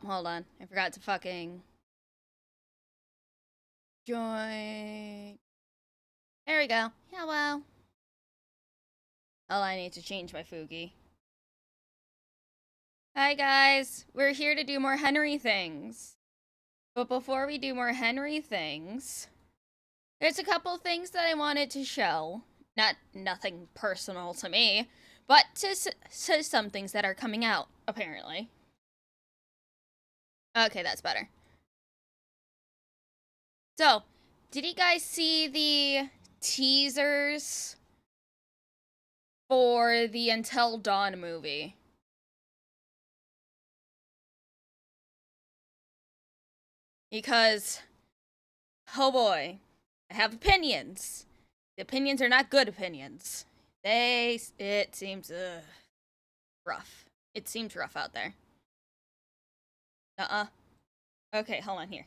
Oh, hold on. I forgot to fucking join. There we go. Hello. Oh, I need to change my Fugi. Hi, guys. We're here to do more Henry things. But before we do more Henry things, there's a couple things that I wanted to show. Nothing personal to me, but to some things that are coming out, apparently. Okay, that's better. So, did you guys see the teasers for the Until Dawn movie? Because, oh boy, I have opinions. The opinions are not good opinions. It seems, rough. It seems rough out there. Okay, hold on here.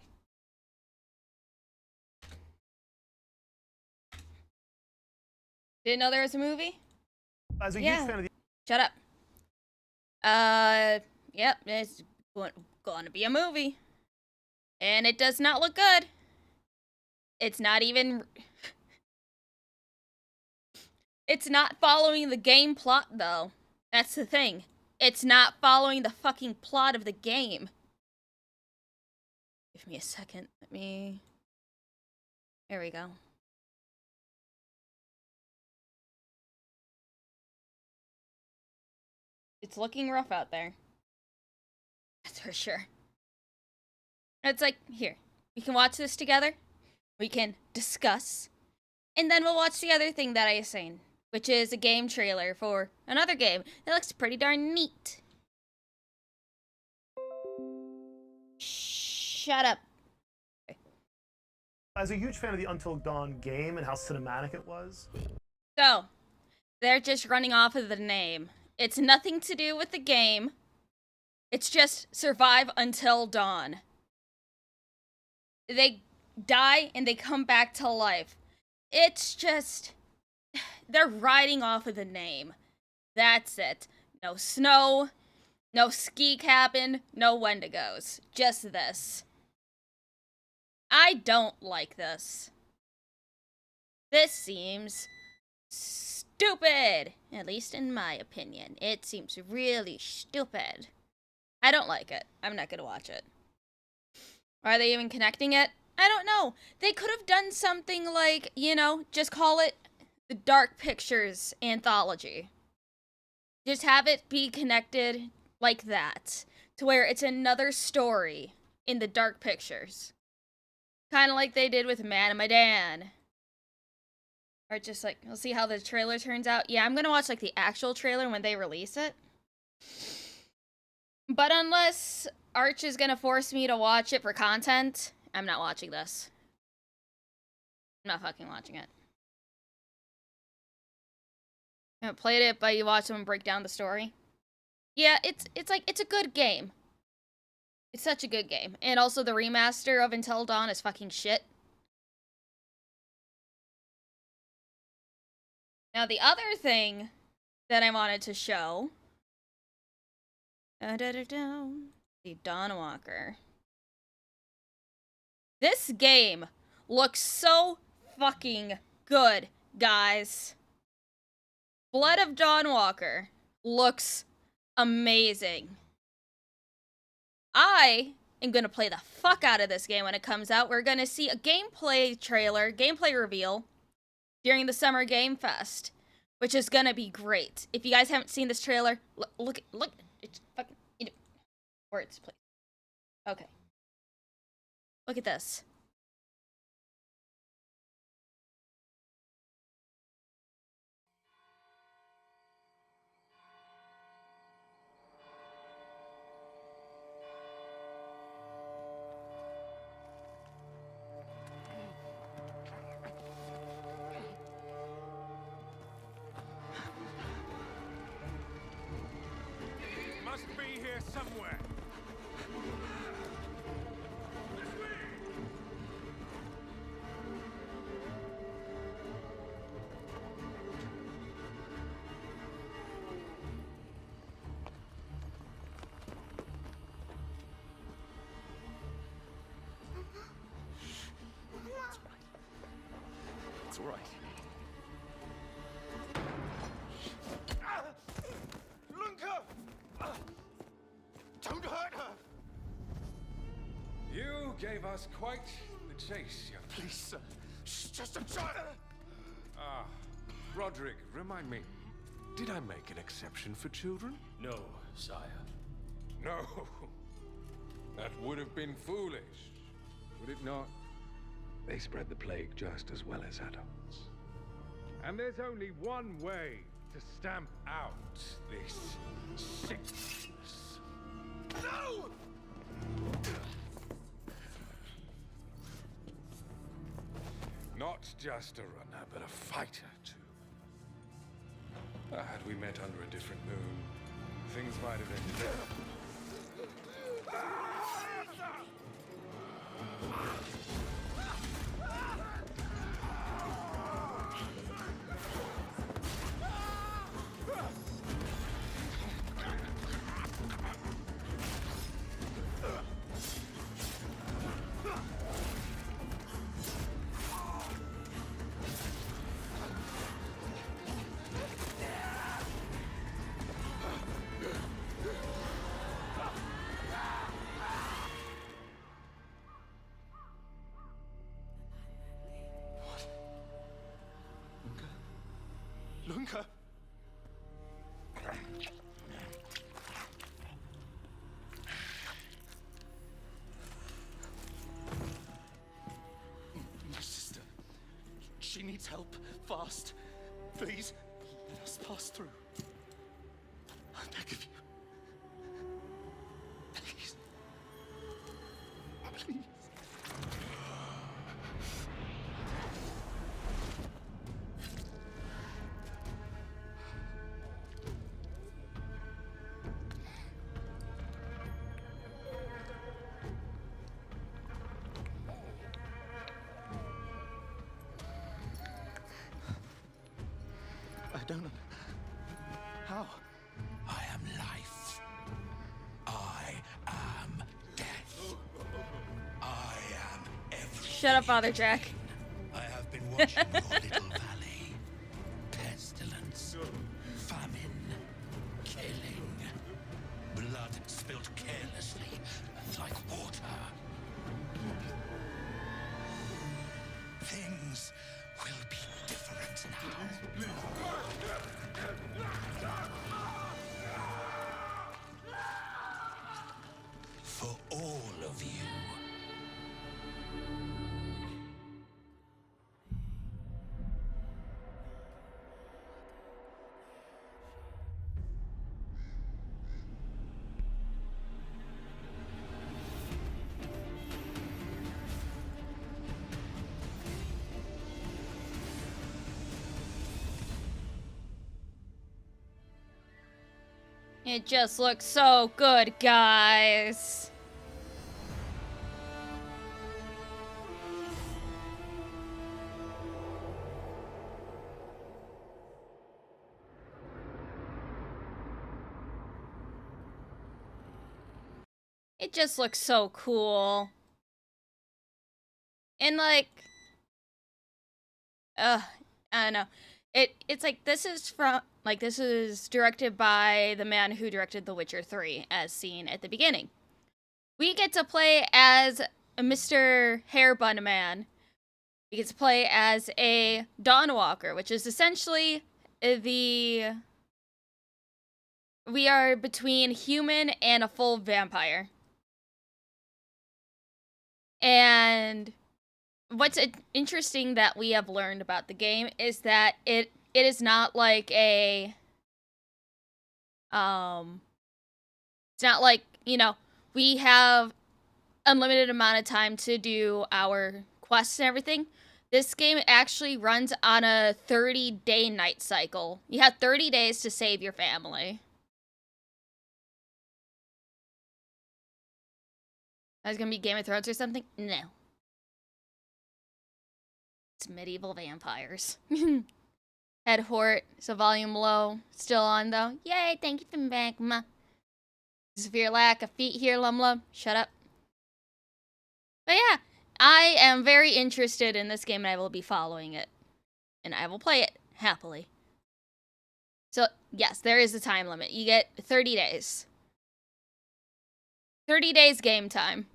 Didn't know there was a movie? As a huge fan of the... Shut up. Yep, it's gonna be a movie. And it does not look good. It's not even... It's not following the game plot, though. That's the thing. It's not following the fucking plot of the game. Give me a second. Let me... There we go. It's looking rough out there. That's for sure. It's like, here. We can watch this together. We can discuss. And then we'll watch the other thing that I was saying, which is a game trailer for another game. It looks pretty darn neat. Shut up. As a huge fan of the Until Dawn game and how cinematic it was. So, they're just running off of the name. It's nothing to do with the game. It's just survive until dawn. They die and they come back to life. It's just... They're riding off of the name. That's it. No snow, no ski cabin, no Wendigos. Just this. I don't like this. This seems stupid. At least in my opinion. It seems really stupid. I don't like it. I'm not gonna watch it. Are they even connecting it? I don't know. They could have done something like, you know, just call it the Dark Pictures Anthology. Just have it be connected like that. To where it's another story in the Dark Pictures. Kind of like they did with Man and Medan. Or just like, we'll see how the trailer turns out. Yeah, I'm gonna watch like the actual trailer when they release it. But unless Arch is gonna force me to watch it for content, I'm not watching this. I'm not fucking watching it. I haven't played it, but you watch someone break down the story. Yeah, it's like, it's a good game. It's such a good game. And also the remaster of Until Dawn is fucking shit. Now the other thing that I wanted to show... The Dawnwalker. This game looks so fucking good, guys. Blood of Dawnwalker looks amazing. I am gonna play the fuck out of this game when it comes out. We're gonna see a gameplay trailer, gameplay reveal during the Summer Game Fest, which is gonna be great. If you guys haven't seen this trailer, look, it's fucking, words, please. Okay. Look at this. Must be here somewhere. Don't hurt her! You gave us quite the chase, young. Please, sir. She's just a child. Ah, Roderick, remind me. Did I make an exception for children? No, sire. No. That would have been foolish, would it not? They spread the plague just as well as adults. And there's only one way to stamp out this sickness. No! Not just a runner, but a fighter, too. Had we met under a different moon, things might have ended different. Lunka? My sister. She needs help. Fast. Please, let us pass through. I beg of you. Please. Please. I don't know. How? I am life. I am death. I am everything. Shut up, Father Jack. I have been watching your little valley. Pestilence, famine, killing, blood spilled carelessly like water. Things will be different now. For all of you. It just looks so good, guys. It just looks so cool. And like, I don't know. It's like this is directed by the man who directed The Witcher 3, as seen at the beginning. We get to play as Mr. Hairbun Man. We get to play as a Dawnwalker, which is essentially we are between human and a full vampire. And what's interesting that we have learned about the game is that it is not like a it's not like, you know, we have unlimited amount of time to do our quests and everything. This game actually runs on a 30-day night cycle. You have 30 days to save your family. That's gonna be Game of Thrones or something? No. It's medieval vampires. Head Hort, so volume low. Still on though. Yay, thank you for back, ma. Severe lack of feet here, Lumla. Shut up. But yeah, I am very interested in this game and I will be following it. And I will play it happily. So, yes, there is a time limit. You get 30 days. 30 days game time.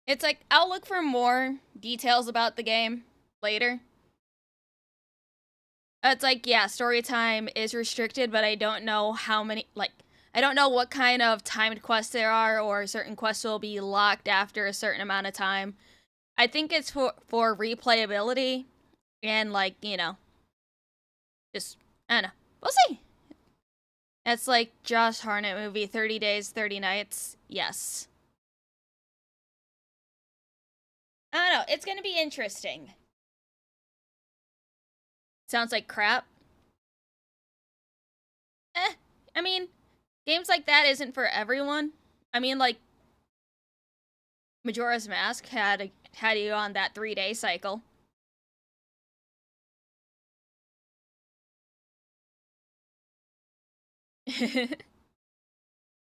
It's like, I'll look for more details about the game later. It's like, yeah, story time is restricted, but I don't know how many, like, I don't know what kind of timed quests there are, or certain quests will be locked after a certain amount of time. I think it's for replayability, and, like, you know, just, I don't know. We'll see. It's like Josh Hartnett movie, 30 Days, 30 Nights. Yes. I don't know. It's gonna be interesting. Sounds like crap. I mean, games like that isn't for everyone. I mean, like, Majora's Mask had you on that 3-day cycle.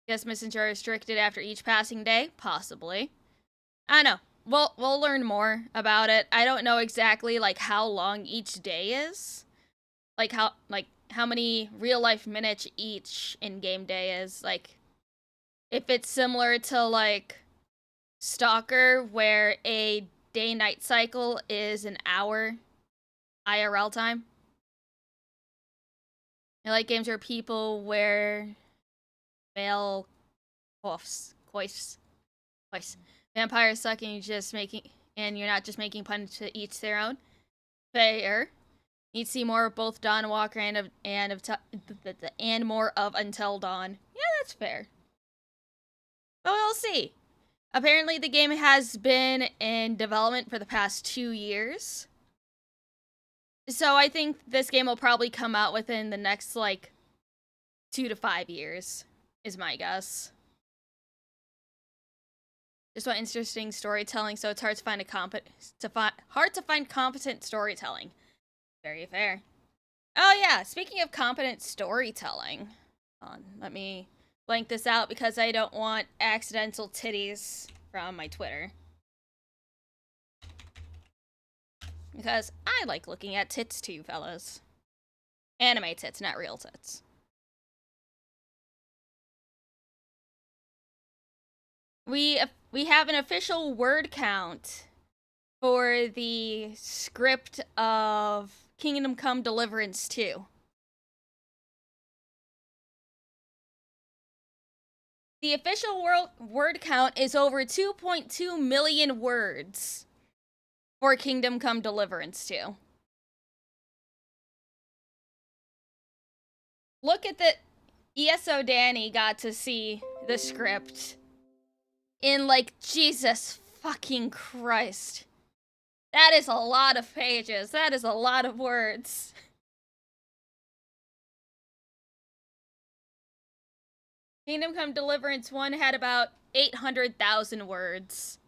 Guess missions are restricted after each passing day? Possibly. I don't know. We'll learn more about it. I don't know exactly, like, how long each day is. Like, how many real-life minutes each in-game day is. Like, if it's similar to, like, Stalker, where a day-night cycle is an hour IRL time. I like games where people wear male coifs. Vampires suck, and you're not just making puns to each their own. Fair. You'd see more of both Dawnwalker and more of Until Dawn. Yeah, that's fair. But we'll see. Apparently, the game has been in development for the past 2 years. So I think this game will probably come out within the next, like, 2 to 5 years, is my guess. Just want interesting storytelling, so it's hard to find competent storytelling. Very fair. Oh yeah, speaking of competent storytelling, let me blank this out because I don't want accidental titties from my Twitter. Because I like looking at tits too, fellas. Anime tits, not real tits. We have an official word count for the script of Kingdom Come Deliverance 2. The official word count is over 2.2 million words for Kingdom Come Deliverance 2. Look at the... ESO Danny got to see the script in, like, Jesus fucking Christ. That is a lot of pages. That is a lot of words. Kingdom Come Deliverance 1 had about 800,000 words.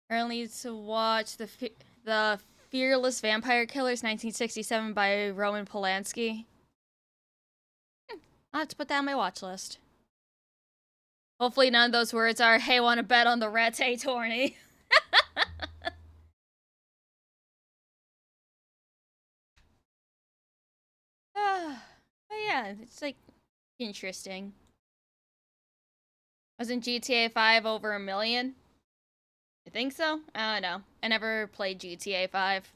Early needs to watch the Fearless Vampire Killers 1967 by Roman Polanski. I'll have to put that on my watch list. Hopefully none of those words are, hey, wanna bet on the Rattay tourney? But yeah, it's, like, interesting. Wasn't GTA 5 over 1 million? I think so? I don't know. I never played GTA 5.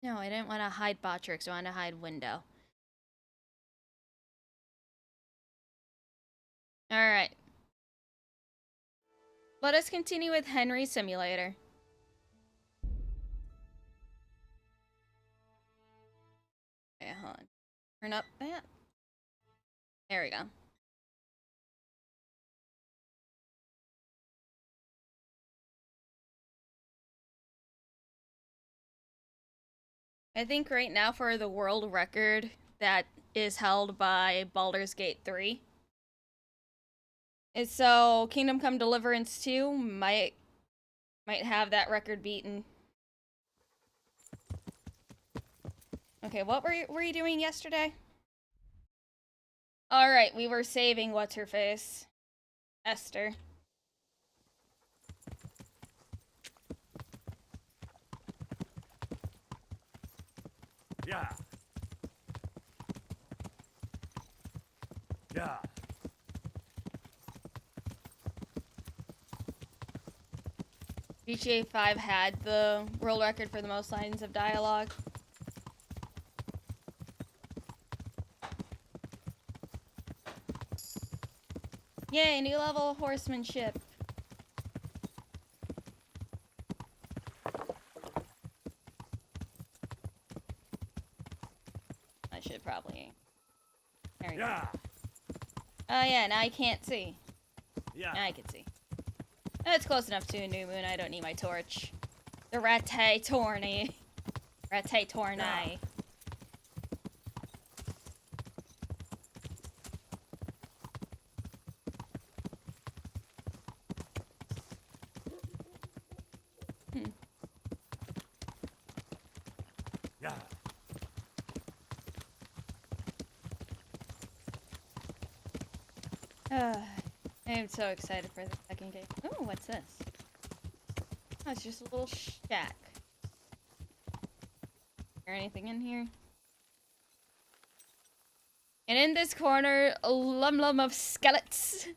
No, I didn't want to hide Botrix. I wanted to hide Window. Alright. Let us continue with Henry Simulator. Okay, hold on. Turn up that. There we go. I think right now for the world record that is held by Baldur's Gate 3. So Kingdom Come Deliverance 2 might have that record beaten. Okay, what were you doing yesterday? Alright, we were saving what's-her-face. Esther. Yeah. Yeah. GTA 5 had the world record for the most lines of dialogue. Yay, new level of horsemanship. I should probably... There we go. Yeah. Oh yeah, now I can't see. Yeah. Now I can see. That's close enough to a new moon, I don't need my torch. The Rattay Tourney. Rattay Tourney. Yeah. I am so excited for the second game. Oh, what's this? Oh, it's just a little shack. Is there anything in here? And in this corner, a lum of skeletons.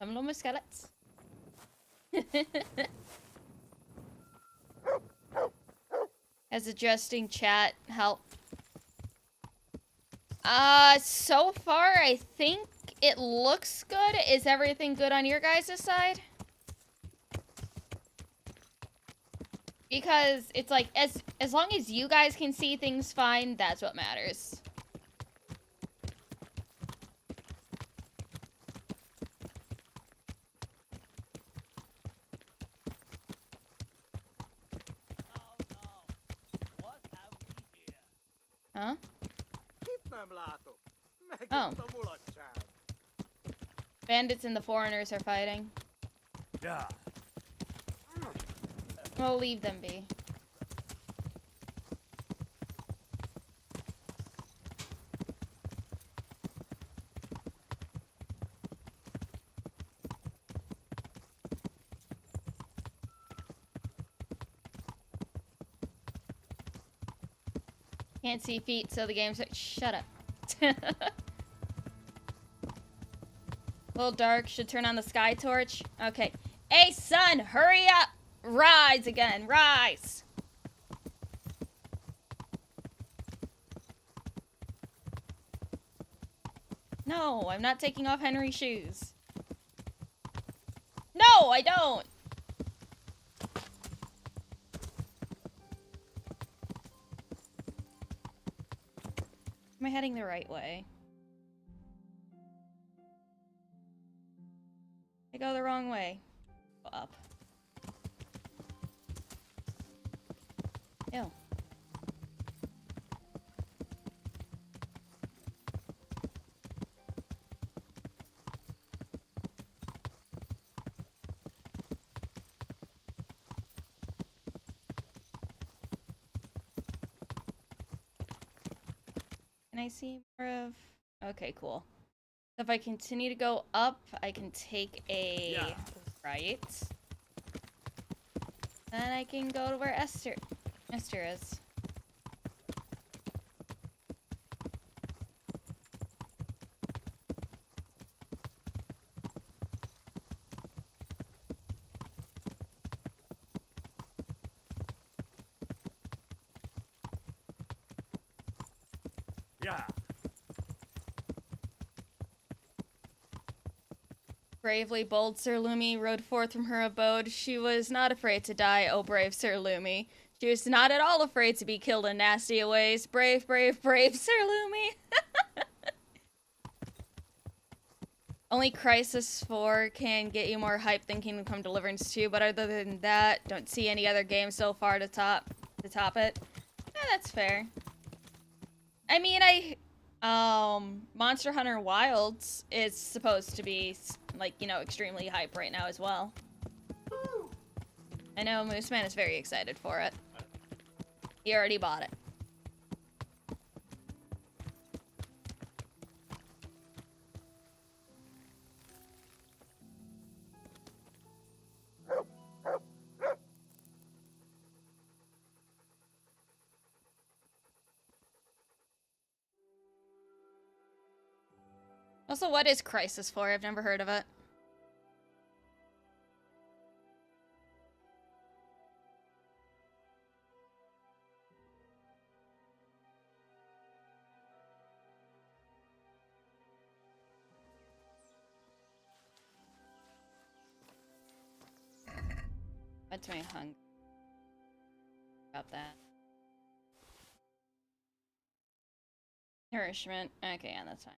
Lum of skeletons. Has adjusting chat help? So far, I think it looks good. Is everything good on your guys' side? Because it's like, as long as you guys can see things fine, that's what matters. Huh? Oh. Bandits and the foreigners are fighting. Yeah. We'll leave them be. Can't see feet, so the game's like, shut up. A little dark, should turn on the sky torch. Okay. Hey, son, hurry up! Rise again, rise! No, I'm not taking off Henry's shoes. No, I don't! Am I heading the right way? I go the wrong way. Go up. Ew. Can I see more of... Okay, cool. So if I continue to go up, I can take a right. Then I can go to where Esther is. Yeah. Bravely bold Sir Lumi rode forth from her abode. She was not afraid to die, oh brave Sir Lumi. She was not at all afraid to be killed in nasty ways. Brave, brave, brave Sir Lumi. Only Crisis 4 can get you more hype than Kingdom Come Deliverance 2, but other than that, don't see any other game so far to top it. Yeah, that's fair. I mean, Monster Hunter Wilds is supposed to be, like, you know, extremely hype right now as well. I know Mooseman is very excited for it. He already bought it. Also, what is Crisis for? I've never heard of it. What's my hunger? About that. Nourishment. Okay, yeah, that's fine.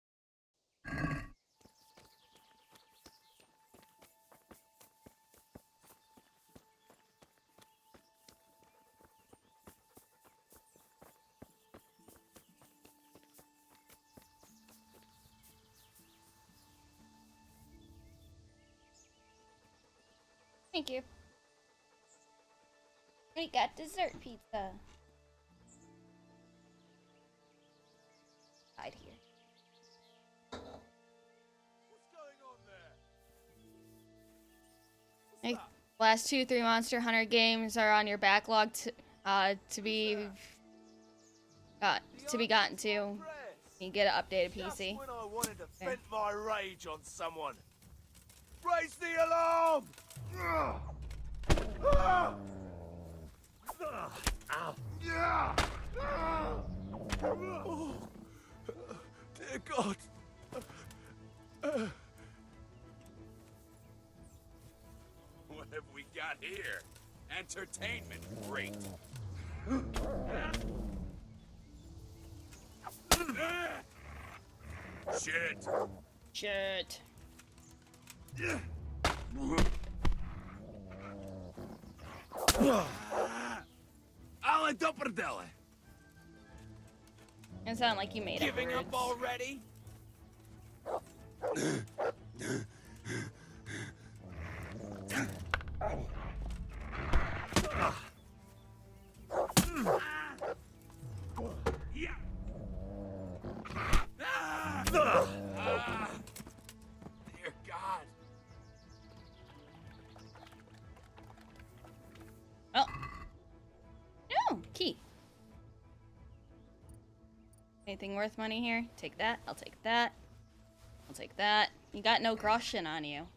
Thank you. We got dessert pizza. Hide here. What's going on there? Last 2-3 Monster Hunter games are on your backlog to be gotten to. You get an updated PC. Just when I wanted to vent my rage on someone. Raise the alarm! Oh, dear God. What have we got here? Entertainment, great. Shit. Shit. Alle dopperdelle. It sounded like you made up Giving up words. already? Yeah. Dear God. Oh. No, key. Anything worth money here? Take that. I'll take that. I'll take that. You got no groschen on you.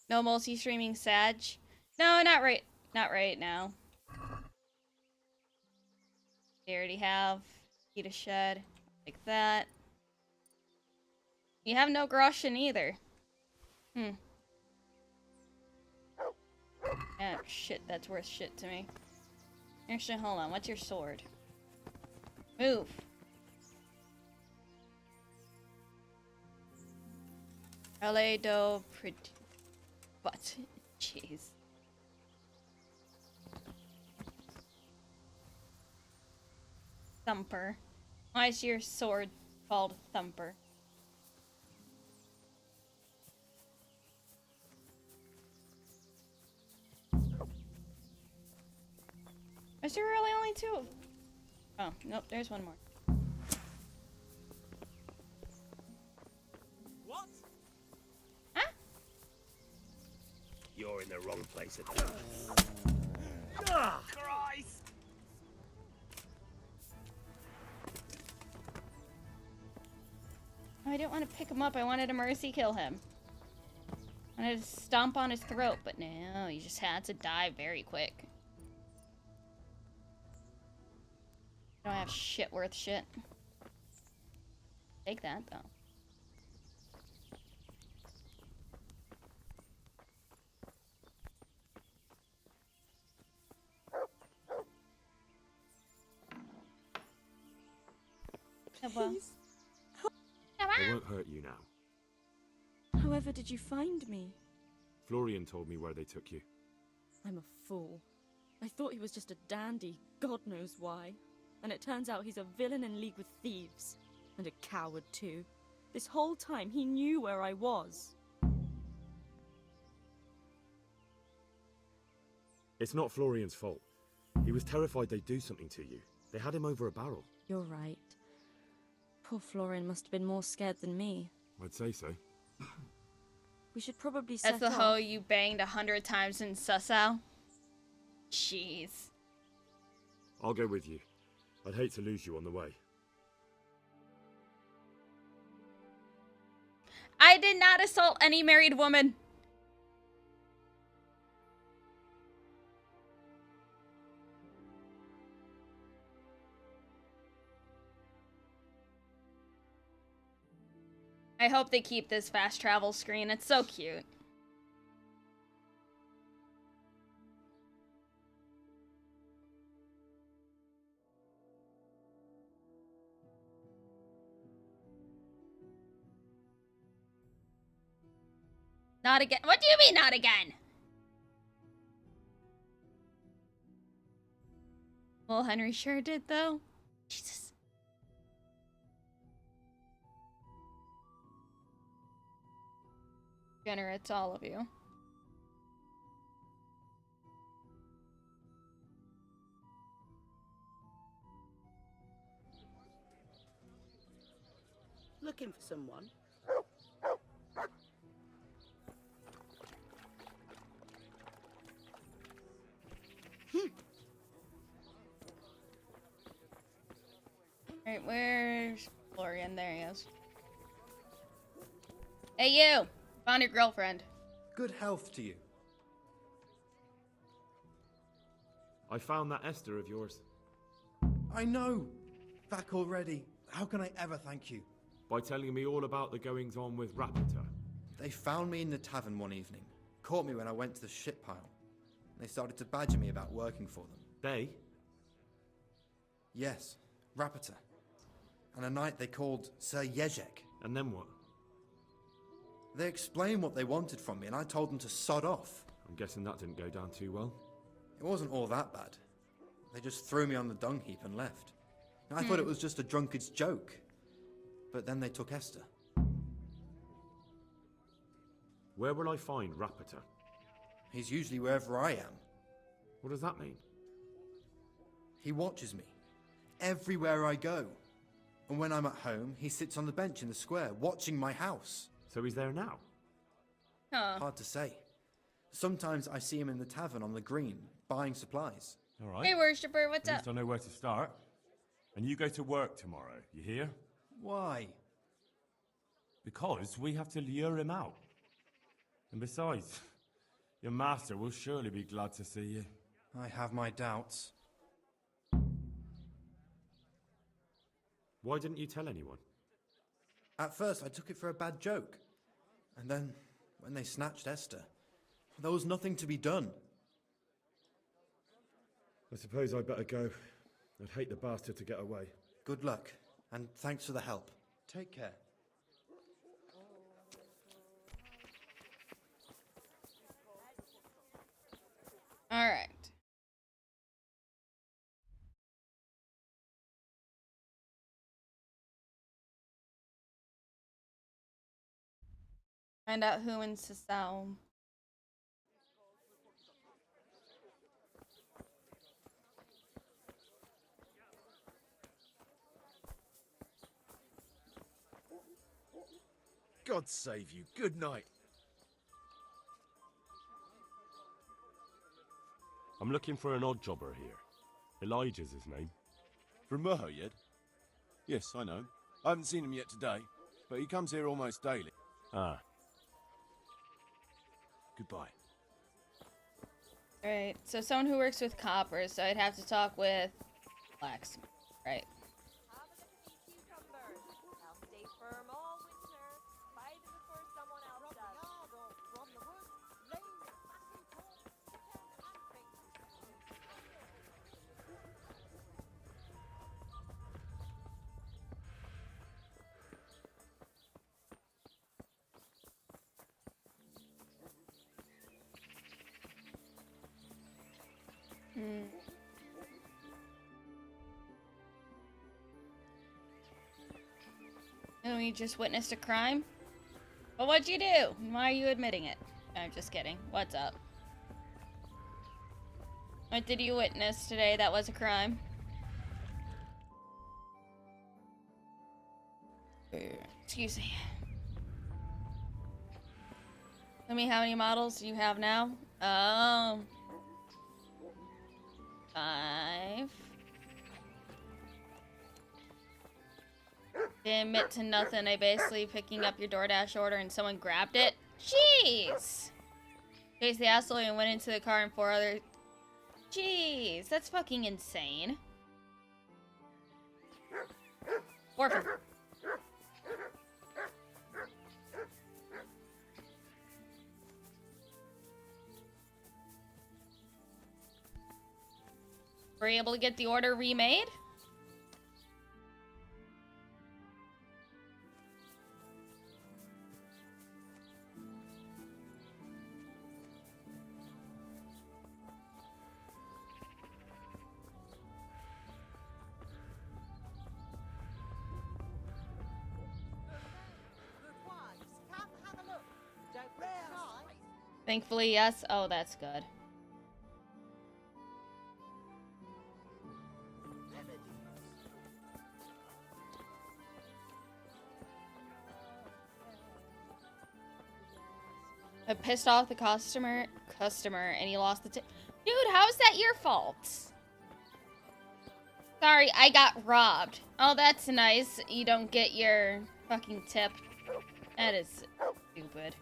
No multi-streaming Sag? No, not right. Not right now. They already have. Key to shed. Like that. You have no groschen either. Hmm. Oh, shit, that's worth shit to me. Actually, hold on. What's your sword? Move. LA do pretty. But, jeez. Thumper. Why is your sword called Thumper? Is there really only two? Oh, nope, there's one more. What? Huh? You're in the wrong place at the moment. Christ! Oh, I didn't want to pick him up. I wanted to mercy kill him. I wanted to stomp on his throat, but no, he just had to die very quick. I don't have shit worth shit. Take that, though. Oh, well. They won't hurt you now. However did you find me? Florian told me where they took you. I'm a fool. I thought he was just a dandy, God knows why. And it turns out he's a villain in league with thieves. And a coward, too. This whole time, he knew where I was. It's not Florian's fault. He was terrified they'd do something to you. They had him over a barrel. You're right. Poor Florian must have been more scared than me. I'd say so. We should probably set That's the off. hoe you banged 100 times in Sussau? Jeez. I'll go with you. I'd hate to lose you on the way. I did not assault any married woman. I hope they keep this fast travel screen. It's so cute. Not again. What do you mean, not again? Well, Henry sure did, though. Jesus. Generous, all of you. Looking for someone? Alright, where's Florian? There he is. Hey, you! Found your girlfriend. Good health to you. I found that Esther of yours. I know! Back already. How can I ever thank you? By telling me all about the goings-on with Rattay. They found me in the tavern one evening. Caught me when I went to the ship pile. They started to badger me about working for them. They? Yes, Rattay. And a knight they called Sir Jezek. And then what? They explained what they wanted from me, and I told them to sod off. I'm guessing that didn't go down too well. It wasn't all that bad. They just threw me on the dung heap and left. I thought it was just a drunkard's joke. But then they took Esther. Where will I find Rattay? He's usually wherever I am. What does that mean? He watches me. Everywhere I go. And when I'm at home, he sits on the bench in the square, watching my house. So he's there now? Hard to say. Sometimes I see him in the tavern on the green, buying supplies. All right. Hey, worshipper, what's At up? least I know where to start. And you go to work tomorrow, you hear? Why? Because we have to lure him out. And besides, your master will surely be glad to see you. I have my doubts. Why didn't you tell anyone? At first, I took it for a bad joke. And then, when they snatched Esther, there was nothing to be done. I suppose I'd better go. I'd hate the bastard to get away. Good luck, and thanks for the help. Take care. Alright. Find out who in Sasau. God save you. Good night. I'm looking for an odd jobber here. Elijah's his name. From Merhoyed? Yes, I know. I haven't seen him yet today, but he comes here almost daily. Ah. Goodbye. Alright, so someone who works with copper, so I'd have to talk with blacksmith, right? And we just witnessed a crime? Well, what'd you do? Why are you admitting it? I'm just kidding. What's up? What did you witness today that was a crime? Excuse me. Tell me how many models you have now? Oh. 5. Didn't admit to nothing. I basically picking up your DoorDash order and someone grabbed it. Jeez! Chased the asshole and went into the car and 4 other... Jeez, that's fucking insane. Orphan. Were you able to get the order remade? Thankfully, yes. Oh, that's good. I pissed off the customer, and he lost the tip. Dude, how's that your fault? Sorry, I got robbed. Oh, that's nice. You don't get your fucking tip. That is stupid.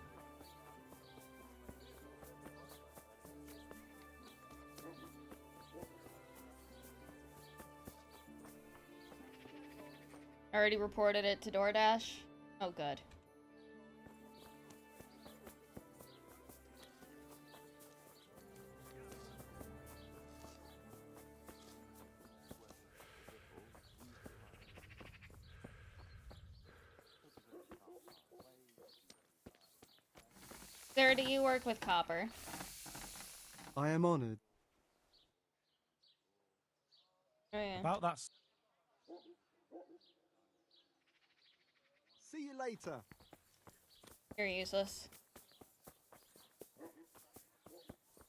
Already reported it to DoorDash? Oh, good. Sir, do you work with copper? I am honored. Oh, yeah. About that. See you later. You're useless.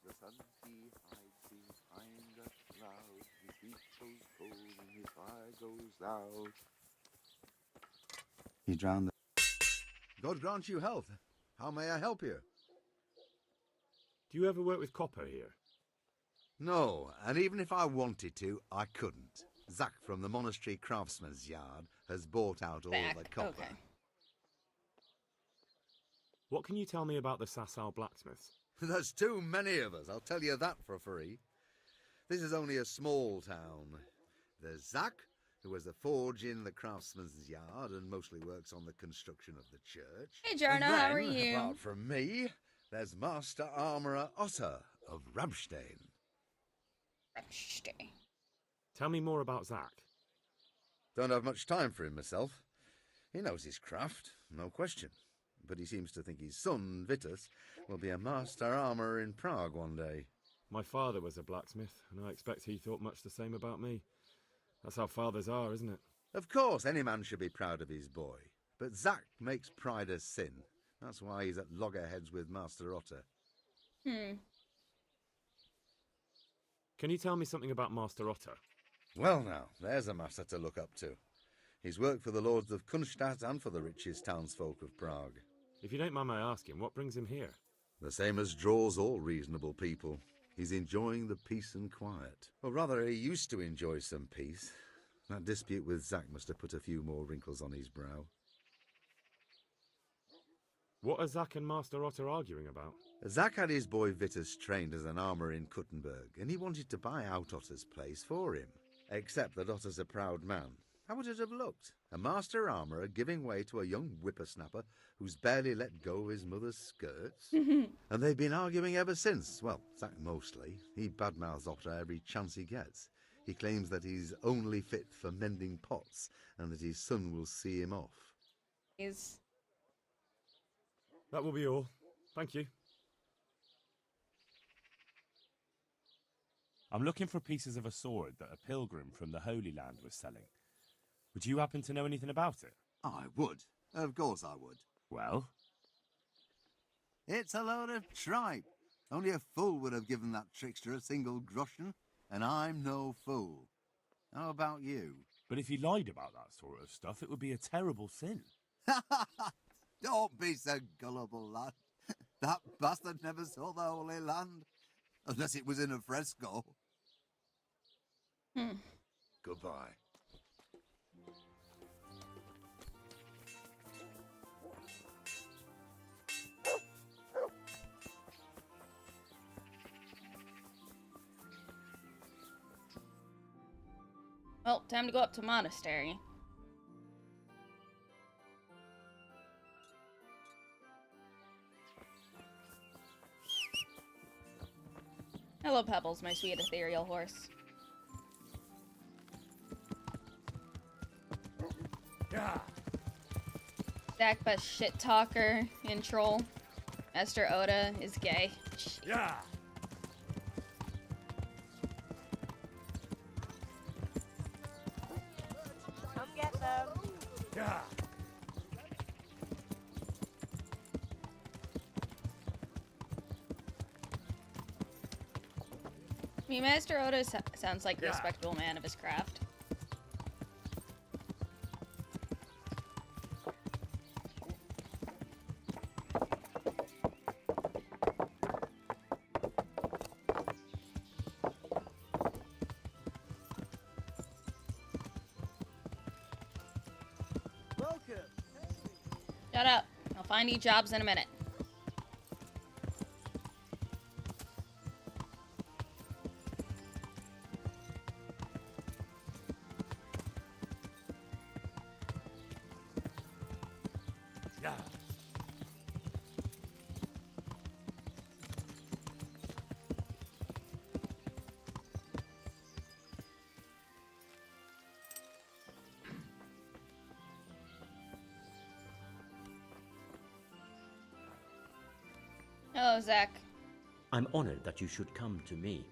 The sun he hides behind a cloud. His feet goes cold and his fire goes out. He drowned. God grant you health. How may I help you? Do you ever work with copper here? No, and even if I wanted to, I couldn't. Zach from the Monastery Craftsman's Yard has bought out all the copper. Okay. What can you tell me about the Sasau blacksmiths? There's too many of us, I'll tell you that for free. This is only a small town. There's Zach, who has a forge in the Craftsman's Yard and mostly works on the construction of the church. Hey, Jarna, how are you? Apart from me, there's Master Armourer Otter of Rattay. Tell me more about Zach. Don't have much time for him myself. He knows his craft, no question. But he seems to think his son, Vitus, will be a master armourer in Prague one day. My father was a blacksmith, and I expect he thought much the same about me. That's how fathers are, isn't it? Of course, any man should be proud of his boy. But Zach makes pride a sin. That's why he's at loggerheads with Master Otter. Can you tell me something about Master Otter? Well now, there's a master to look up to. He's worked for the lords of Kunstadt and for the richest townsfolk of Prague. If you don't mind my asking, what brings him here? The same as draws all reasonable people. He's enjoying the peace and quiet. Or rather, he used to enjoy some peace. That dispute with Zach must have put a few more wrinkles on his brow. What are Zach and Master Otter arguing about? Zach had his boy Vitus trained as an armourer in Kuttenberg, and he wanted to buy out Otter's place for him. Except that Otter's a proud man. How would it have looked? A master armourer giving way to a young whippersnapper who's barely let go of his mother's skirts? And they've been arguing ever since. Well, Zach mostly. He badmouths Otter every chance he gets. He claims that he's only fit for mending pots and that his son will see him off. That will be all. Thank you. I'm looking for pieces of a sword that a pilgrim from the Holy Land was selling. Would you happen to know anything about it? I would. Of course I would. Well? It's a load of tripe. Only a fool would have given that trickster a single groschen, and I'm no fool. How about you? But if he lied about that sort of stuff, it would be a terrible sin. Don't be so gullible, lad. That bastard never saw the Holy Land. Unless it was in a fresco. Goodbye. Well, time to go up to monastery. Hello, Pebbles, my sweet ethereal horse. Yeah. Zach, best shit talker in Troll. Esther Oda is gay. Yeah. Come get them. Yeah. I mean, Master Oda sounds like a respectable man of his craft. Shut up. I'll find you jobs in a minute. Yeah. Hello, Zach. I'm honored that you should come to me.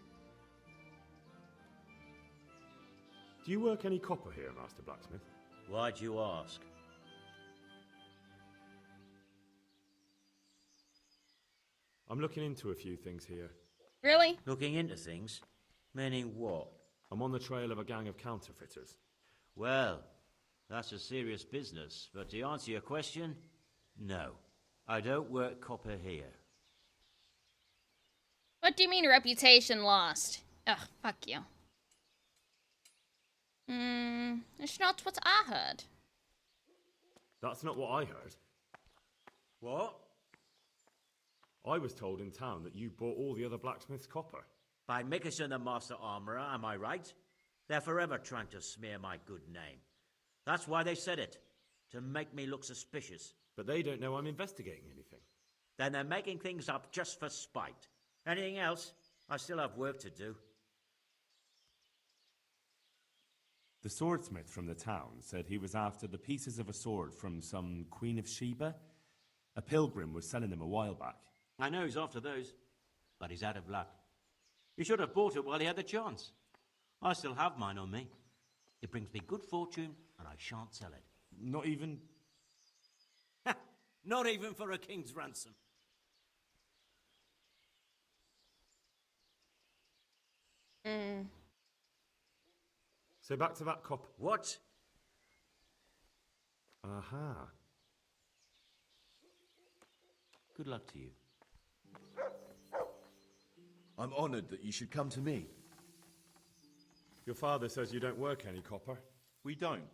Do you work any copper here, Master Blacksmith? Why'd you ask? I'm looking into a few things here. Really? Looking into things? Meaning what? I'm on the trail of a gang of counterfeiters. Well, that's a serious business, but to answer your question, no. I don't work copper here. What do you mean reputation lost? Ugh, fuck you. It's not what I heard. That's not what I heard. What? I was told in town that you bought all the other blacksmith's copper. By Mickelson the Master Armourer, am I right? They're forever trying to smear my good name. That's why they said it. To make me look suspicious. But they don't know I'm investigating anything. Then they're making things up just for spite. Anything else? I still have work to do. The swordsmith from the town said he was after the pieces of a sword from some Queen of Sheba. A pilgrim was selling them a while back. I know he's after those, but he's out of luck. He should have bought it while he had the chance. I still have mine on me. It brings me good fortune, and I shan't sell it. Not even... Not even for a king's ransom. So back to that copper. What? Aha. Good luck to you. I'm honoured that you should come to me. Your father says you don't work any copper. We don't.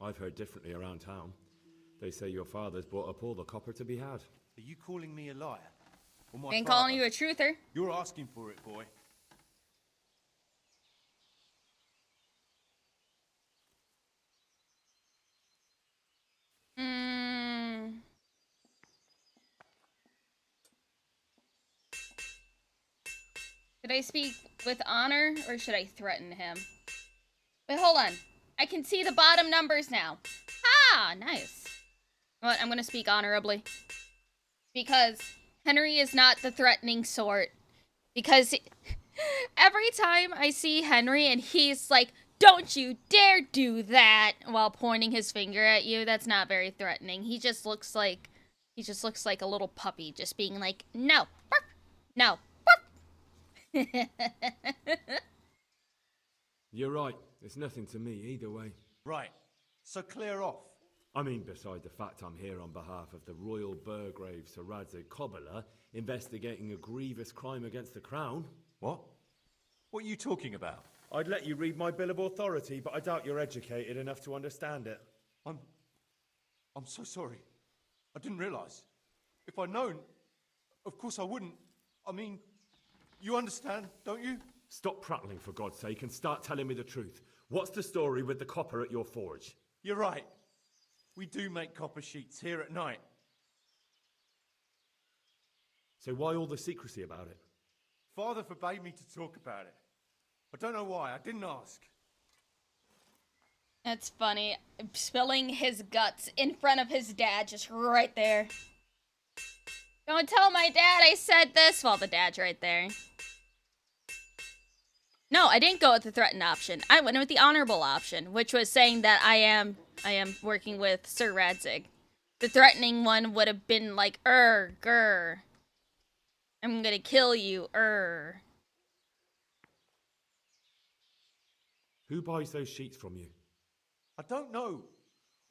I've heard differently around town. They say your father's bought up all the copper to be had. Are you calling me a liar? Or my Ain't father? calling you a truther. You're asking for it, boy. Should I speak with honor, or should I threaten him? Wait, hold on. I can see the bottom numbers now. Ah, nice. You know what? I'm gonna speak honorably. Because Henry is not the threatening sort. Because every time I see Henry and he's like, "Don't you dare do that," while pointing his finger at you, that's not very threatening. He just looks like a little puppy, just being like, "No, bark, no." You're right. It's nothing to me either way. Right. So clear off. I mean, beside the fact I'm here on behalf of the Royal Burgrave Sir Rattay Cobbler, investigating a grievous crime against the crown. What? What are you talking about? I'd let you read my Bill of Authority, but I doubt you're educated enough to understand it. I'm so sorry. I didn't realise. If I'd known, of course I wouldn't. I mean, you understand, don't you? Stop prattling, for God's sake, and start telling me the truth. What's the story with the copper at your forge? You're right. We do make copper sheets here at night. So why all the secrecy about it? Father forbade me to talk about it. I don't know why. I didn't ask. That's funny. Spilling his guts in front of his dad, just right there. Don't tell my dad I said this. Well, the dad's right there. No, I didn't go with the threatened option. I went with the honorable option, which was saying that I am working with Sir Radzig. The threatening one would have been like, grr. I'm gonna kill you, Who buys those sheets from you? I don't know.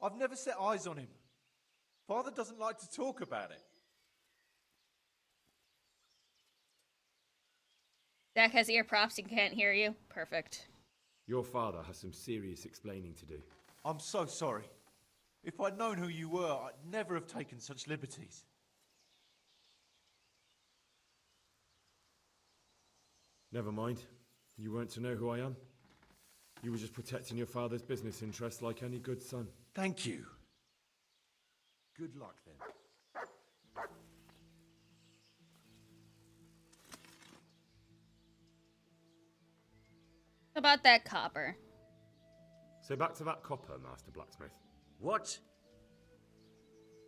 I've never set eyes on him. Father doesn't like to talk about it. Zach has ear props, he can't hear you. Perfect. Your father has some serious explaining to do. I'm so sorry. If I'd known who you were, I'd never have taken such liberties. Never mind. You weren't to know who I am. You were just protecting your father's business interests like any good son. Thank you. Good luck, then. About that copper. So back to that copper, Master Blacksmith. What?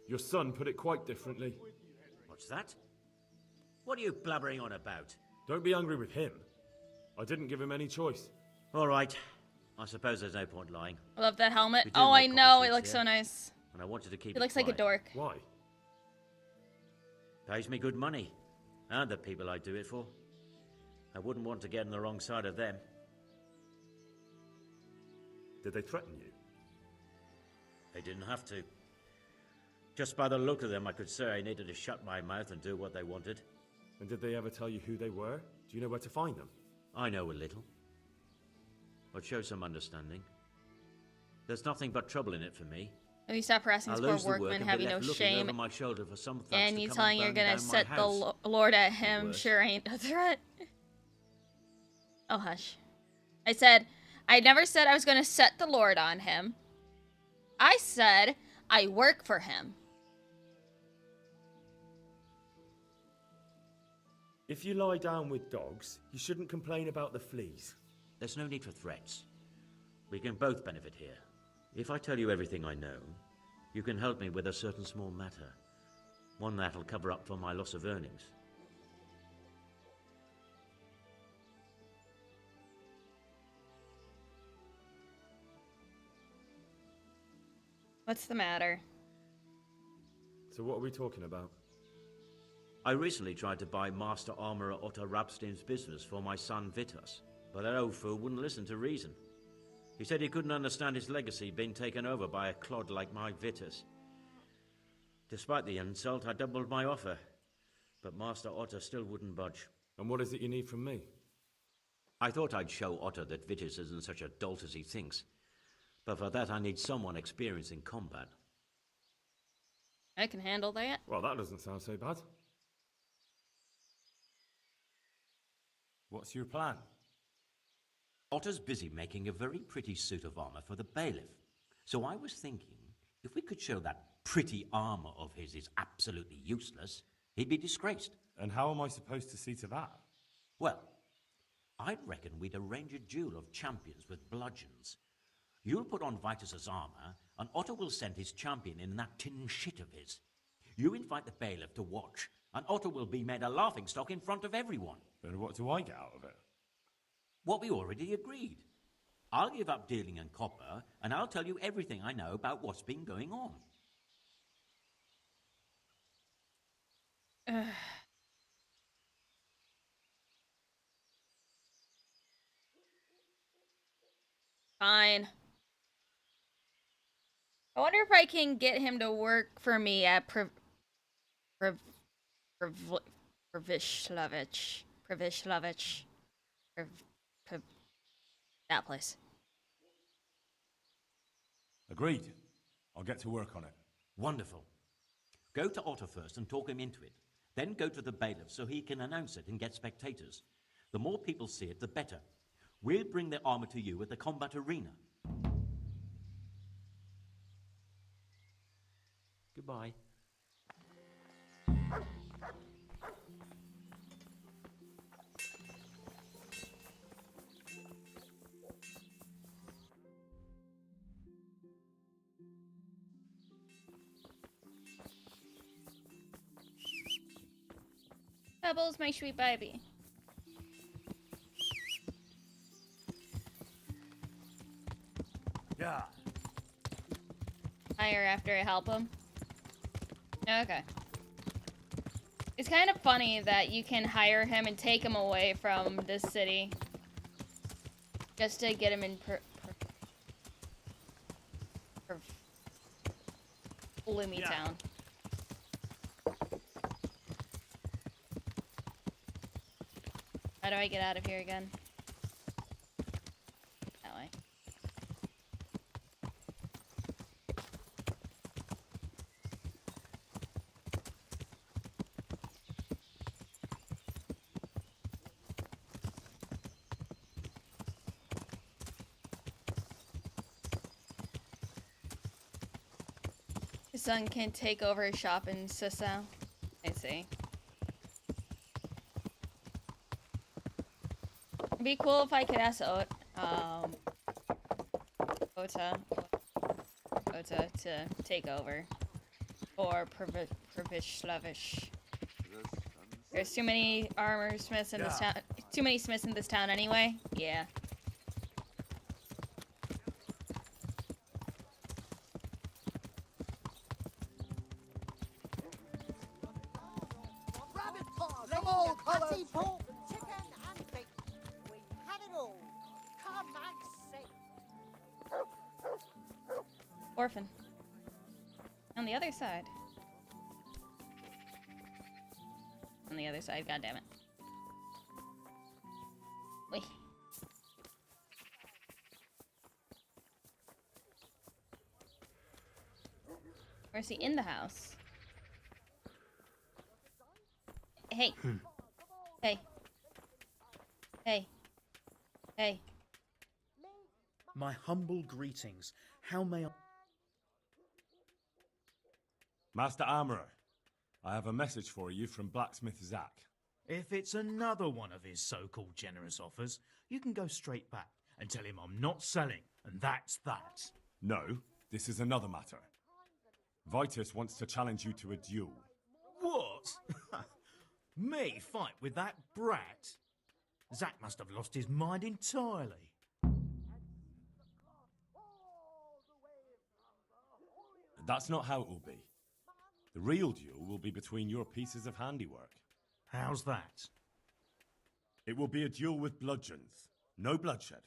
Your son put it quite differently. What's that? What are you blabbering on about? Don't be angry with him. I didn't give him any choice. All right. I suppose there's no point lying. I love that helmet. We do Oh, I make know. copper It sheets, looks so yeah? nice. And I wanted to keep He it looks like a quiet. dork. Why? Pays me good money. And the people I do it for. I wouldn't want to get on the wrong side of them. Did they threaten you? They didn't have to. Just by the look of them, I could say I needed to shut my mouth and do what they wanted. And did they ever tell you who they were? Do you know where to find them? I know a little. But show some understanding. There's nothing but trouble in it for me. Will you stop harassing I'll this poor lose the work workman, and be having no left looking shame? over my shoulder for some thugs And to you come telling and you're burn gonna down my set the house. Lord at him Worse. sure ain't a threat. Oh, hush. I never said I was gonna set the Lord on him. I said I work for him. If you lie down with dogs, you shouldn't complain about the fleas. There's no need for threats. We can both benefit here. If I tell you everything I know, you can help me with a certain small matter. One that'll cover up for my loss of earnings. What's the matter? So what are we talking about? I recently tried to buy Master Armourer Otto Rabstein's business for my son Vitus, but that old fool wouldn't listen to reason. He said he couldn't understand his legacy being taken over by a clod like my Vitus. Despite the insult, I doubled my offer, but Master Otto still wouldn't budge. And what is it you need from me? I thought I'd show Otto that Vitus isn't such a dolt as he thinks, but for that I need someone experienced in combat. I can handle that. Well, that doesn't sound so bad. What's your plan? Otto's busy making a very pretty suit of armor for the bailiff. So I was thinking, if we could show that pretty armor of his is absolutely useless, he'd be disgraced. And how am I supposed to see to that? Well, I'd reckon we'd arrange a duel of champions with bludgeons. You'll put on Vitus's armor, and Otto will send his champion in that tin shit of his. You invite the bailiff to watch, and Otto will be made a laughingstock in front of everyone. And what do I get out of it? What we already agreed. I'll give up dealing in copper, and I'll tell you everything I know about what's been going on. Fine. I wonder if I can get him to work for me at Pribyslavitz. That place. Agreed. I'll get to work on it. Wonderful. Go to Otto first and talk him into it. Then go to the bailiff so he can announce it and get spectators. The more people see it, the better. We'll bring their armor to you at the combat arena. Goodbye. Pebbles, my sweet baby. Yeah. Hire after I help him. Okay. It's kind of funny that you can hire him and take him away from this city. Just to get him in Gloomy Town. How do I get out of here again? That way. His son can take over his shop in Sissau. I see. It'd be cool if I could ask Ota to take over. Or Pribyslavitz. There's too many armor smiths in this town. Too many smiths in this town anyway. Yeah. Rabbit paws, come on, patty, pork, chicken, and bacon. We have it all. Come and see. Orphan. On the other side. On the other side, goddammit. Wait. Or is he in the house? Hey. Hey. Hey. Hey. My humble greetings. How may I... Master Armourer, I have a message for you from Blacksmith Zack. If it's another one of his so-called generous offers, you can go straight back and tell him I'm not selling, and that's that. No, this is another matter. Vitus wants to challenge you to a duel. What? Me fight with that brat? Zack must have lost his mind entirely. That's not how it will be. The real duel will be between your pieces of handiwork. How's that? It will be a duel with bludgeons. No bloodshed.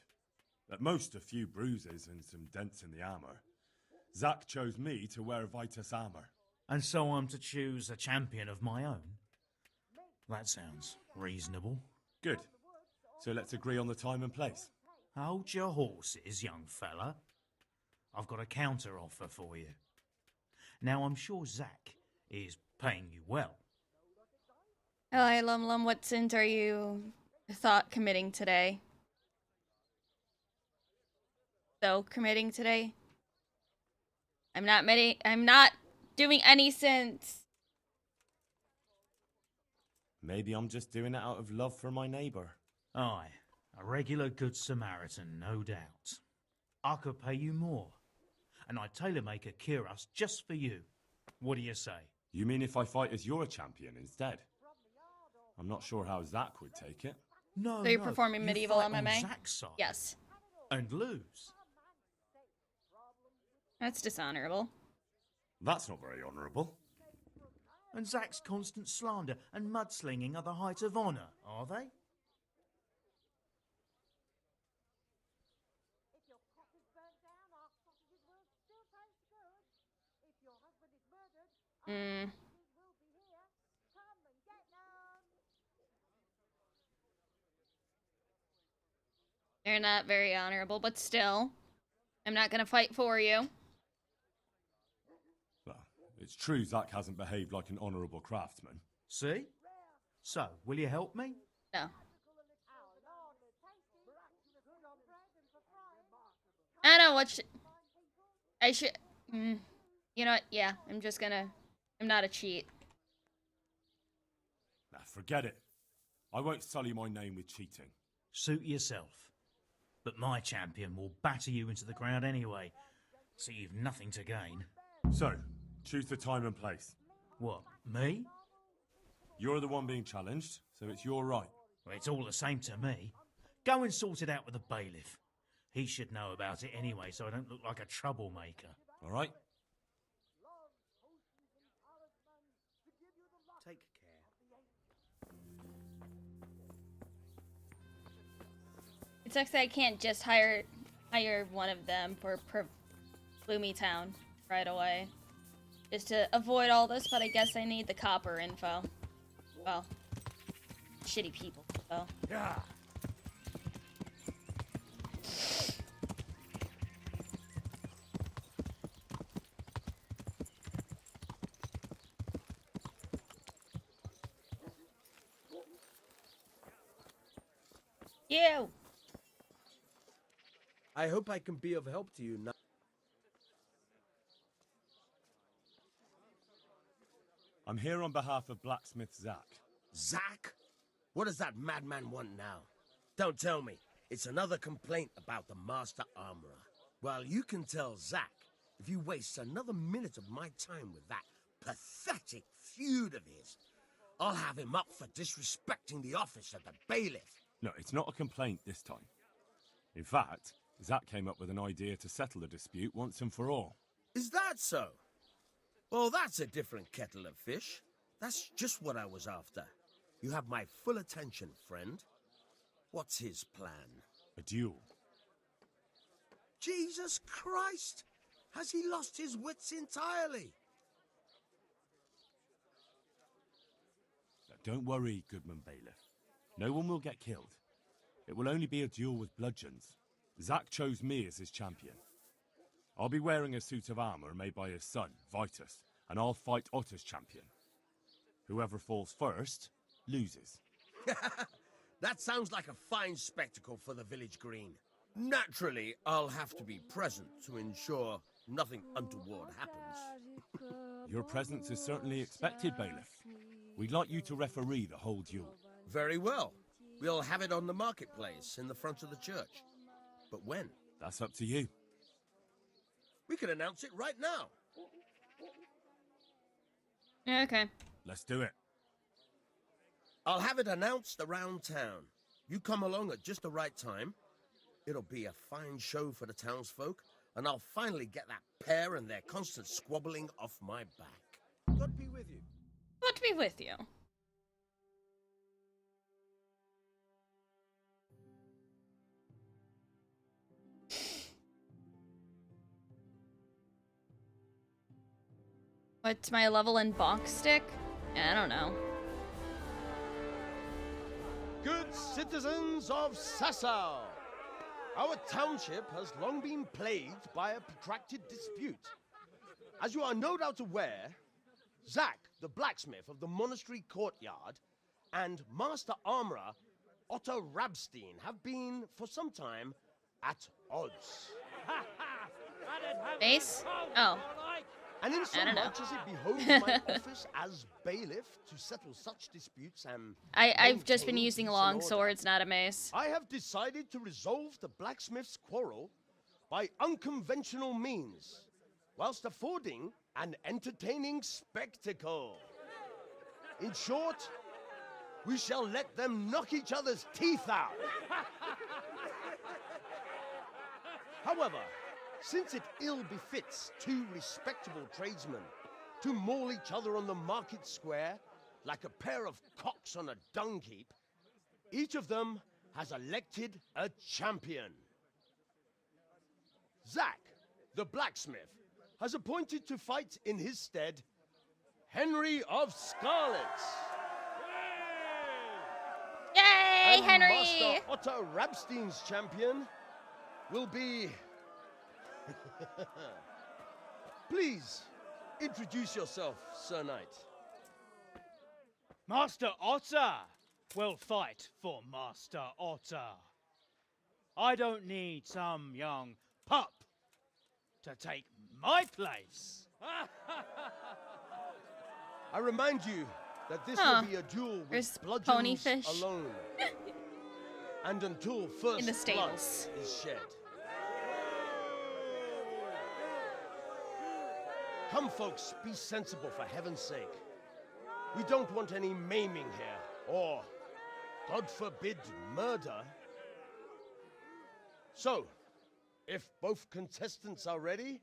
At most, a few bruises and some dents in the armour. Zack chose me to wear Vitus armour. And so I'm to choose a champion of my own? That sounds reasonable. Good. So let's agree on the time and place. Hold your horses, young fella. I've got a counter offer for you. Now, I'm sure Zack is paying you well. Hi, Lum. What sins are you committing today? Committing today? I'm not doing any sins. Maybe I'm just doing it out of love for my neighbour. Aye, a regular good Samaritan, no doubt. I could pay you more, and I'd tailor-make a cuirass just for you. What do you say? You mean if I fight as your champion instead? I'm not sure how Zack would take it. No, So you're performing medieval fight MMA? on Zack's side. Yes. And lose. That's dishonorable. That's not very honourable. And Zack's constant slander and mudslinging are the height of honour, are they? Mm. They're not very honorable, but still, I'm not gonna fight for you. Well, it's true Zack hasn't behaved like an honourable craftsman. See? So, will you help me? No. I don't know what I should. You know what? Yeah, I'm not a cheat. Nah, forget it. I won't sully my name with cheating. Suit yourself. But my champion will batter you into the ground anyway, so you've nothing to gain. So, choose the time and place. What, me? You're the one being challenged, so it's your right. Well, it's all the same to me. Go and sort it out with the bailiff. He should know about it anyway, so I don't look like a troublemaker. All right? Take care. It sucks that I can't just hire one of them for Bloomy Town right away. Just to avoid all this, but I guess I need the copper info. Well, shitty people, so. Yeah. You! I hope I can be of help to you now. I'm here on behalf of blacksmith Zach. Zach? What does that madman want now? Don't tell me. It's another complaint about the Master Armorer. Well, you can tell Zach if you waste another minute of my time with that pathetic feud of his. I'll have him up for disrespecting the office of the bailiff. No, it's not a complaint this time. In fact, Zach came up with an idea to settle the dispute once and for all. Is that so? Well, that's a different kettle of fish. That's just what I was after. You have my full attention, friend. What's his plan? A duel. Jesus Christ! Has he lost his wits entirely? Now, don't worry, Goodman Bailiff. No one will get killed. It will only be a duel with bludgeons. Zach chose me as his champion. I'll be wearing a suit of armor made by his son, Vitus, and I'll fight Otter's champion. Whoever falls first, loses. That sounds like a fine spectacle for the village green. Naturally, I'll have to be present to ensure nothing untoward happens. Your presence is certainly expected, Bailiff. We'd like you to referee the whole duel. Very well. We'll have it on the marketplace in the front of the church. But when? That's up to you. We can announce it right now. Okay. Let's do it. I'll have it announced around town. You come along at just the right time. It'll be a fine show for the townsfolk, and I'll finally get that pair and their constant squabbling off my back. God be with you. God be with you. What's my level in box stick? I don't know. Good citizens of Sasau, our township has long been plagued by a protracted dispute. As you are no doubt aware, Zach, the blacksmith of the monastery courtyard, and Master Armorer Otto Rabstein have been, for some time, at odds. Base? Oh. And in so much as it behoves my office as bailiff to settle such disputes and I've just been using long swords, not a mace. I have decided to resolve the blacksmith's quarrel by unconventional means, whilst affording an entertaining spectacle. In short, we shall let them knock each other's teeth out. However, since it ill befits two respectable tradesmen to maul each other on the market square like a pair of cocks on a dung heap, each of them has elected a champion. Zach, the blacksmith, has appointed to fight in his stead Henry of Scarlets. Yay, and Henry! Master Otto Rabstein's champion will be... Please, introduce yourself, Sir Knight. Master Otter will fight for Master Otter. I don't need some young pup to take my place. I remind you that this Huh. will be a duel with There's bludgeons ponyfish. alone. And until first In the blood stables. is shed. Come, folks, be sensible for heaven's sake. We don't want any maiming here, or, God forbid, murder. So, if both contestants are ready,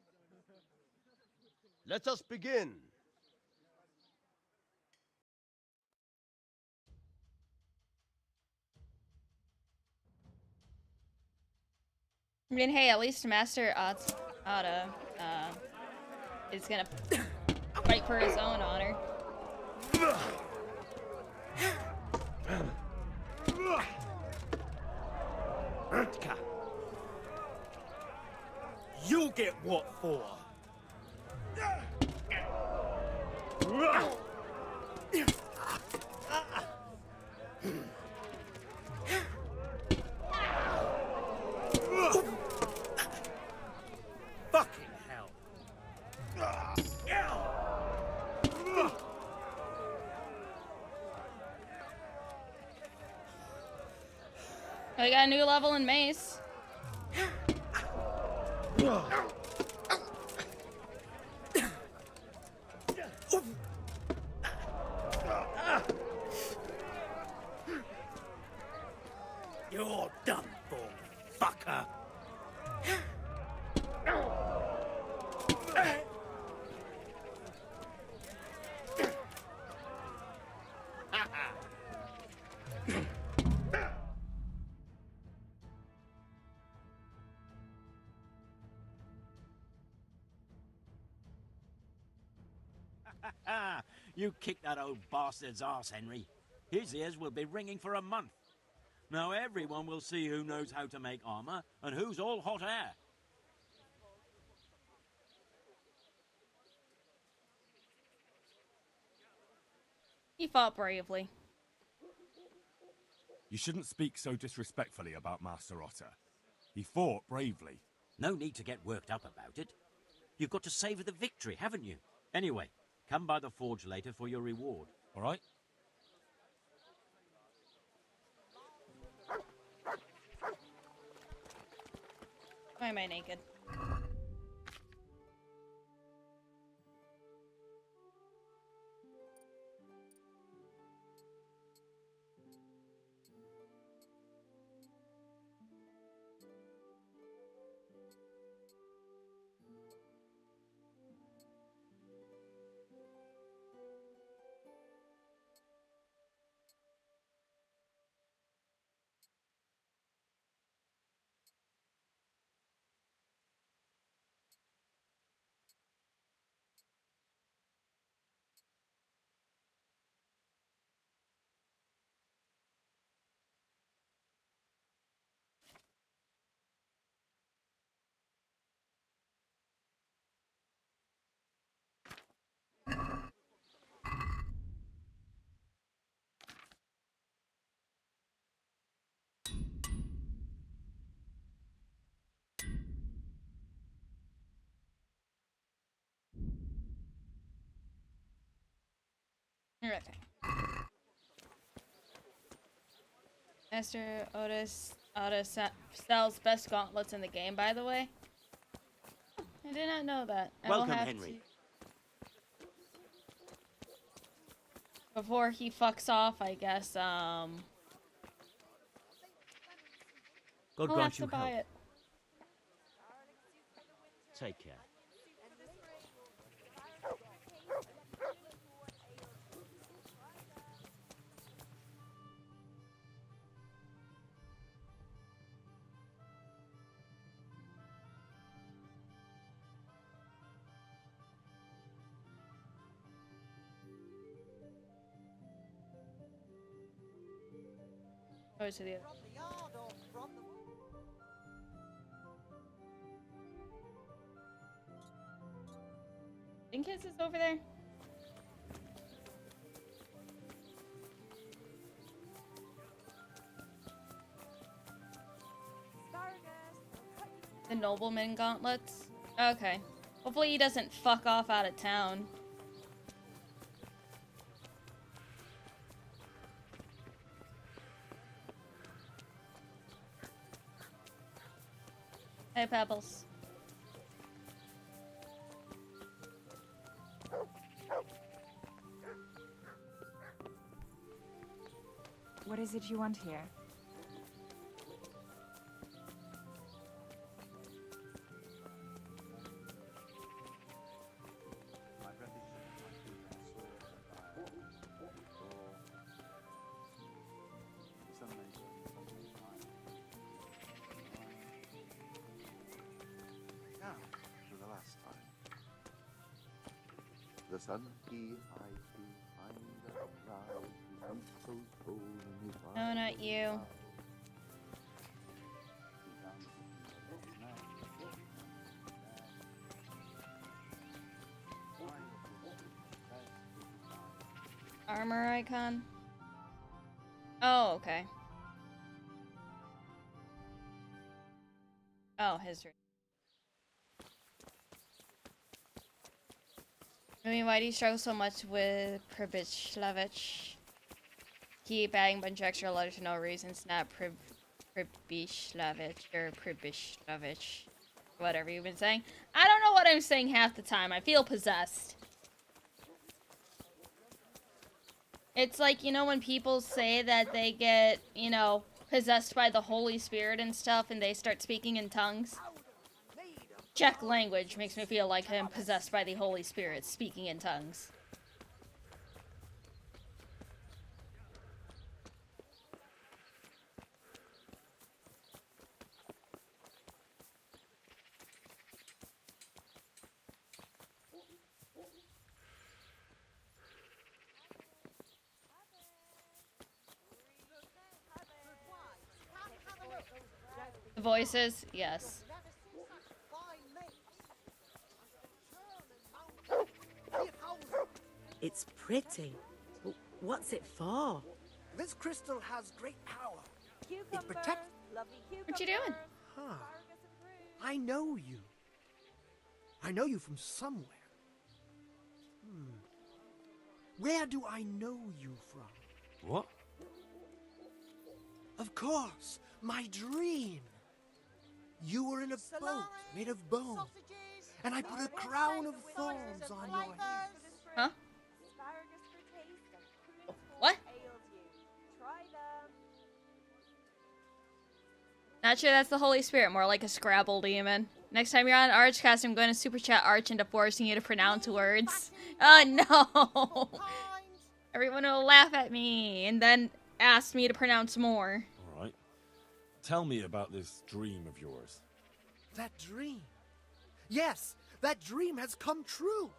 let us begin. I mean, hey, at least Master Otta is gonna fight for his own honor. You'll get what for. Fucking hell. Oh, we got a new level in Mace. You're done for, fucker. You kicked that old bastard's arse, Henry. His ears will be ringing for a month. Now everyone will see who knows how to make armor and who's all hot air. He fought bravely. You shouldn't speak so disrespectfully about Master Otter. He fought bravely. No need to get worked up about it. You've got to savor the victory, haven't you? Anyway, come by the forge later for your reward. All right? Why am I naked? Okay. Esther Otis sells best gauntlets in the game, by the way. I did not know that. I will Welcome, have Henry. before he fucks off, I guess, God I'll have grant to you buy health. it. Take care. Go to the other. Think his is over there? The nobleman gauntlets? Okay. Hopefully he doesn't fuck off out of town. Hey, Pebbles. What is it you want here? Now, for the last time. The sun he hides behind the cloud, his feet so cold and his No, not you. Armor icon? Oh, okay. Oh, history. I mean, why do you struggle so much with Pribyslavitz? Keep adding a bunch of extra letters for no reason. It's not Pribyslavitz or Pribyslavitz. Whatever you've been saying. I don't know what I'm saying half the time. I feel possessed. It's like, you know, when people say that they get, you know, possessed by the Holy Spirit and stuff and they start speaking in tongues. Czech language makes me feel like I'm possessed by the Holy Spirit speaking in tongues. The voices, yes. It's pretty. But what's it for? This crystal has great power. It protects. What you doing? Huh. I know you. I know you from somewhere. Where do I know you from? What? Of course, my dream. You were in a boat made of bone, and I put a crown of thorns on your head. Huh? What? Not sure that's the Holy Spirit, more like a Scrabble demon. Next time you're on Archcast, I'm going to super chat Arch into forcing you to pronounce words. Oh no! Everyone will laugh at me and then ask me to pronounce more. Alright. Tell me about this dream of yours. That dream. Yes, that dream has come true.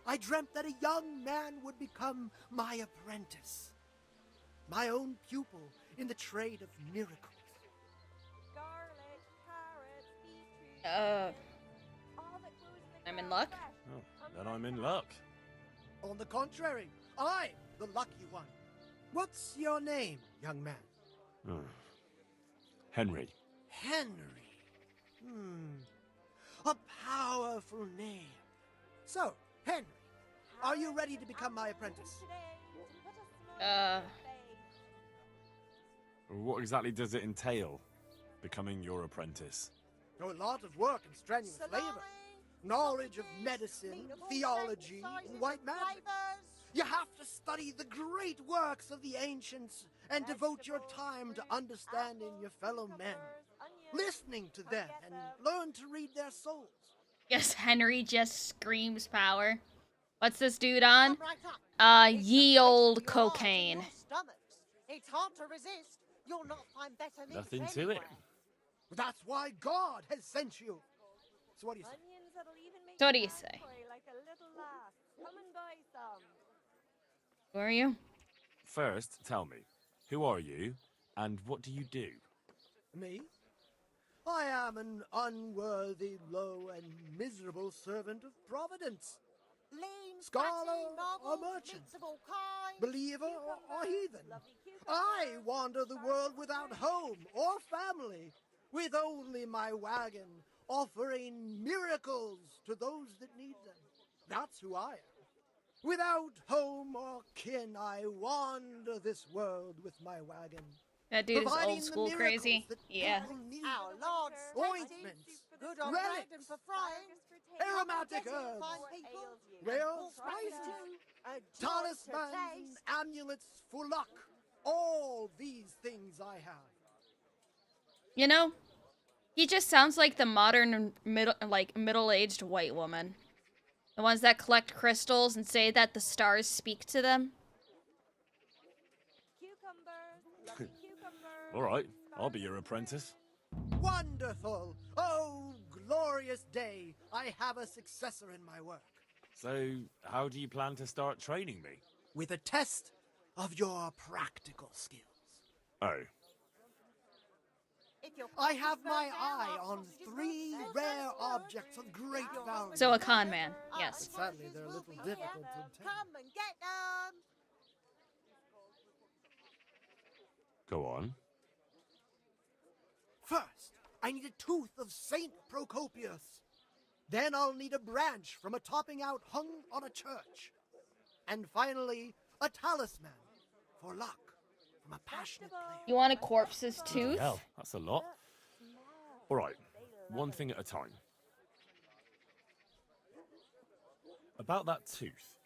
I dreamt that a young man would become my apprentice. My own pupil in the trade of miracles. I'm in luck? Oh, then I'm in luck. On the contrary, I'm the lucky one. What's your name, young man? Henry. Henry. A powerful name. So, Henry, are you ready to become my apprentice? What exactly does it entail, becoming your apprentice? Oh, a lot of work and strenuous labor. Knowledge of medicine, theology, and white magic. You have to study the great works of the ancients and devote your time to understanding your fellow men, listening to them, and learn to read their souls. Yes, Henry just screams power. What's this dude on? Ye old cocaine. It's hard to resist. You'll not find better meat Nothing to anywhere. it. That's why God has sent you. So what do you say? So what do you say? Who are you? First, tell me, who are you, and what do you do? Me? I am an unworthy, low, and miserable servant of Providence. Lean, Scholar fatty, or novel, merchant, mixable kind. believer or heathen. I wander the world without home or family, with only my wagon, offering miracles to those that need them. That's who I am. Without home or kin, I wander this world with my wagon. That dude is providing old the school miracles crazy. that Yeah. people need. Our Lord's Ointments, good on bread relics, and for frying. aromatic Get it, herbs, fine people, rare and spices, a joy to talismans, taste. amulets for luck. All these things I have. You know, he just sounds like the modern middle-aged white woman. The ones that collect crystals and say that the stars speak to them. All right, I'll be your apprentice. Wonderful! Oh, glorious day! I have a successor in my work. So, how do you plan to start training me? With a test of your practical skills. Oh, I have my eye on 3 rare objects of great value. So a con man, yes. But sadly, they're a little difficult to obtain. Come and get them. go on. First, I need a tooth of Saint Procopius. Then I'll need a branch from a topping out hung on a church. And finally, a talisman for luck from a passionate player. You want a corpse's Bloody tooth? hell, that's a lot. All right, one thing at a time. About that tooth,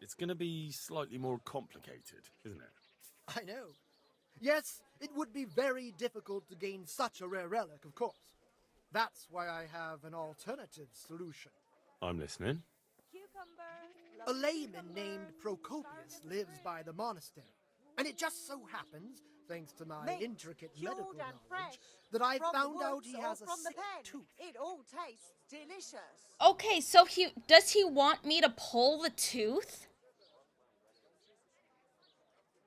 it's going to be slightly more complicated, isn't it? I know. Yes, it would be very difficult to gain such a rare relic, of course. That's why I have an alternative solution. I'm listening. A layman named Procopius lives by the monastery, and it just so happens, thanks to my intricate medical knowledge, that I found out he has a sick tooth. It all tastes delicious. Okay, so does he want me to pull the tooth?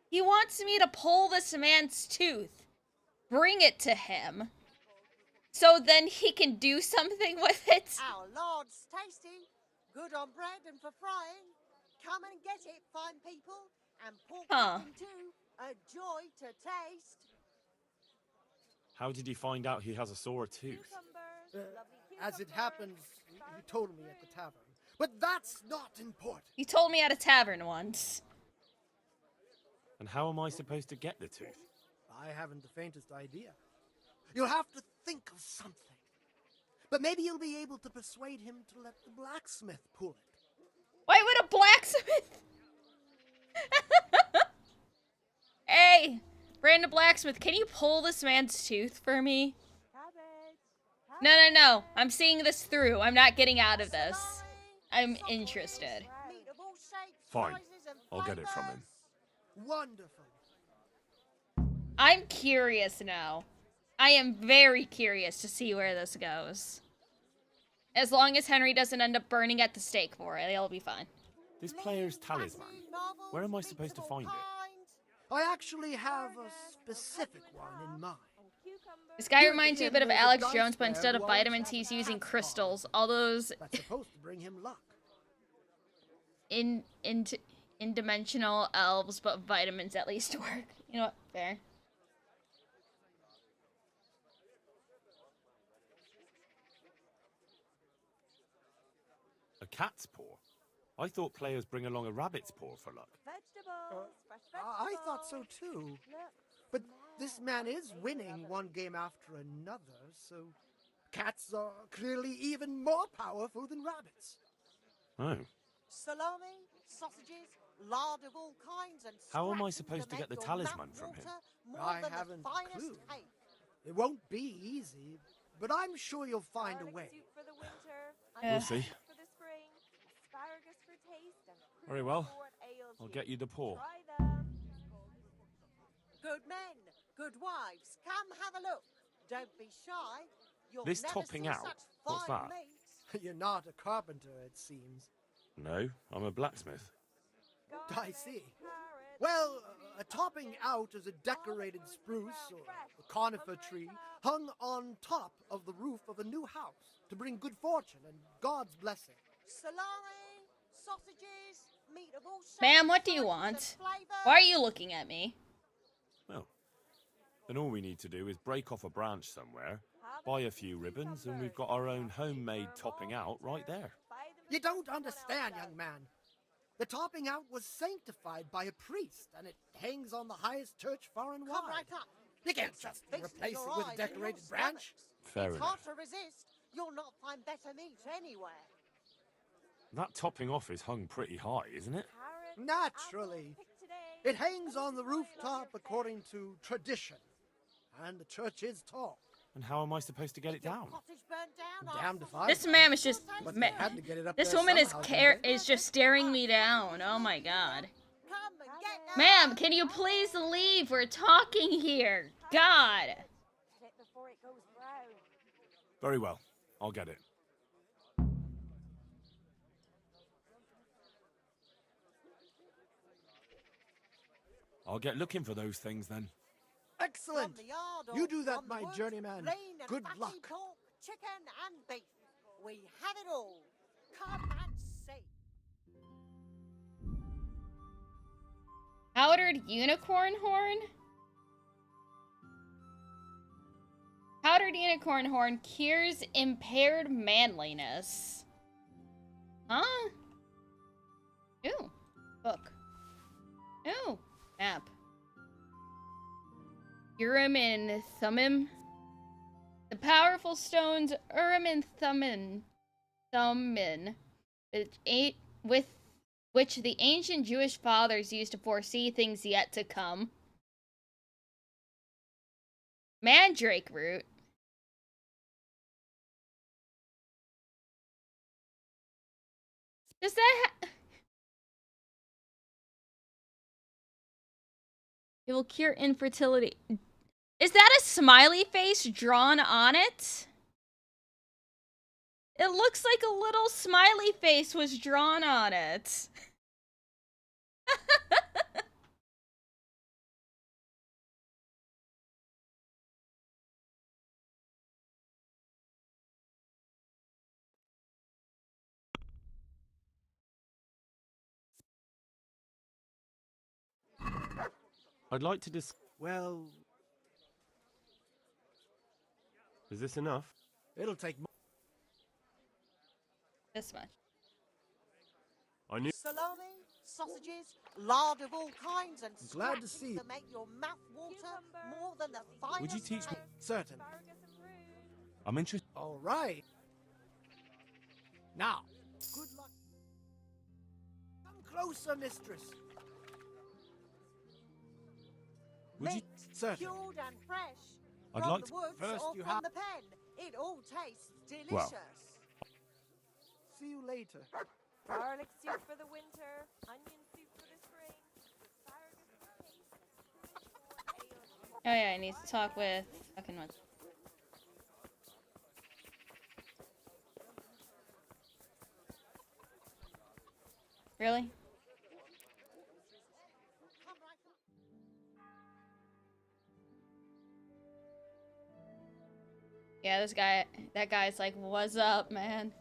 He wants me to pull this man's tooth, bring it to him, so then he can do something with it. Our Lord's tasty, good on bread and for frying. Come and get it, fine people, and pork chopping too, a joy to taste. How did you find out he has a sore tooth? As it happens, he told me at the tavern. But that's not important. He told me at a tavern once. And how am I supposed to get the tooth? I haven't the faintest idea. You'll have to think of something. But maybe you'll be able to persuade him to let the blacksmith pull it. Why would a blacksmith? Hey, Brandon Blacksmith, can you pull this man's tooth for me? No. I'm seeing this through. I'm not getting out of this. I'm interested. Fine, I'll get it from him. Wonderful. I'm curious now. I am very curious to see where this goes. As long as Henry doesn't end up burning at the stake for it, it'll be fine. This player's talisman. Where am I supposed to find it? I actually have a specific one in mind. This guy reminds me a bit of Alex Jones, but instead of vitamins, he's using crystals. All those That's supposed to bring him luck. in-dimensional elves, but vitamins at least work. You know what? Fair. A cat's paw? I thought players bring along a rabbit's paw for luck. I thought so too. But this man is winning one game after another, so cats are clearly even more powerful than rabbits. Oh. Salami, sausages, lard of all kinds, and How am I scraps supposed to make get the your talisman mouth from him? water more I than the haven't a finest clue. cake. It won't be easy, but I'm sure you'll find a way. We'll see. Very well. I'll get you the paw. Good men, good wives, come have a look. Don't be shy. You'll This never topping see out, such what's fine that? meat. You're not a carpenter, it seems. No, I'm a blacksmith. I see. Well, a topping out is a decorated spruce or a conifer tree hung on top of the roof of a new house to bring good fortune and God's blessing. Salami, sausages, meat of all shapes, Ma'am, what do you sizes, want? and flavours. Why are you looking at me? Well, Then all we need to do is break off a branch somewhere, buy a few ribbons, and we've got our own homemade topping out right there. You don't understand, young man. The topping out was sanctified by a priest, and it hangs on the highest church far and wide. Come right up. You can't just replace it with a decorated branch. Fair It's enough. hard to resist. You'll not find better meat anywhere. That topping off is hung pretty high, isn't it? Naturally. It hangs on the rooftop according to tradition, and the church is tall. And how am I supposed to get it down? Damned if I This know. man is just. But they had to get it up This there woman is somehow, is just staring me down. Oh my god. Ma'am, can you please leave? We're talking here. God. Very well. I'll get it. I'll get looking for those things then. Excellent. You do that, my journeyman. Good luck. Pork, chicken and beef. We have it all. Come and see. Powdered unicorn horn? Powdered unicorn horn cures impaired manliness. Huh? Ooh. Book. Ooh. Map. Urim and Thummim. The powerful stones Urim and Thummim, with which the ancient Jewish fathers used to foresee things yet to come. Mandrake root. Does that It will cure infertility. Is that a smiley face drawn on it? It looks like a little smiley face was drawn on it. I'd like to Well, Is this enough? it'll take more. This much. I knew. Salami, sausages, lard of all kinds, and Glad to scraps see you. to make your mouth water more than the finest. Would you teach me? Certain. I'm interested. All right. Now, good luck. Come closer, mistress. Would you? Meat, Certain. cured and fresh. I'd from like the to- woods First or you from have- the pen. It all tastes delicious. Well. See you later. Garlic soup for the winter, onion soup for the spring, asparagus Oh yeah, I need to talk with fucking what? Really? Yeah, that guy's like, what's up, man?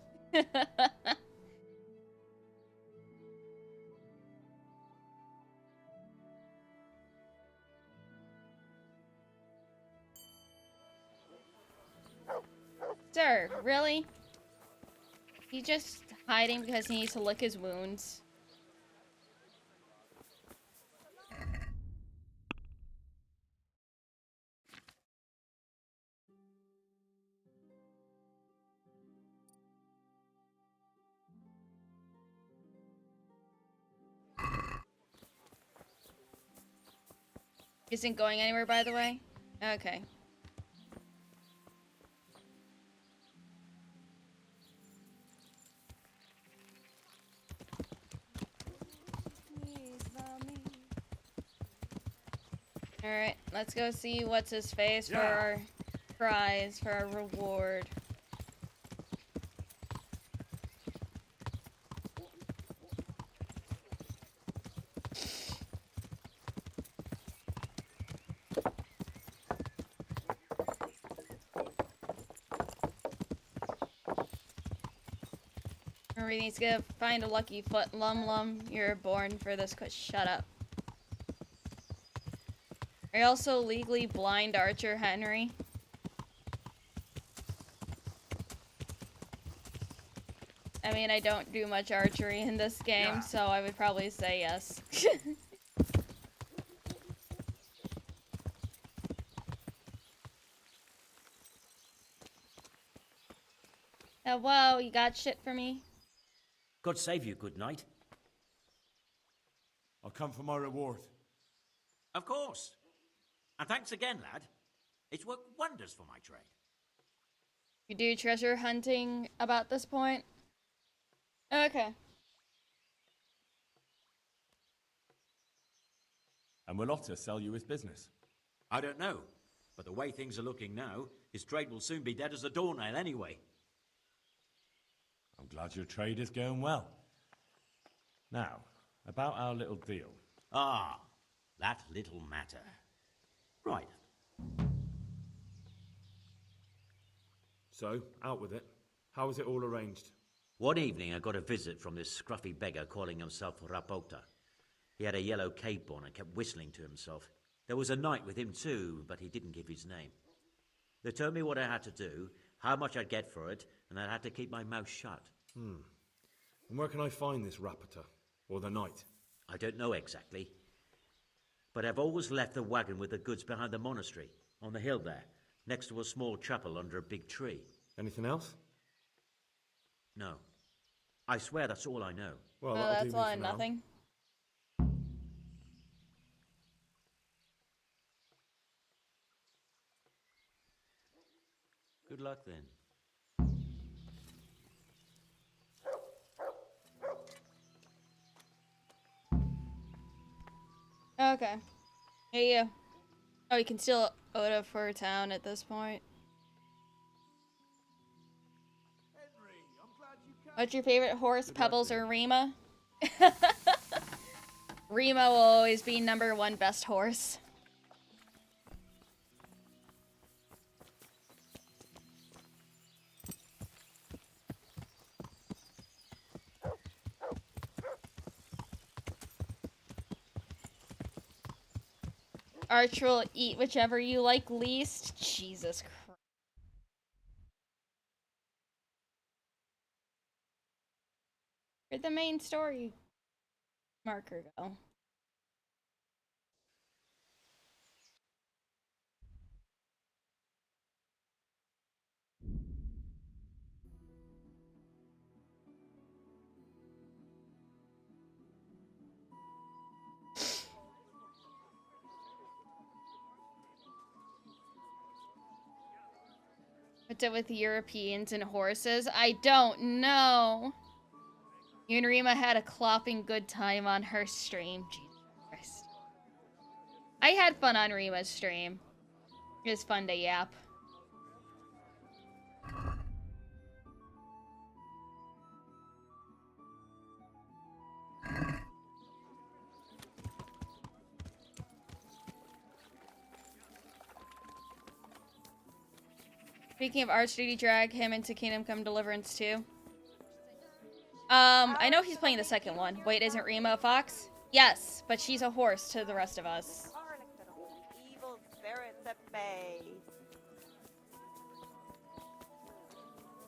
Sir, really? He's just hiding because he needs to lick his wounds. Isn't going anywhere, by the way? Okay. Alright, let's go see what's his face for our prize, for our reward. Remember, he needs to go find a lucky foot. Lum Lum, you're born for this. Shut up. I also legally blind Archer Henry. I mean, I don't do much archery in this game, so I would probably say yes. Whoa, you got shit for me? God save you, good knight. I'll come for my reward. Of course. And thanks again, lad. It's worked wonders for my trade. You do treasure hunting about this point? Okay. And will Otter sell you his business? I don't know, but the way things are looking now, his trade will soon be dead as a doornail anyway. I'm glad your trade is going well. Now, about our little deal. Ah, that little matter. Right. So, out with it. How was it all arranged? One evening I got a visit from this scruffy beggar calling himself Rattay. He had a yellow cape on and kept whistling to himself. There was a knight with him too, but he didn't give his name. They told me what I had to do, how much I'd get for it, and I had to keep my mouth shut. And where can I find this Rattay? Or the knight? I don't know exactly. But I've always left the wagon with the goods behind the monastery, on the hill there, next to a small chapel under a big tree. Anything else? No. I swear that's all I know. Well, that's all and nothing. Good luck then. Okay. Hey, you. Oh, you can steal Oda for town at this point. What's your favorite horse, Pebbles or Rima? Rima will always be #1 best horse. Archer will eat whichever you like least. Jesus Christ. Where'd the main story marker go? What's it with Europeans and horses? I don't know. You and Rima had a clopping good time on her stream. Jesus Christ. I had fun on Rima's stream. It was fun to yap. Speaking of Arch, did you drag him into Kingdom Come Deliverance too? I know he's playing the second one. Wait, isn't Rima a fox? Yes, but she's a horse to the rest of us. Evil spirits at bay.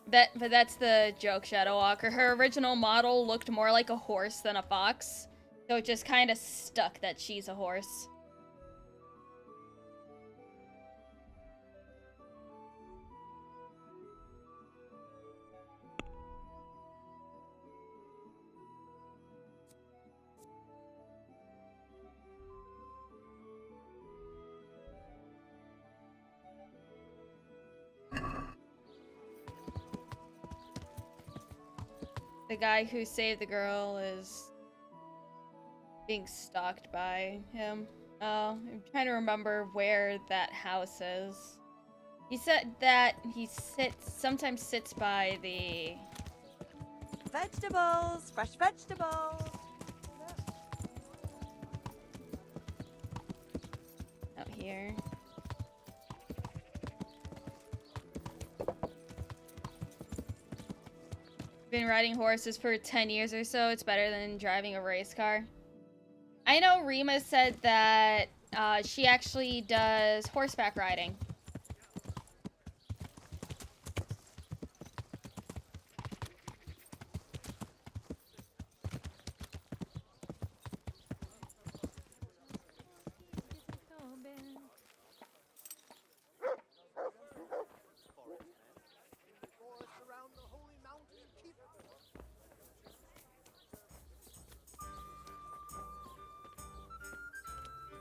But that's the joke, Shadow Walker. Her original model looked more like a horse than a fox, so it just kind of stuck that she's a horse. The guy who saved the girl is being stalked by him. Oh, I'm trying to remember where that house is. He said that he sometimes sits by the... Vegetables! Fresh vegetables! Out here. Been riding horses for 10 years or so. It's better than driving a race car. I know Rima said that She actually does horseback riding.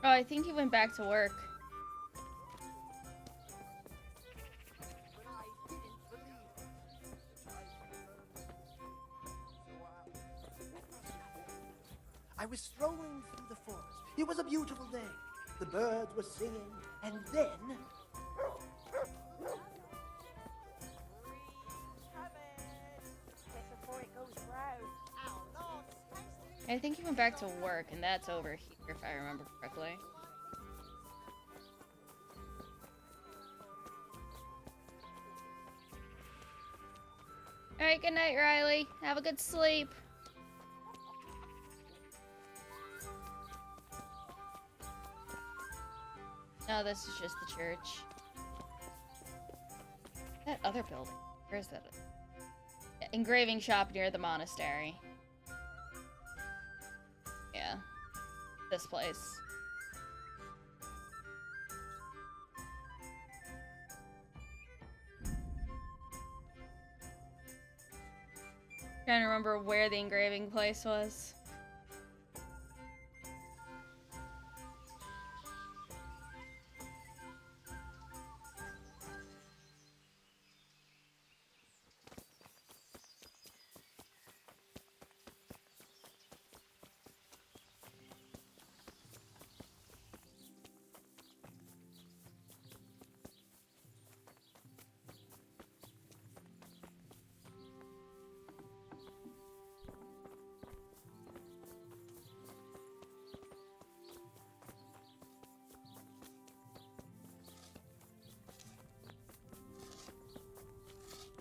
Oh, I think he went back to work. I was strolling through the forest. It was a beautiful day. The birds were singing, and then... I think he went back to work, and that's over here, if I remember correctly. Alright, good night, Riley. Have a good sleep. No, this is just the church. That other building. Where is that? Engraving shop near the monastery. Yeah. This place. Trying to remember where the engraving place was.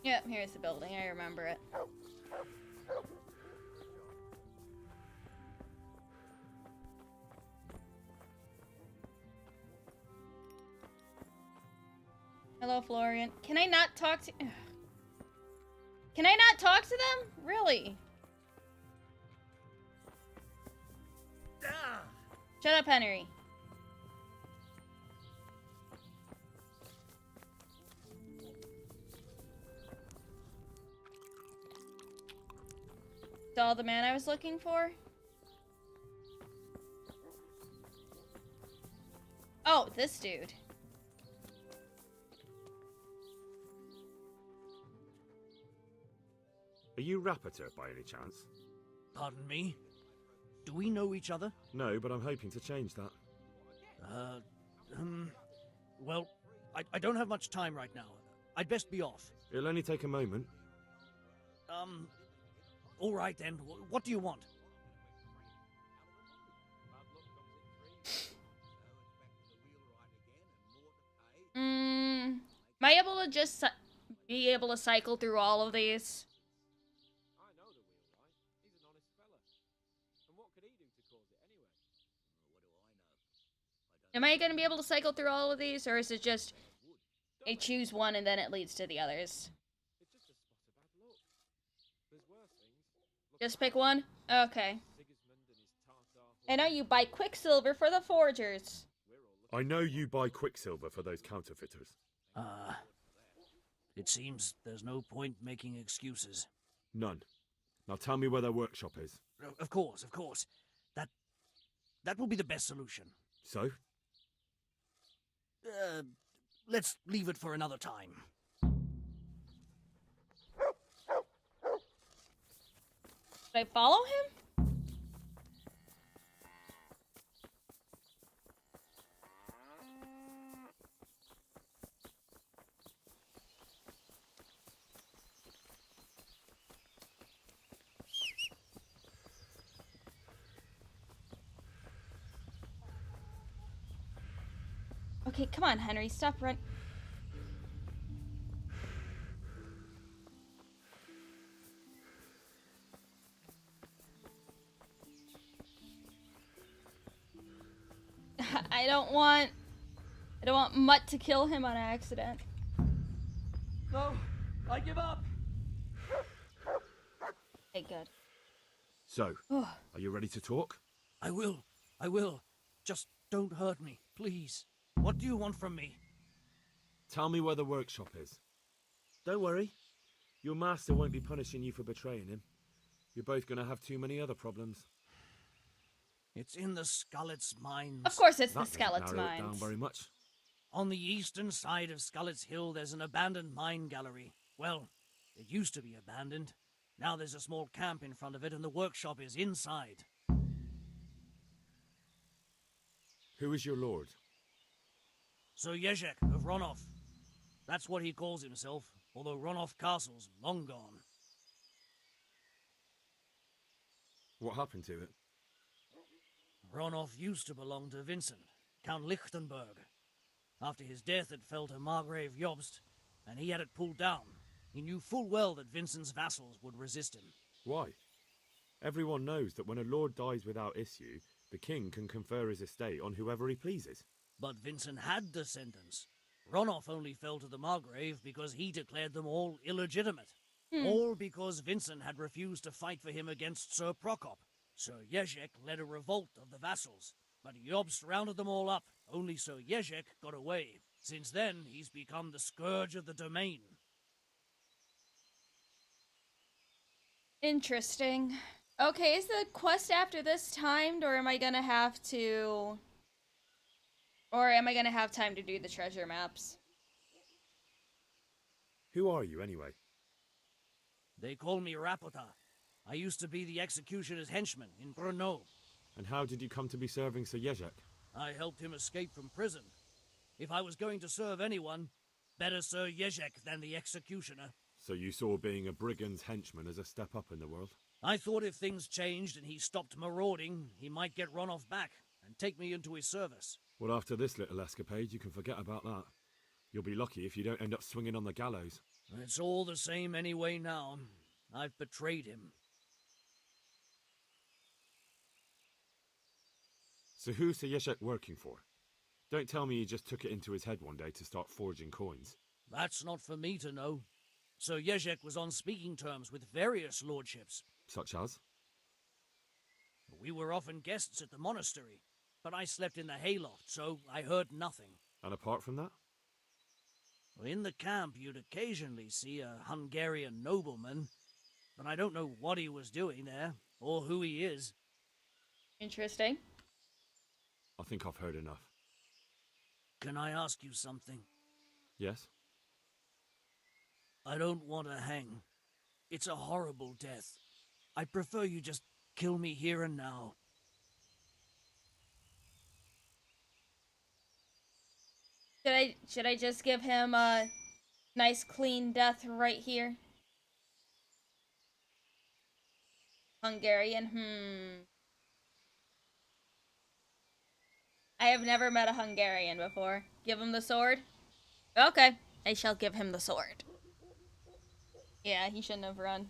Yep, here's the building. I remember it. Hello, Florian. Can I not talk to... Can I not talk to them? Really? Shut up, Henry. Saw the man I was looking for? Oh, this dude. Are you Rattay by any chance? Pardon me? Do we know each other? No, but I'm hoping to change that. Well, I don't have much time right now. I'd best be off. It'll only take a moment. All right then. What do you want? Am I able to just be able to cycle through all of these? Am I gonna be able to cycle through all of these, or is it just I choose one and then it leads to the others? Just pick one? Okay. I know you buy Quicksilver for the forgers. I know you buy Quicksilver for those counterfeiters. It seems there's no point making excuses. None. Now tell me where their workshop is. Of course, of course. That will be the best solution. So? Let's leave it for another time. Should I follow him? Okay, come on, Henry, stop running. I don't want Mutt to kill him on accident. No, I give up. Okay, good. So, are you ready to talk? I will. Just don't hurt me, please. What do you want from me? Tell me where the workshop is. Don't worry. Your master won't be punishing you for betraying him. You're both going to have too many other problems. It's in the Skullet's Mines. Of course it's That the Skullet's doesn't narrow it down Mines. very much. On the eastern side of Skullet's Hill, there's an abandoned mine gallery. Well, it used to be abandoned. Now there's a small camp in front of it, and the workshop is inside. Who is your lord? Sir Jezek of Ronov. That's what he calls himself, although Ronov Castle's long gone. What happened to it? Ronov used to belong to Vincent, Count Lichtenberg. After his death, it fell to Margrave Jobst, and he had it pulled down. He knew full well that Vincent's vassals would resist him. Why? Everyone knows that when a lord dies without issue, the king can confer his estate on whoever he pleases. But Vincent had descendants. Ronov only fell to the Margrave because he declared them all illegitimate. All because Vincent had refused to fight for him against Sir Prokop. Sir Jezek led a revolt of the vassals, but Jobst rounded them all up. Only Sir Jezek got away. Since then, he's become the scourge of the domain. Interesting. Okay, is the quest after this timed, or am I gonna have to... Or am I gonna have time to do the treasure maps? Who are you, anyway? They call me Rapota. I used to be the executioner's henchman in Brno. And how did you come to be serving Sir Jezek? I helped him escape from prison. If I was going to serve anyone, better Sir Jezek than the executioner. So you saw being a brigand's henchman as a step up in the world? I thought if things changed and he stopped marauding, he might get Ronov back and take me into his service. Well, after this little escapade, you can forget about that. You'll be lucky if you don't end up swinging on the gallows. It's all the same anyway now. I've betrayed him. So who's Sir Jezek working for? Don't tell me he just took it into his head one day to start forging coins. That's not for me to know. Sir Jezek was on speaking terms with various lordships. Such as? We were often guests at the monastery, but I slept in the hayloft, so I heard nothing. And apart from that? In the camp, you'd occasionally see a Hungarian nobleman, but I don't know what he was doing there, or who he is. Interesting. I think I've heard enough. Can I ask you something? Yes? I don't want to hang. It's a horrible death. I prefer you just kill me here and now. Should I just give him a nice clean death right here? Hungarian, I have never met a Hungarian before. Give him the sword? Okay, I shall give him the sword. Yeah, he shouldn't have run.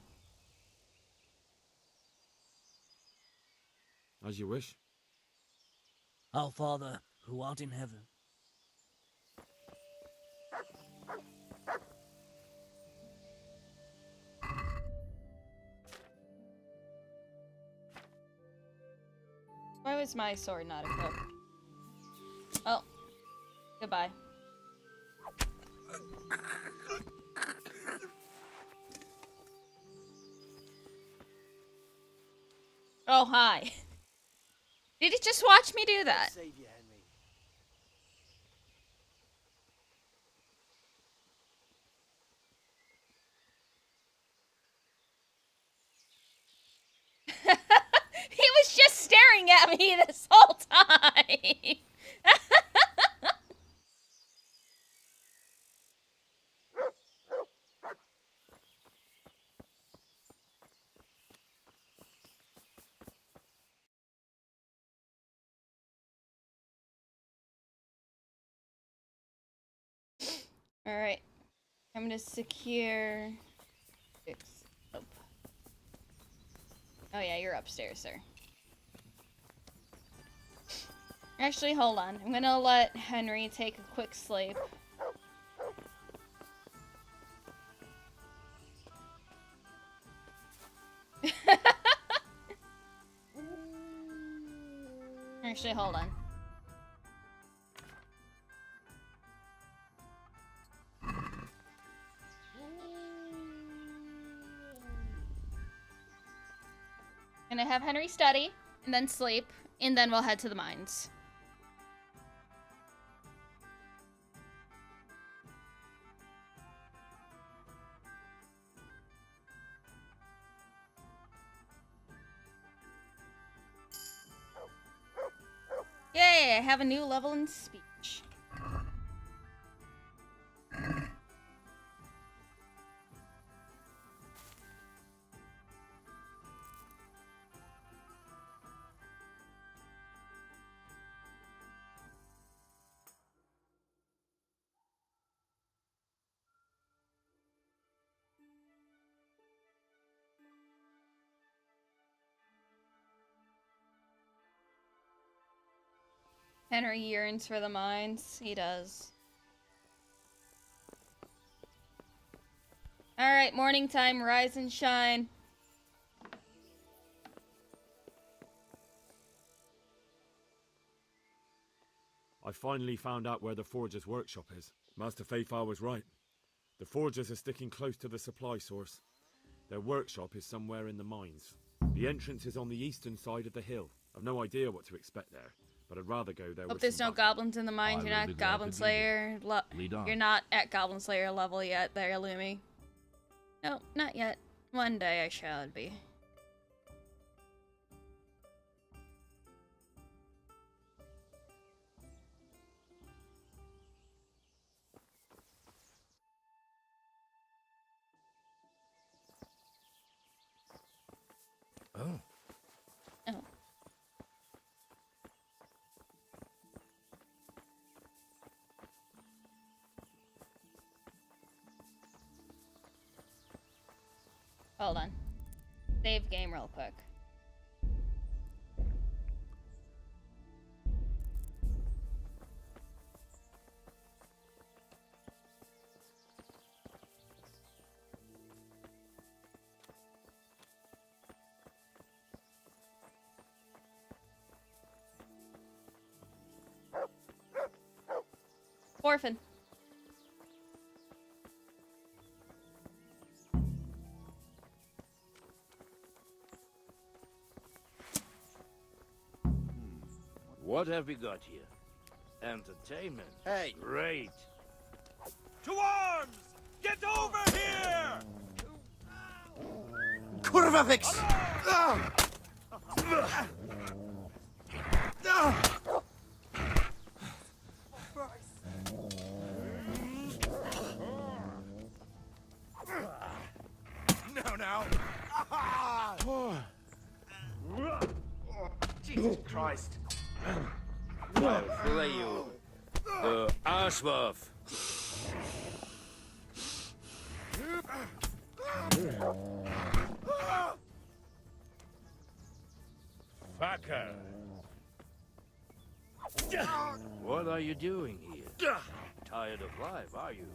As you wish. Our Father, who art in heaven. Why was my sword not equipped? Oh. Goodbye. Oh, hi. Did he just watch me do that? Save you, Henry. He was just staring at me this whole time. Alright. I'm gonna secure... Oh. Oh yeah, you're upstairs, sir. Actually, hold on. I'm gonna let Henry take a quick sleep. Actually, hold on. Gonna have Henry study, and then sleep, and then we'll head to the mines. Yay, I have a new level in speech. Henry yearns for the mines. He does. Alright, morning time. Rise and shine. I finally found out where the Forger's workshop is. Master Fayfar was right. The Forgers are sticking close to the supply source. Their workshop is somewhere in the mines. The entrance is on the eastern side of the hill. I've no idea what to expect there, but I'd rather go there. Hope there's no goblins in the mines. You're not Goblin Slayer. You're not at Goblin Slayer level yet there, Lumi. No, not yet. One day I shall be. Oh. Oh. Hold on. Save game real quick. Orphan. What have we got here? Entertainment. Hey! Great! To arms! Get over here! Kurva fix! Now. Jesus Christ! I'll fillet you. The Ashworth. Fucker. What are you doing here? Tired of life, are you?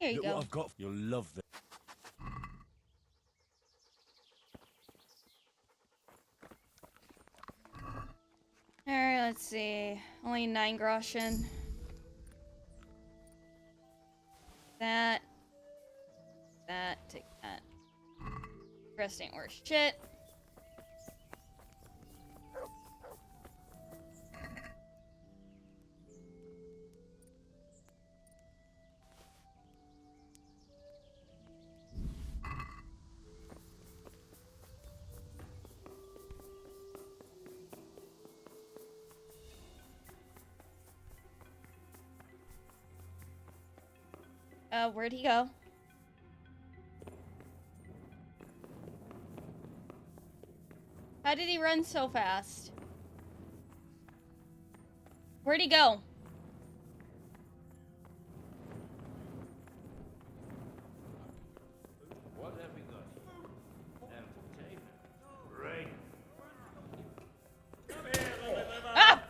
Here you Look go. what I've got. You'll love this. Alright, let's see. Only 9 groschen. That. Take that. Rest ain't worth shit. Where'd he go? How did he run so fast? Where'd he go? What have we got here? Entertainment. Great. Ah!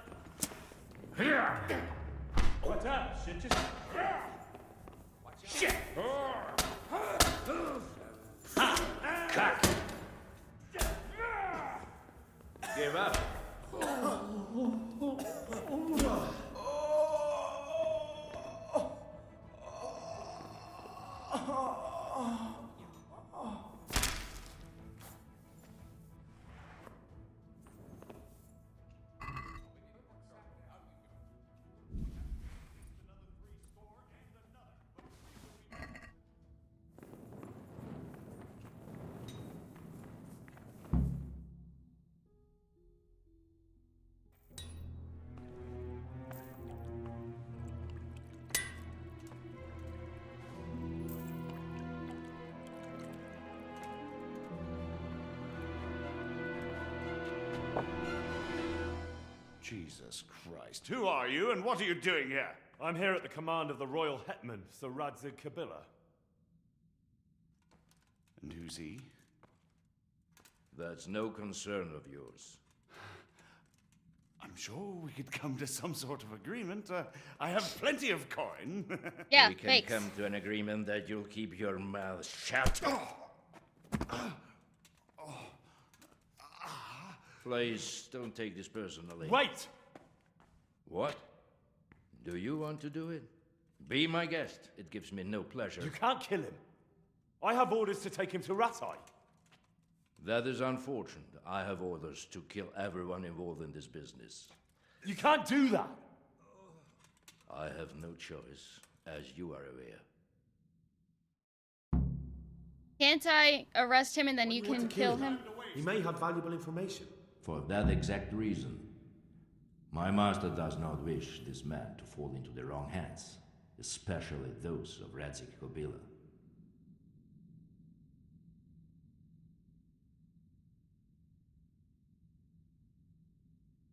What's up? Shit just... Shit! Cock. Give up. Jesus Christ. Who are you and what are you doing here? I'm here at the command of the royal hetman, Sir Radzig Kabila. And who's he? That's no concern of yours. I'm sure we could come to some sort of agreement. I have plenty of coin. Yeah, we can thanks. come to an agreement that you'll keep your mouth shut. Please, don't take this personally. Wait! What? Do you want to do it? Be my guest. It gives me no pleasure. You can't kill him. I have orders to take him to Rattay. That is unfortunate. I have orders to kill everyone involved in this business. You can't do that. I have no choice, as you are aware. Can't I arrest him and then you can kill him? He may have valuable information. For that exact reason, my master does not wish this man to fall into the wrong hands, especially those of Radzig Kabila.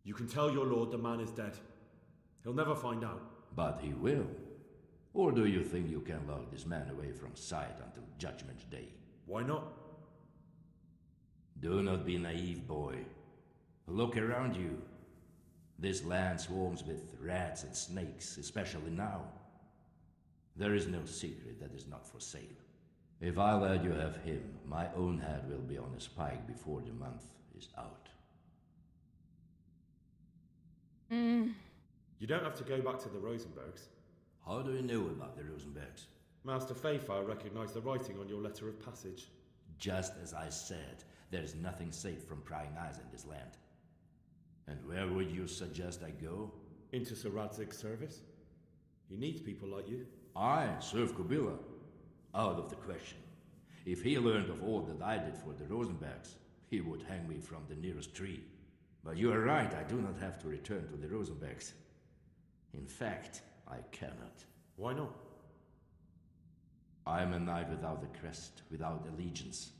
You can tell your lord the man is dead. He'll never find out. But he will. Or do you think you can lock this man away from sight until Judgment Day? Why not? Do not be naive, boy. Look around you. This land swarms with rats and snakes, especially now. There is no secret that is not for sale. If I let you have him, my own head will be on a spike before the month is out. You don't have to go back to the Rosenbergs. How do you know about the Rosenbergs? Master Fayfire recognized the writing on your letter of passage. Just as I said, there is nothing safe from prying eyes in this land. And where would you suggest I go? Into Sir Radzig's service. He needs people like you. I serve Kabila. Out of the question. If he learned of all that I did for the Rosenbergs, he would hang me from the nearest tree. But you are right, I do not have to return to the Rosenbergs. In fact, I cannot. Why not? I am a knight without a crest, without allegiance.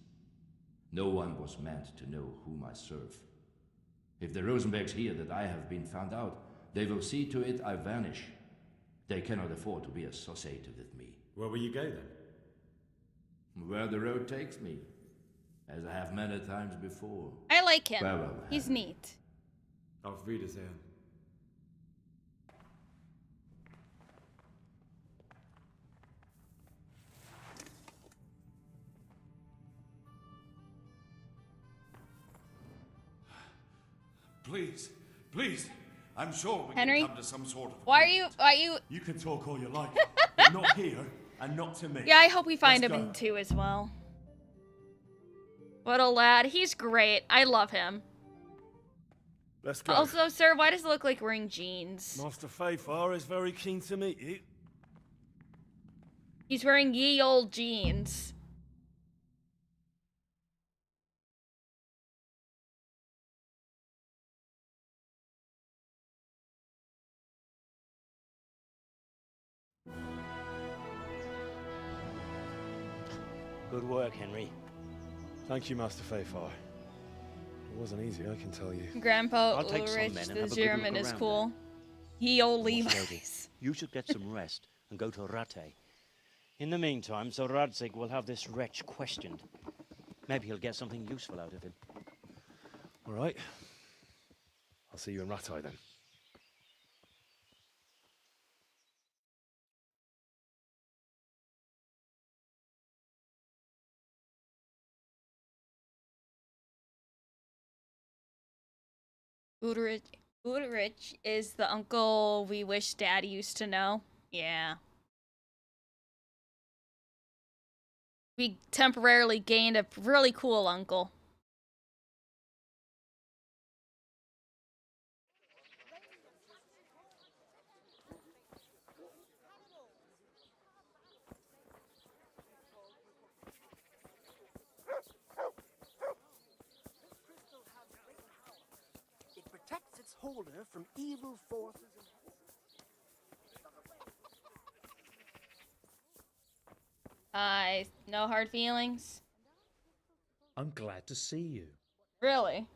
No one was meant to know whom I serve. If the Rosenbergs hear that I have been found out, they will see to it I vanish. They cannot afford to be associated with me. Where will you go then? Where the road takes me, as I have many times before. I like him. Farewell, He's neat. Auf Wiedersehen. Please, please. I'm sure we Henry? can come to some sort of... Why are you? You can talk all you like, but not here and not to me. Yeah, I hope we find Let's him go. in 2 as well. What a lad. He's great. I love him. Let's go. Also, sir, why does it look like we're wearing jeans? Master Fayfire is very keen to meet you. He's wearing ye old jeans. Good work, Henry. Thank you, Master Fayfar. It wasn't easy, I can tell you. Grandpa I'll take some Ulrich men and the have a good German look is around cool. He old Watch Levi's. Lady, you should get some rest and go to Rattay. In the meantime, Sir Radzig will have this wretch questioned. Maybe he'll get something useful out of him. All right. I'll see you in Rattay then. Ulrich is the uncle we wish Dad used to know. Yeah. We temporarily gained a really cool uncle. It protects its holder from evil forces and... No hard feelings. I'm glad to see you. Really?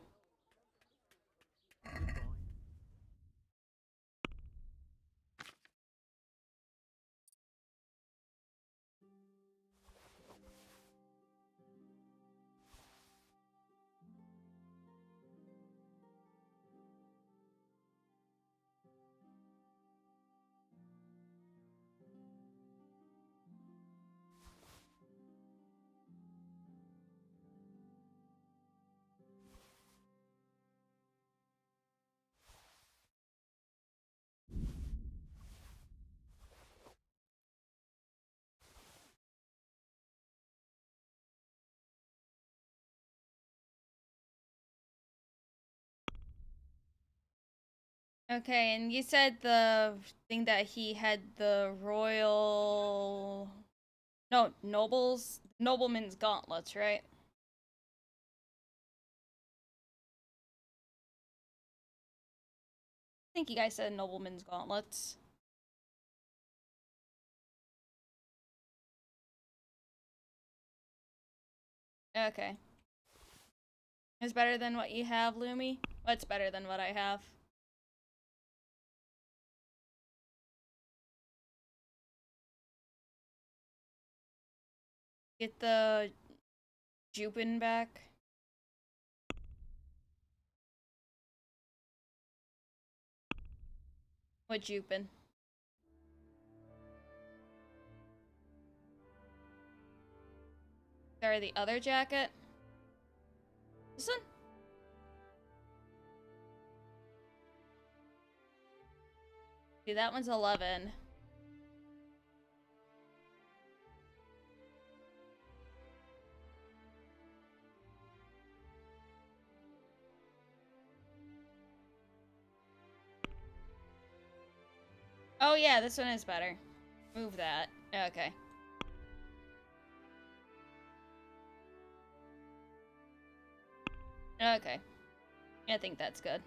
Okay, and you said the thing that he had the royal... No, nobleman's gauntlets, right? I think you guys said nobleman's gauntlets. Okay. It's better than what you have, Lumi? What's better than what I have? Get the Jupin back. What Jupin? Sorry, the other jacket? This one? See, that one's 11. Oh yeah, this one is better. Move that. Okay. Okay. I think that's good.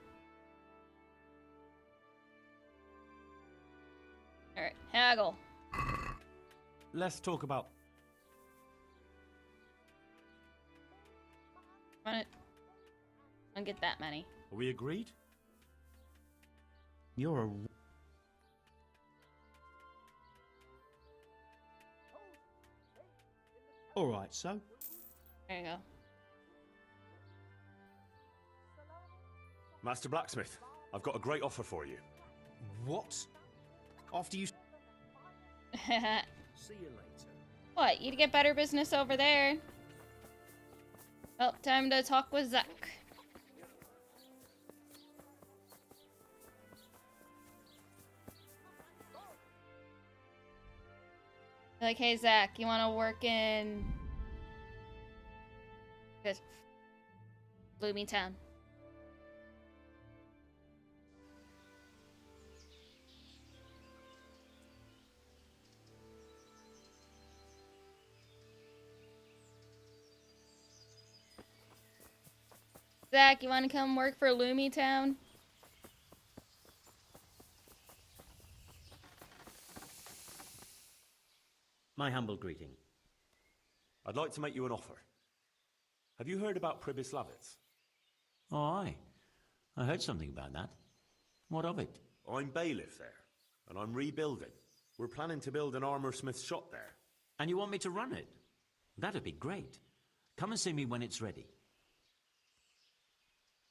Alright, haggle. Let's talk about... Want it? I'll get that many. Are we agreed? You're a... All right, so? There you go. Master Blacksmith, I've got a great offer for you. What? After you... See you later. What? You'd get better business over there. Well, time to talk with Zach. Like, hey Zach, you want to work in this Blooming Town? Zach, you want to come work for Loomy Town? My humble greeting. I'd like to make you an offer. Have you heard about Pribyslavitz? Oh, aye. I heard something about that. What of it? I'm bailiff there, and I'm rebuilding. We're planning to build an armoursmith's shop there. And you want me to run it? That'd be great. Come and see me when it's ready.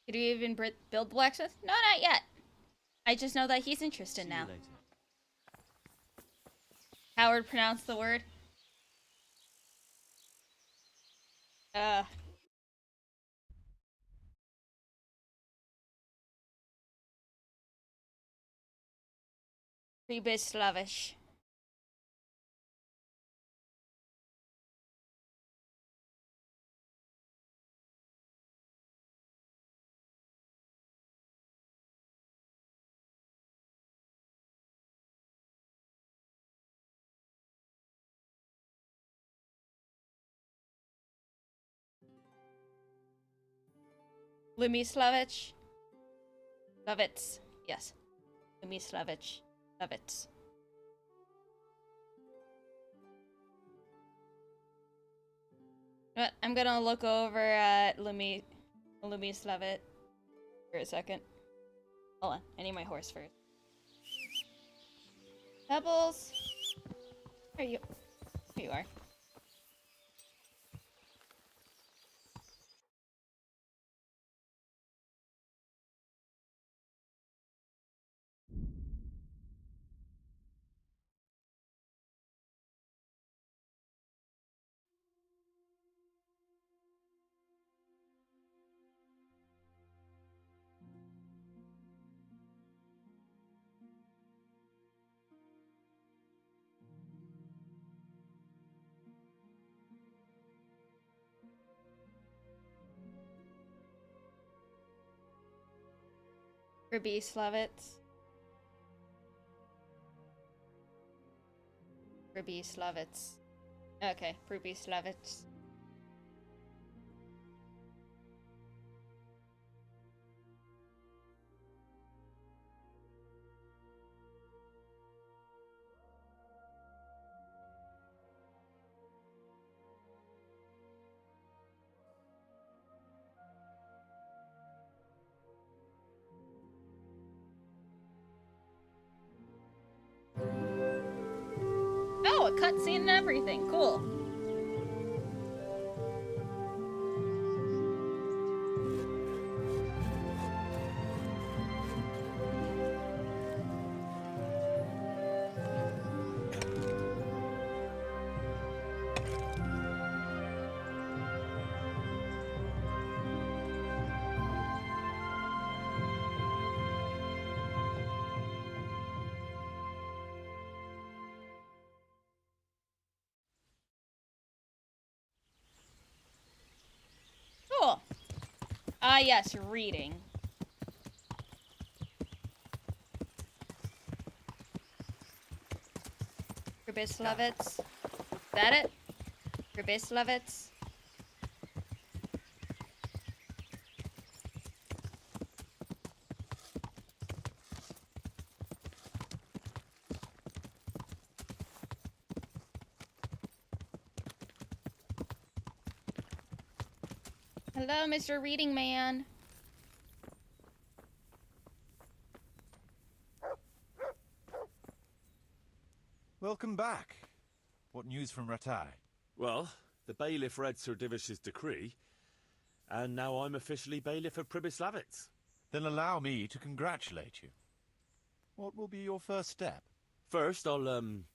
Did you even build the blacksmith? No, not yet. I just know that he's interested now. Howard pronounced the word. Pribyslavitz. Lumislavitz. Lavitz. Yes. Lumislavitz. Lavitz. But I'm gonna look over at Lumislavitz for a second. Hold on, I need my horse first. Pebbles. There you are. Pribyslavitz. Pribyslavitz. Okay, Pribyslavitz. Oh, a cutscene and everything. Cool. Cool. Ah, yes, reading. Pribyslavitz. Is that it? Pribyslavitz. Hello, Mr. Reading Man. Welcome back. What news from Rattay? Well, the bailiff read Sir Divish's decree, and now I'm officially bailiff of Pribyslavitz. Then allow me to congratulate you. What will be your first step? First, actually,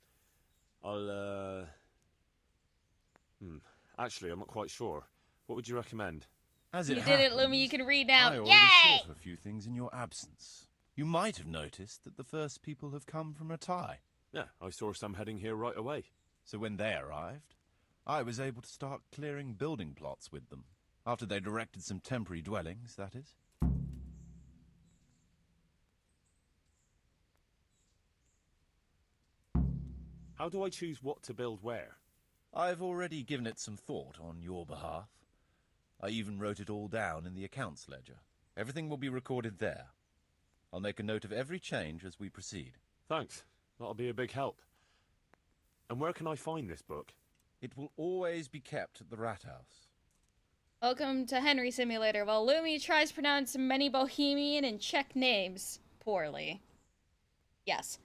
I'm not quite sure. What would you recommend? As You it did it, happens, Lumi. You can read now. I already Yay! thought of a few things in your absence. You might have noticed that the first people have come from Rattay. Yeah, I saw some heading here right away. So when they arrived, I was able to start clearing building plots with them. After they'd erected some temporary dwellings, that is. How do I choose what to build where? I've already given it some thought on your behalf. I even wrote it all down in the accounts ledger. Everything will be recorded there. I'll make a note of every change as we proceed. Thanks. That'll be a big help. And where can I find this book? It will always be kept at the Rat House. Welcome to Henry Simulator, while Lumi tries to pronounce many Bohemian and Czech names poorly. Yes.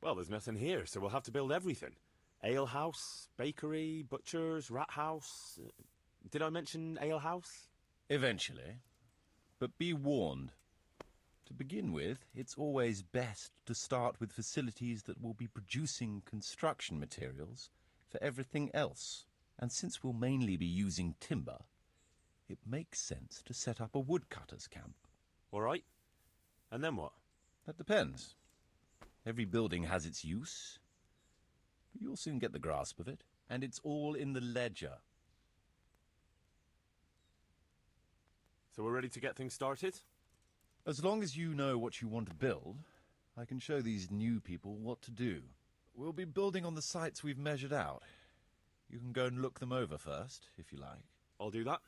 Well, there's nothing here, so we'll have to build everything. Ale house, bakery, butchers, rat house. Did I mention ale house? Eventually. But be warned. To begin with, it's always best to start with facilities that will be producing construction materials for everything else. And since we'll mainly be using timber, it makes sense to set up a woodcutter's camp. All right. And then what? That depends. Every building has its use, but you'll soon get the grasp of it, and it's all in the ledger. So we're ready to get things started? As long as you know what you want to build, I can show these new people what to do. We'll be building on the sites we've measured out. You can go and look them over first, if you like. I'll do that.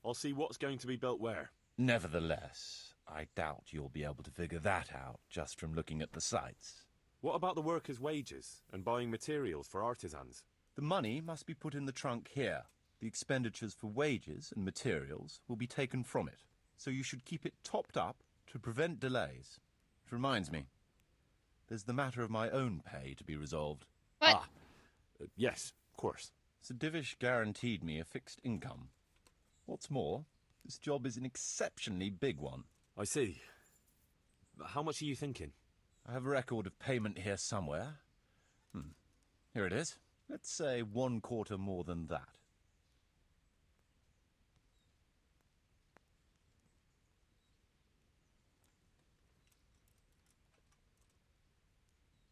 I'll see what's going to be built where. Nevertheless, I doubt you'll be able to figure that out just from looking at the sites. What about the workers' wages and buying materials for artisans? The money must be put in the trunk here. The expenditures for wages and materials will be taken from it, so you should keep it topped up to prevent delays. Which reminds me, there's the matter of my own pay to be resolved. What? Yes, of course. Sir Divish guaranteed me a fixed income. What's more, this job is an exceptionally big one. I see. How much are you thinking? I have a record of payment here somewhere. Here it is. Let's say 1/4 more than that.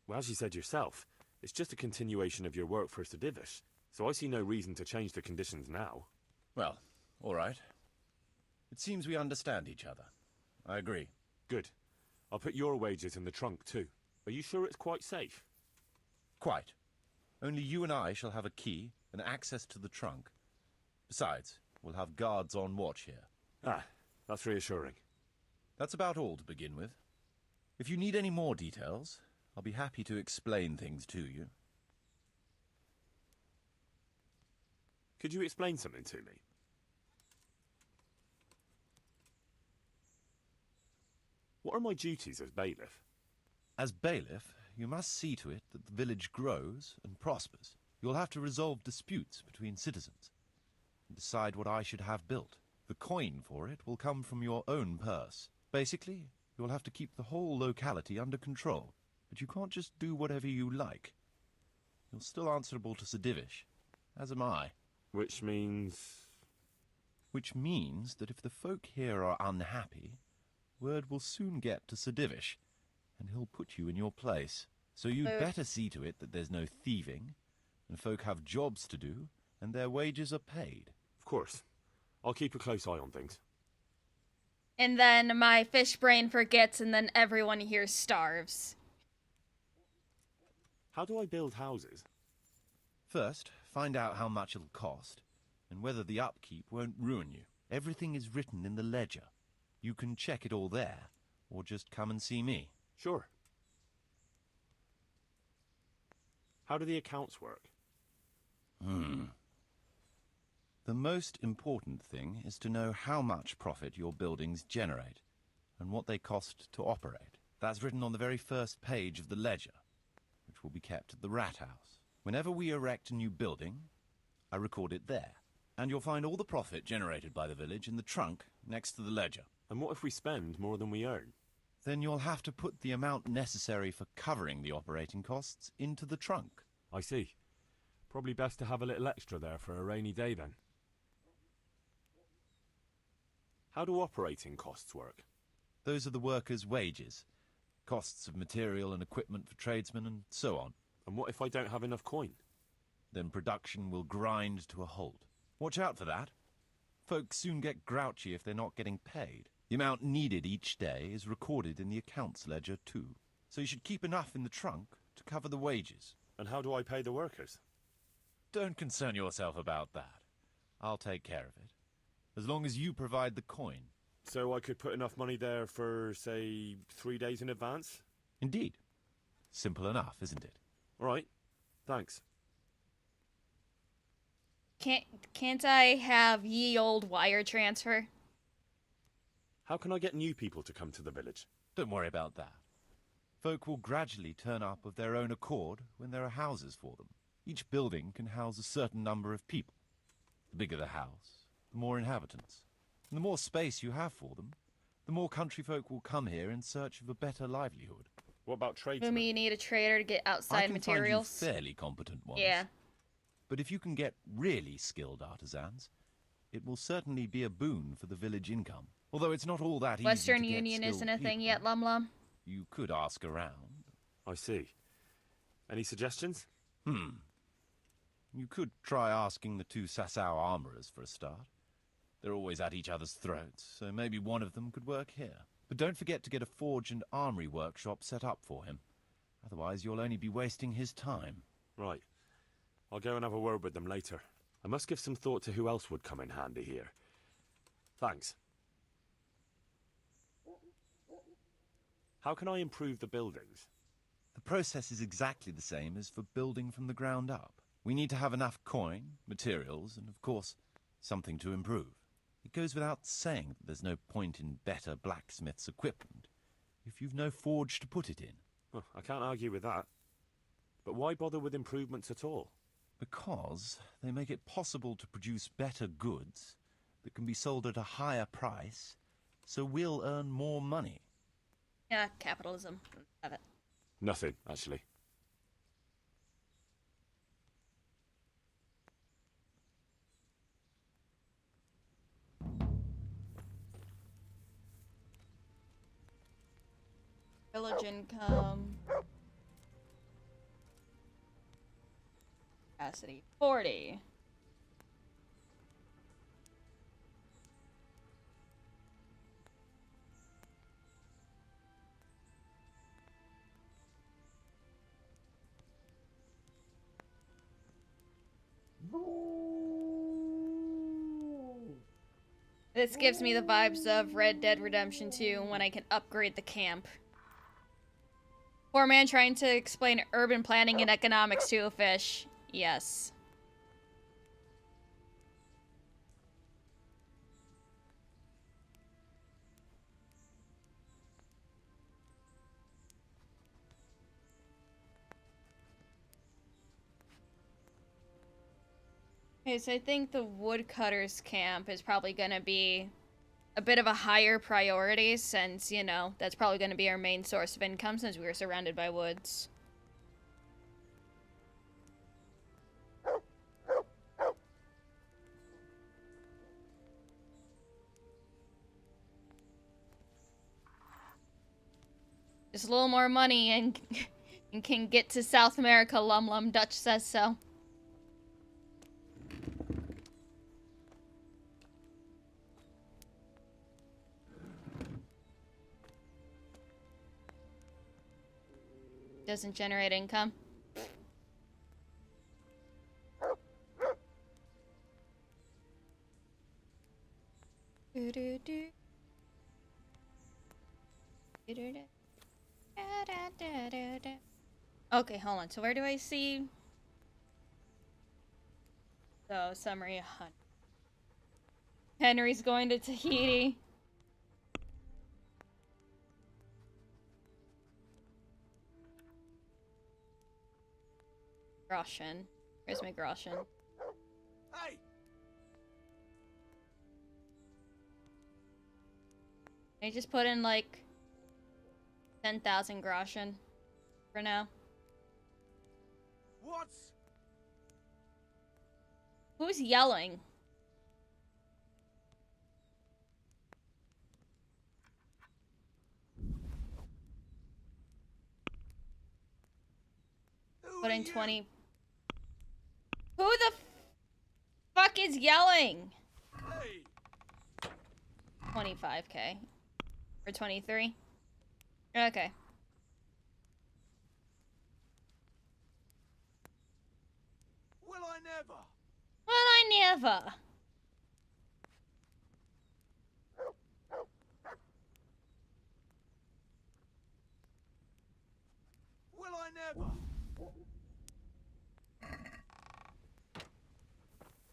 Well, as you said yourself, it's just a continuation of your work for Sir Divish, so I see no reason to change the conditions now. Well, all right. It seems we understand each other. I agree. Good. I'll put your wages in the trunk, too. Are you sure it's quite safe? Quite. Only you and I shall have a key and access to the trunk. Besides, we'll have guards on watch here. Ah, that's reassuring. That's about all to begin with. If you need any more details, I'll be happy to explain things to you. Could you explain something to me? What are my duties as bailiff? As bailiff, you must see to it that the village grows and prospers. You'll have to resolve disputes between citizens and decide what I should have built. The coin for it will come from your own purse. Basically, you'll have to keep the whole locality under control. But you can't just do whatever you like. You're still answerable to Sir Divish, as am I. Which means... Which means that if the folk here are unhappy, word will soon get to Sir Divish, and he'll put you in your place. So you'd better see to it that there's no thieving, and folk have jobs to do, and their wages are paid. Of course. I'll keep a close eye on things. And then my fish brain forgets, and then everyone here starves. How do I build houses? First, find out how much it'll cost, and whether the upkeep won't ruin you. Everything is written in the ledger. You can check it all there, or just come and see me. Sure. How do the accounts work? The most important thing is to know how much profit your buildings generate, and what they cost to operate. That's written on the very first page of the ledger, which will be kept at the Rat House. Whenever we erect a new building, I record it there. And you'll find all the profit generated by the village in the trunk next to the ledger. And what if we spend more than we earn? Then you'll have to put the amount necessary for covering the operating costs into the trunk. I see. Probably best to have a little extra there for a rainy day then. How do operating costs work? Those are the workers' wages. Costs of material and equipment for tradesmen and so on. And what if I don't have enough coin? Then production will grind to a halt. Watch out for that. Folks soon get grouchy if they're not getting paid. The amount needed each day is recorded in the accounts ledger too. So you should keep enough in the trunk to cover the wages. And how do I pay the workers? Don't concern yourself about that. I'll take care of it. As long as you provide the coin. So I could put enough money there for, say, 3 days in advance? Indeed. Simple enough, isn't it? All right. Thanks. Can't I have ye old wire transfer? How can I get new people to come to the village? Don't worry about that. Folk will gradually turn up of their own accord when there are houses for them. Each building can house a certain number of people. The bigger the house, the more inhabitants. And the more space you have for them, the more country folk will come here in search of a better livelihood. What about tradesmen? You need a trader to get outside materials. I can find you fairly competent ones. Yeah. But if you can get really skilled artisans, it will certainly be a boon for the village income. Although it's not all that easy Western to get Union skilled isn't a thing people. yet, Lum Lum. You could ask around. I see. Any suggestions? You could try asking the 2 Sasau armorers for a start. They're always at each other's throats, so maybe one of them could work here. But don't forget to get a forge and armory workshop set up for him. Otherwise, you'll only be wasting his time. Right. I'll go and have a word with them later. I must give some thought to who else would come in handy here. Thanks. How can I improve the buildings? The process is exactly the same as for building from the ground up. We need to have enough coin, materials, and of course, something to improve. It goes without saying that there's no point in better blacksmith's equipment if you've no forge to put it in. Well, I can't argue with that. But why bother with improvements at all? Because they make it possible to produce better goods that can be sold at a higher price, so we'll earn more money. Yeah, capitalism. Love it. Nothing, actually. Village income. Capacity 40. This gives me the vibes of Red Dead Redemption 2 when I can upgrade the camp. Poor man trying to explain urban planning and economics to a fish. Yes. Okay, so I think the woodcutters camp is probably gonna be a bit of a higher priority since, you know, that's probably gonna be our main source of income since we were surrounded by woods. Just a little more money and, and can get to South America, Lum Lum Dutch says so. Doesn't generate income. Okay, hold on. So where do I see? So summary hunt. Henry's going to Tahiti. Groschen. Where's my groschen? Hey! I just put in like 10,000 groschen for now. What? Who's yelling? Put in 20. Who the fuck is yelling? Hey. 25k. Or 23? Okay. Will I never? Well, I never. Will I never?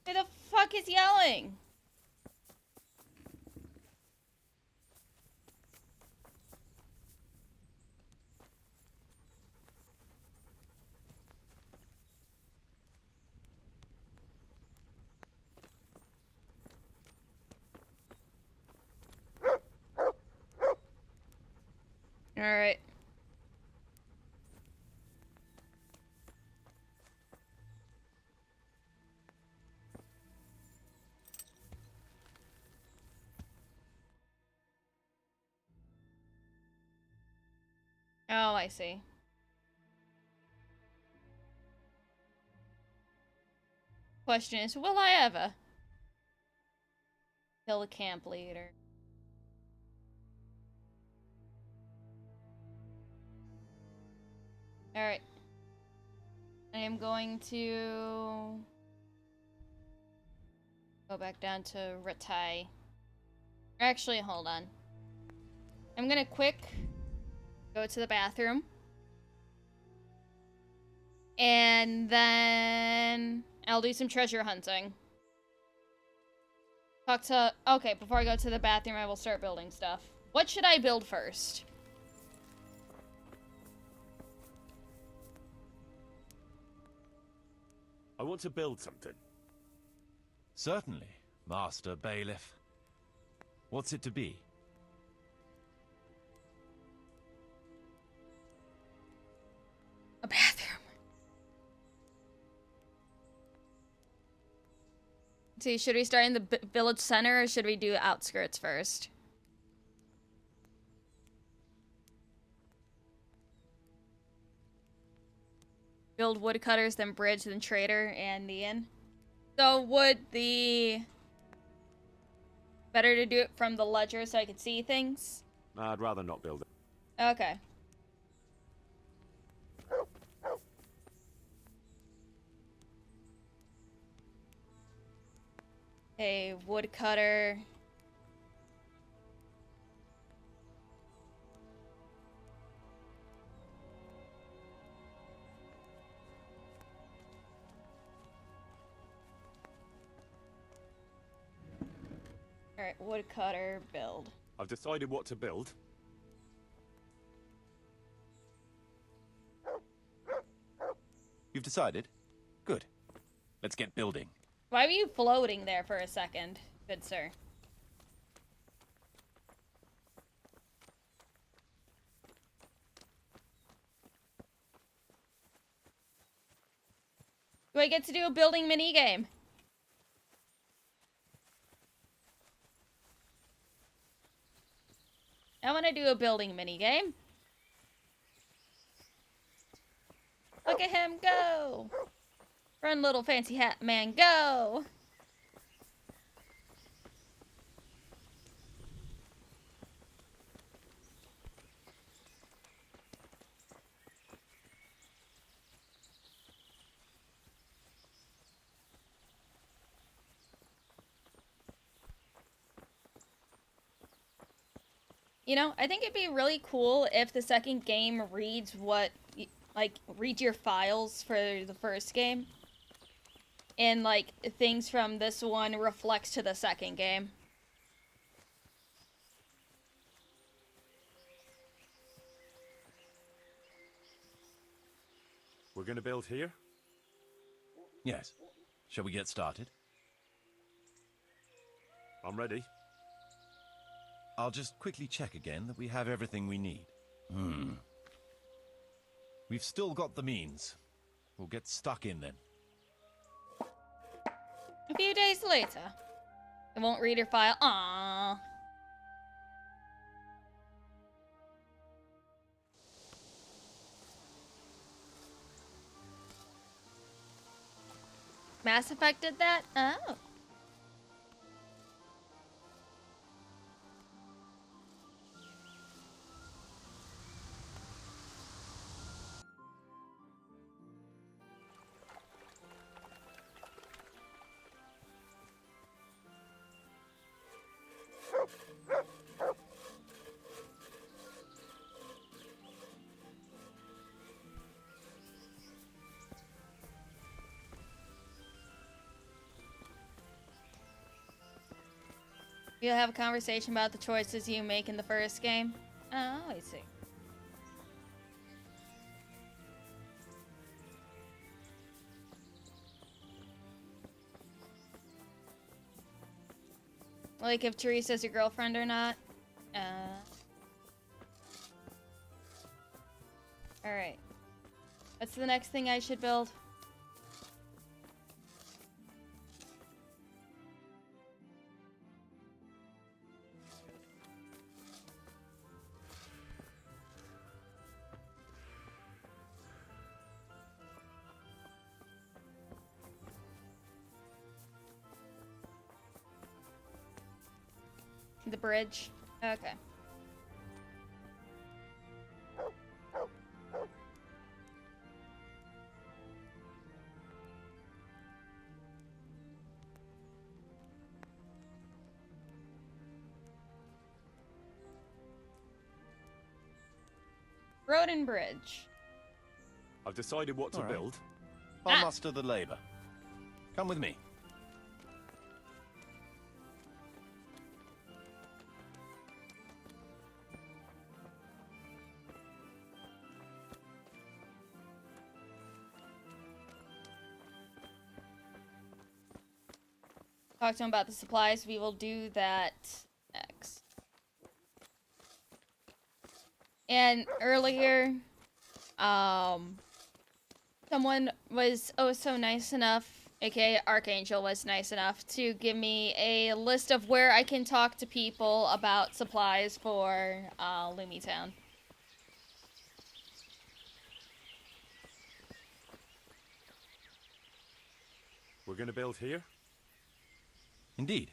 Who the fuck is yelling? All right. Oh, I see. Question is, will I ever kill the camp leader? Alright. I am going to go back down to Rattay. Actually, hold on. I'm gonna quick go to the bathroom. And then I'll do some treasure hunting. Okay, before I go to the bathroom, I will start building stuff. What should I build first? I want to build something. Certainly, Master Bailiff. What's it to be? A bathroom. See, should we start in the village center or should we do outskirts first? Build woodcutters, then bridge, then trader, and the inn. So would the... Better to do it from the ledger so I could see things? I'd rather not build it. Okay. A woodcutter. Alright, woodcutter, build. I've decided what to build. You've decided? Good. Let's get building. Why were you floating there for a second, good sir? Do I get to do a building minigame? I want to do a building minigame. Look at him go! Run, little fancy hat man, go! You know, I think it'd be really cool if the second game reads reads your files for the first game. And, like, things from this one reflects to the second game. We're gonna build here? Yes. Shall we get started? I'm ready. I'll just quickly check again that we have everything we need. We've still got the means. We'll get stuck in then. A few days later. It won't read your file. Aww. Mass Effect did that? Oh. You'll have a conversation about the choices you make in the first game. Oh, I see. Like if Teresa's your girlfriend or not. Alright. What's the next thing I should build? The bridge. Okay. Road and bridge. I've decided what to All right. build. I'll muster the labor. Come with me. Talk to him about the supplies. We will do that next. And earlier, someone was so nice enough, aka Archangel was nice enough, to give me a list of where I can talk to people about supplies for Lumitown. We're gonna build here? Indeed.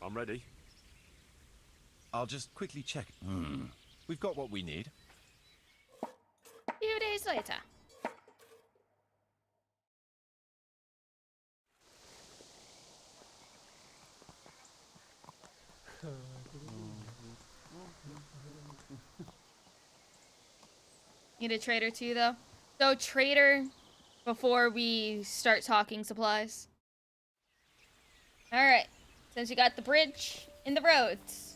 I'm ready. I'll just quickly check. We've got what we need. A few days later. Need a trader too, though. So trader before we start talking supplies. All right. Since we got the bridge and the roads,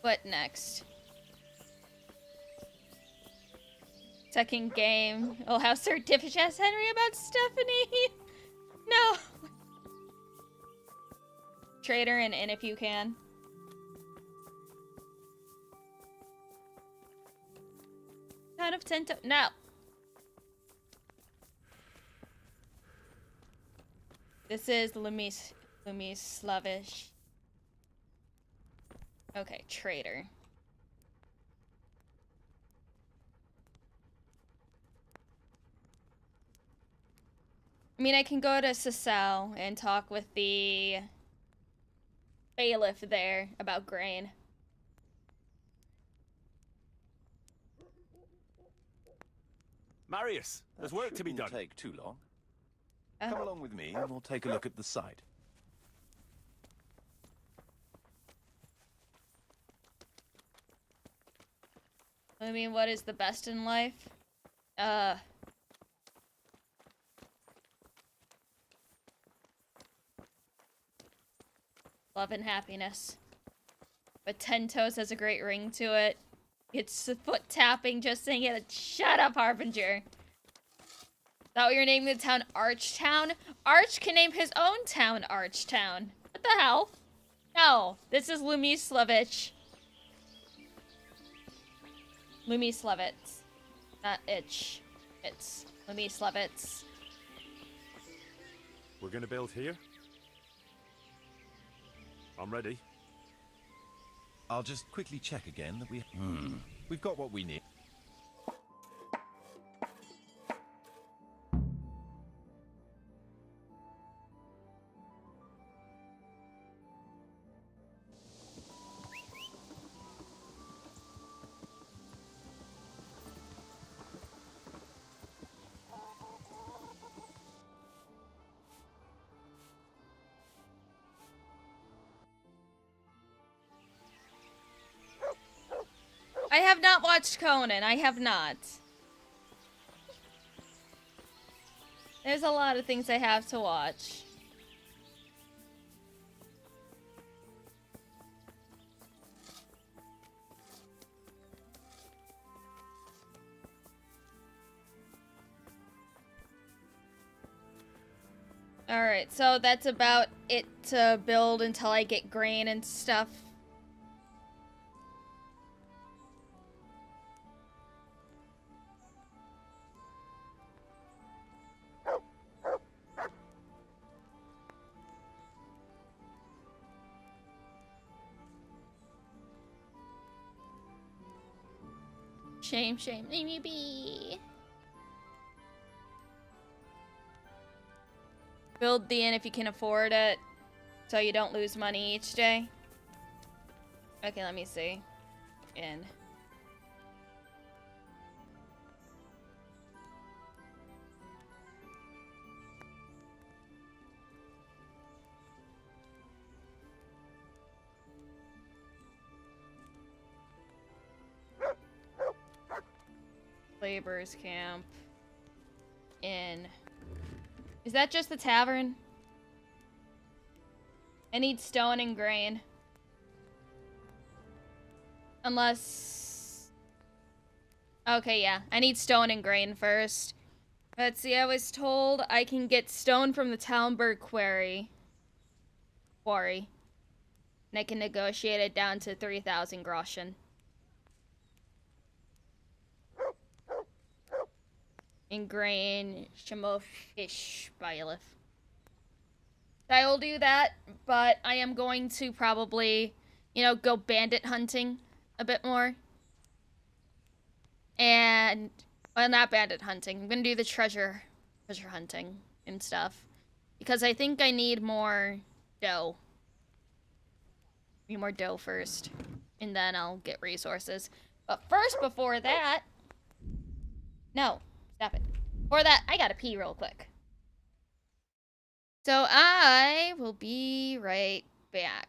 what next? Second game. Oh, how Sir Diffish asked Henry about Stephanie. No. Trader and in if you can. Out of 10 to no. This is Pribyslavitz. Okay, trader. I mean, I can go to Sasau and talk with the bailiff there about grain. Marius, there's work to be done. Take too long. Come along with me and we'll take a look at the site. I mean, what is the best in life? Love and happiness. But 10 Toes has a great ring to it. It's foot tapping just saying it. Shut up, Harbinger. Thought we were naming the town Archtown? Arch can name his own town Archtown. What the hell? No, this is Pribyslavitz. Pribyslavitz. Not itch. It's Pribyslavitz. We're gonna build here? I'm ready. I'll just quickly check again that we've got what we need. I have not watched Conan. I have not. There's a lot of things I have to watch. Alright, so that's about it to build until I get grain and stuff. Shame, shame, leave me be. Build the inn if you can afford it, so you don't lose money each day. Okay, let me see. Inn. Laborers camp. Inn. Is that just the tavern? I need stone and grain. Unless... Okay, yeah. I need stone and grain first. Let's see, I was told I can get stone from the Talmberg quarry. And I can negotiate it down to 3,000 groschen. And grain, Shamofish, Byleth. I will do that, but I am going to probably, you know, go bandit hunting a bit more. And, well, not bandit hunting. I'm gonna do the treasure hunting and stuff. Because I think I need more dough. Need more dough first. And then I'll get resources. But first, before that... No. Stop it. For that, I gotta pee real quick. So I will be right back.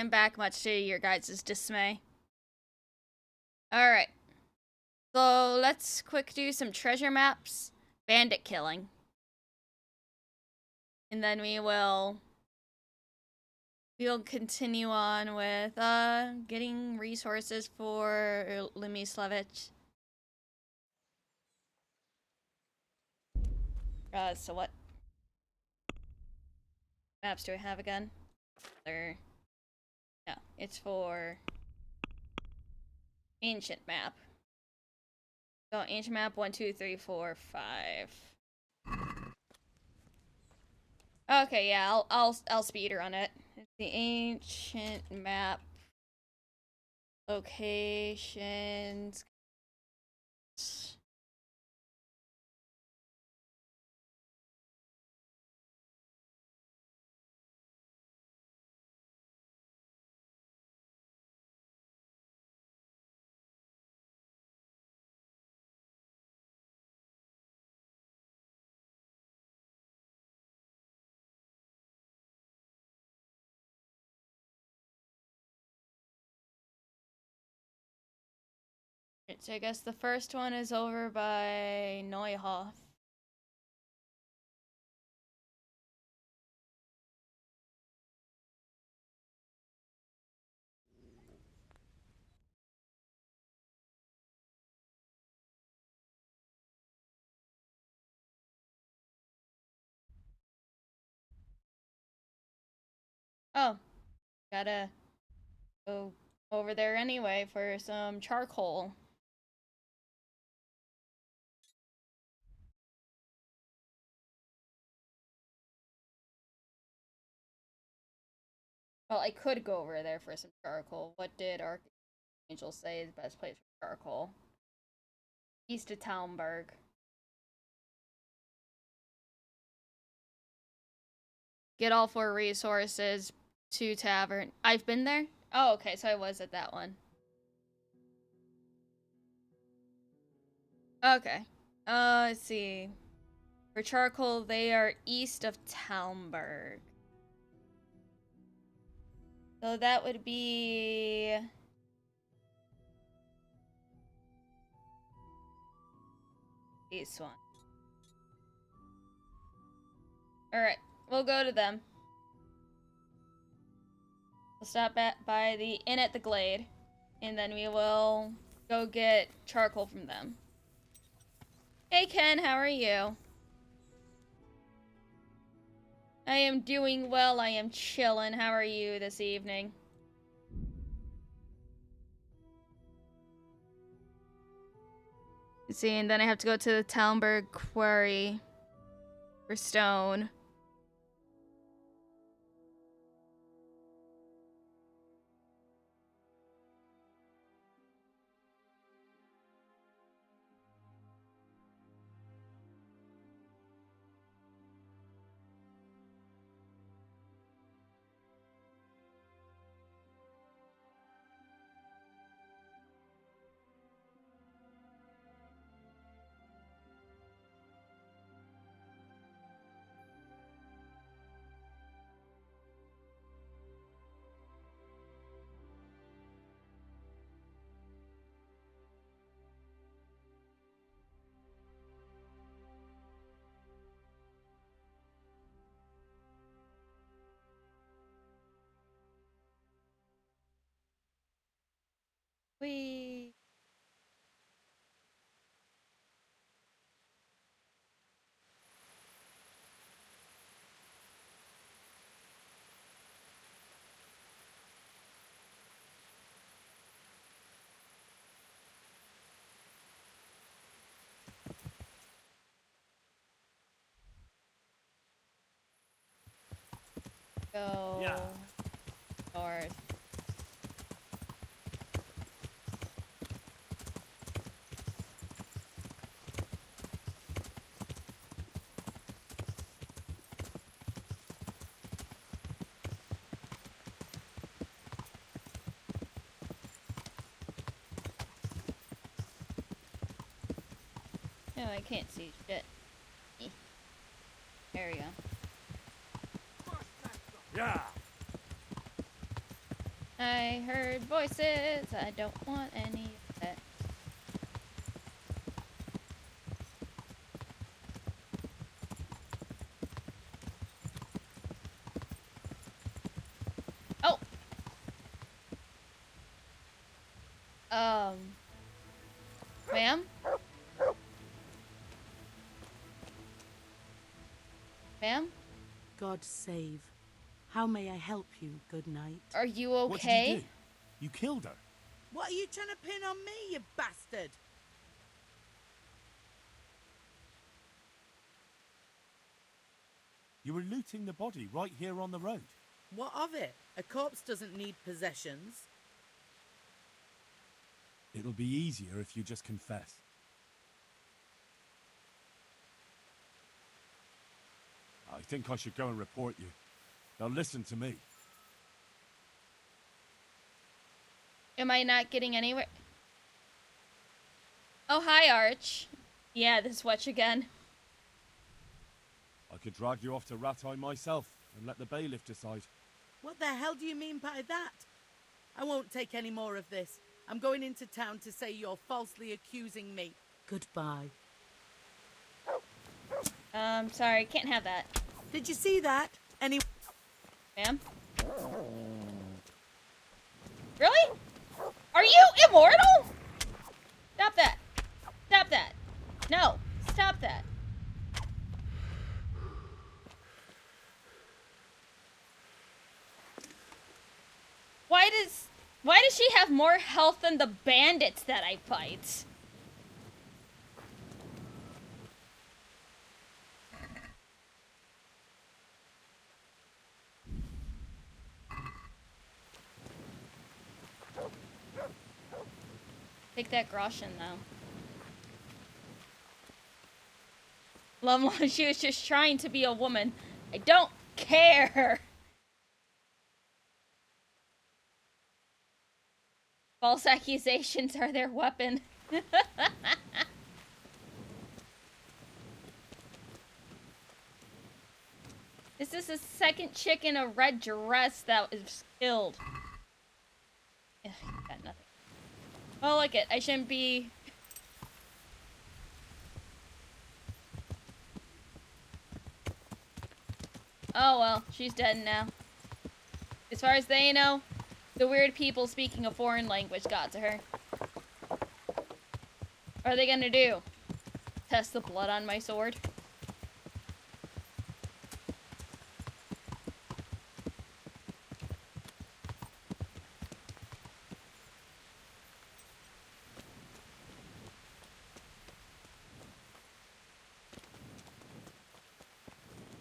I'm back, much to your guys' dismay. Alright. So, let's quick do some treasure maps. Bandit killing. And then we'll continue on with, getting resources for Pribyslavitz. So what maps do I have again? No, it's for ancient map. So ancient map 1, 2, 3, 4, 5. Okay, yeah, I'll speed run it. It's the ancient map locations. So I guess the first one is over by Neuhof. Oh, gotta go over there anyway for some charcoal. Well, I could go over there for some charcoal. What did Archangel say is the best place for charcoal? East of Talmberg. Get all 4 resources to tavern. I've been there? Oh, okay, so I was at that one. Okay. Let's see. For charcoal, they are east of Talmberg. So that would be... this one. Alright, we'll go to them. We'll stop by the inn at the Glade, and then we will go get charcoal from them. Hey Ken, how are you? I am doing well, I am chillin'. How are you this evening? Let's see, and then I have to go to the Talmberg Quarry for stone. Whee! Go north. No, I can't see shit. There we go. Yeah. I heard voices. I don't want any of that. Oh. Ma'am? Ma'am? God save. How may I help you? Good night. Are you okay? What did you do? You killed her. What are you trying to pin on me, you bastard? You were looting the body right here on the road. What of it? A corpse doesn't need possessions. It'll be easier if you just confess. I think I should go and report you. Now listen to me. Am I not getting anywhere? Oh, hi, Arch. Yeah, this witch again. I could drag you off to Rattay myself and let the bailiff decide. What the hell do you mean by that? I won't take any more of this. I'm going into town to say you're falsely accusing me. Goodbye. Sorry, can't have that. Did you see that? Ma'am? Really? Are you immortal? Stop that. Stop that. No, stop that. Why does she have more health than the bandits that I fight? Take that groschen though. Love, she was just trying to be a woman. I don't care. False accusations are their weapon. This is the second chick in a red dress that was killed. Ugh, got nothing. Oh, look it. I shouldn't be... Oh, well. She's dead now. As far as they know, the weird people speaking a foreign language got to her. What are they gonna do? Test the blood on my sword?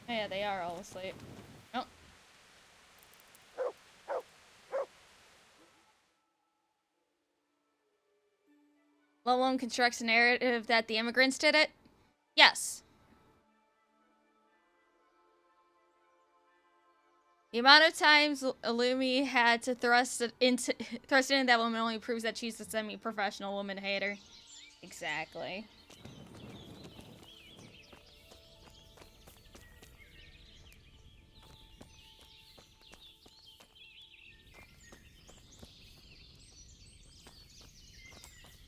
Yeah, they are all asleep. Oh. Lolom constructs a narrative that the immigrants did it? Yes. The amount of times Illumi had to thrust it in that woman only proves that she's a semi-professional woman hater. Exactly.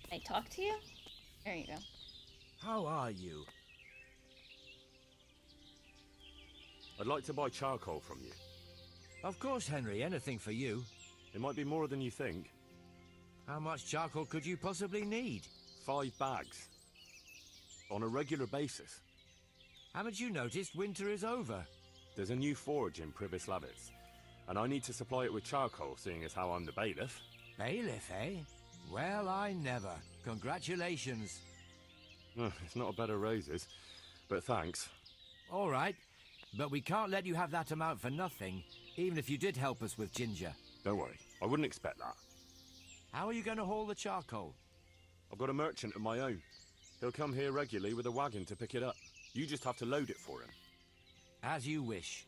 Can I talk to you? There you go. How are you? I'd like to buy charcoal from you. Of course, Henry. Anything for you. It might be more than you think. How much charcoal could you possibly need? 5 bags. On a regular basis. Haven't you noticed winter is over? There's a new forge in Pribyslavitz, and I need to supply it with charcoal, seeing as how I'm the bailiff. Bailiff, eh? Well, I never. Congratulations. It's not a bed of roses, but thanks. All right, but we can't let you have that amount for nothing, even if you did help us with ginger. Don't worry, I wouldn't expect that. How are you going to haul the charcoal? I've got a merchant of my own. He'll come here regularly with a wagon to pick it up. You just have to load it for him. As you wish.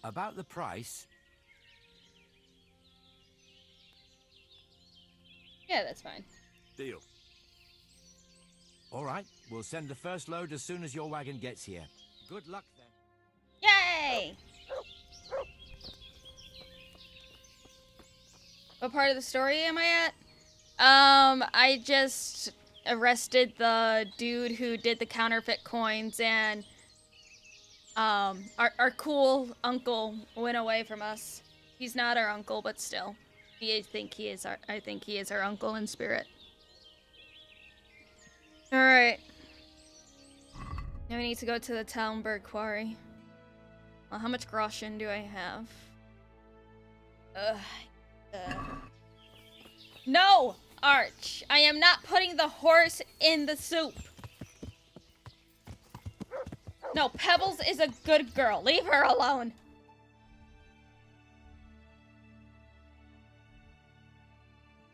About the price... Yeah, that's fine. Deal. All right, we'll send the first load as soon as your wagon gets here. Good luck, then. Yay! What part of the story am I at? I just arrested the dude who did the counterfeit coins, and our cool uncle went away from us. He's not our uncle, but still, I think he is our uncle in spirit. All right. Now we need to go to the Talmberg quarry. Well, how much groschen do I have? No, Arch! I am not putting the horse in the soup. No, Pebbles is a good girl. Leave her alone.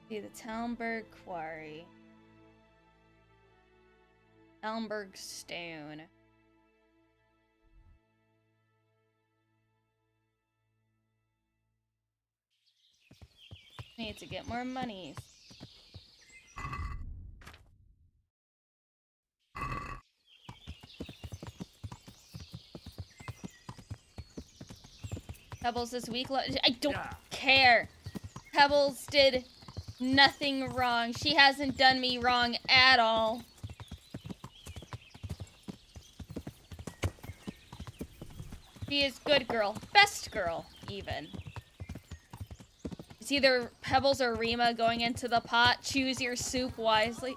See the Talmberg quarry. Talmberg stone. Need to get more monies. Pebbles is weak. I don't care. Pebbles did nothing wrong. She hasn't done me wrong at all. She is good girl. Best girl, even. It's either Pebbles or Rima going into the pot. Choose your soup wisely.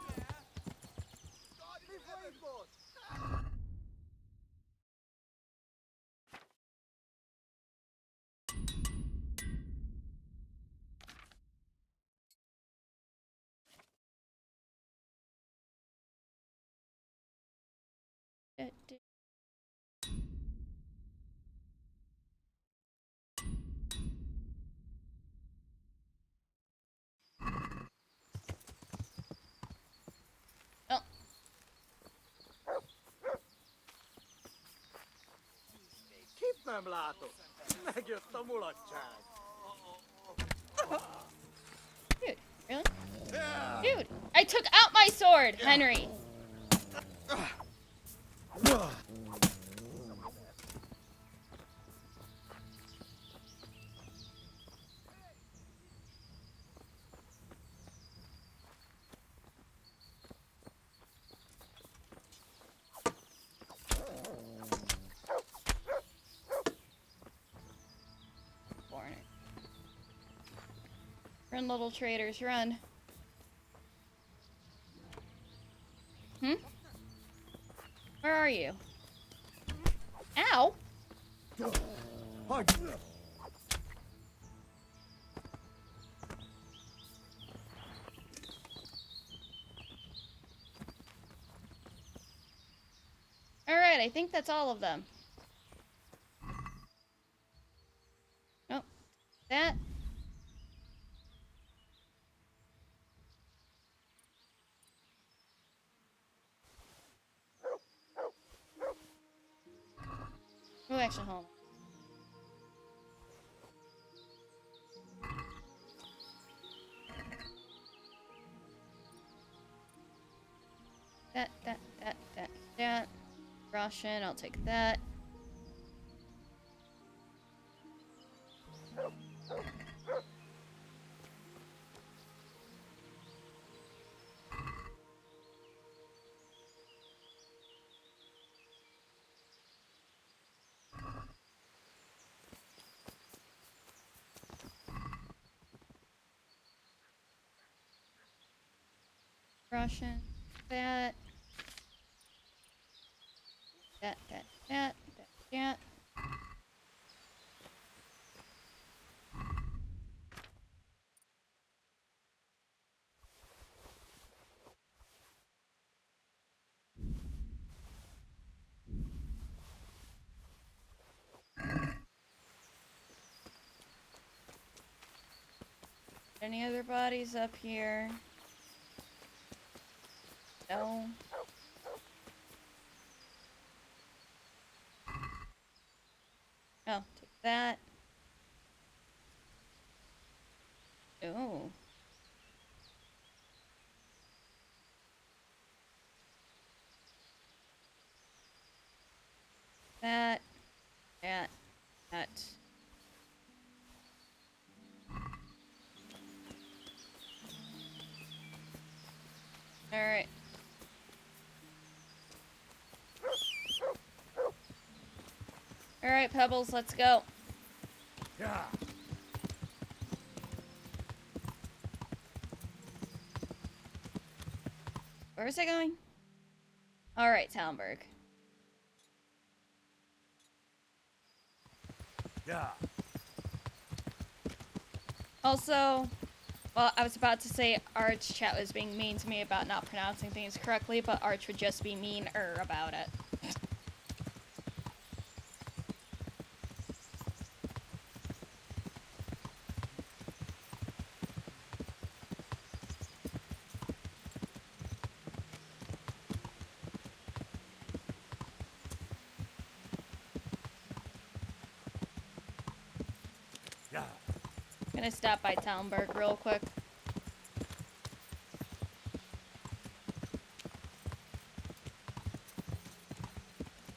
Kit nem látok. Megjött a mulatság. Dude, really? Dude, I took out my sword, Henry. Run, little traders, run. Where are you? Ow! Alright, I think that's all of them. Nope. That. Oh, actually, hold on. That. Russian, I'll take that. Russian, that. Any other bodies up here? No. Oh, take that. Oh. That. Alright. Alright, Pebbles, let's go. Yeah. Where is it going? Alright, Talmberg. Yeah. Also, well, I was about to say Arch chat was being mean to me about not pronouncing things correctly, but Arch would just be meaner about it. Yeah. I'm gonna stop by Talmberg real quick.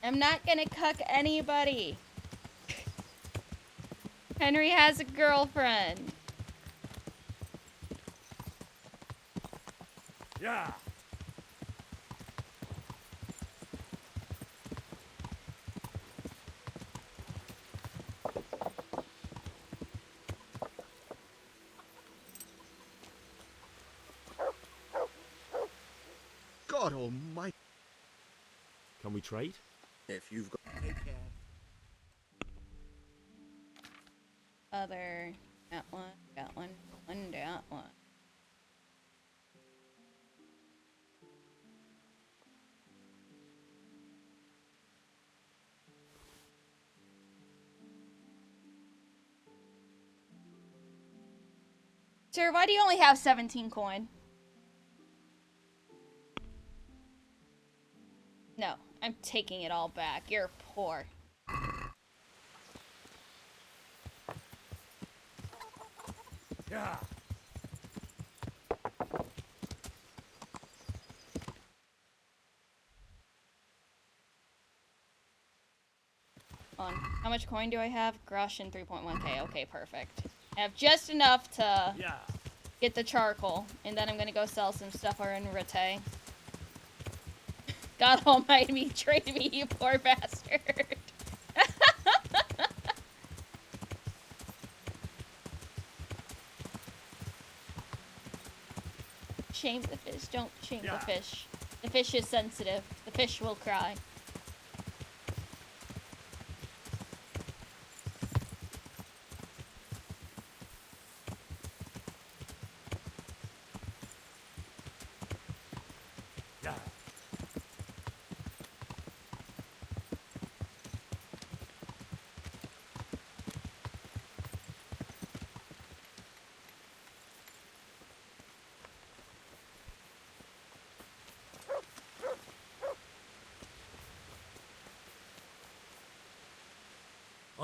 I'm not gonna cuck anybody. Henry has a girlfriend. Yeah. God almighty. Can we trade? If you've got... Take care. Other, that one, that one, that one. Sir, why do you only have 17 coin? No, I'm taking it all back. You're poor. Yeah. On. How much coin do I have? Grosh and 3.1k. Okay, perfect. I have just enough to get the charcoal, and then I'm gonna go sell some stuff over in Rattay. God almighty me, trade me, you poor bastard. Shame the fish, don't shame the fish. The fish is sensitive. The fish will cry.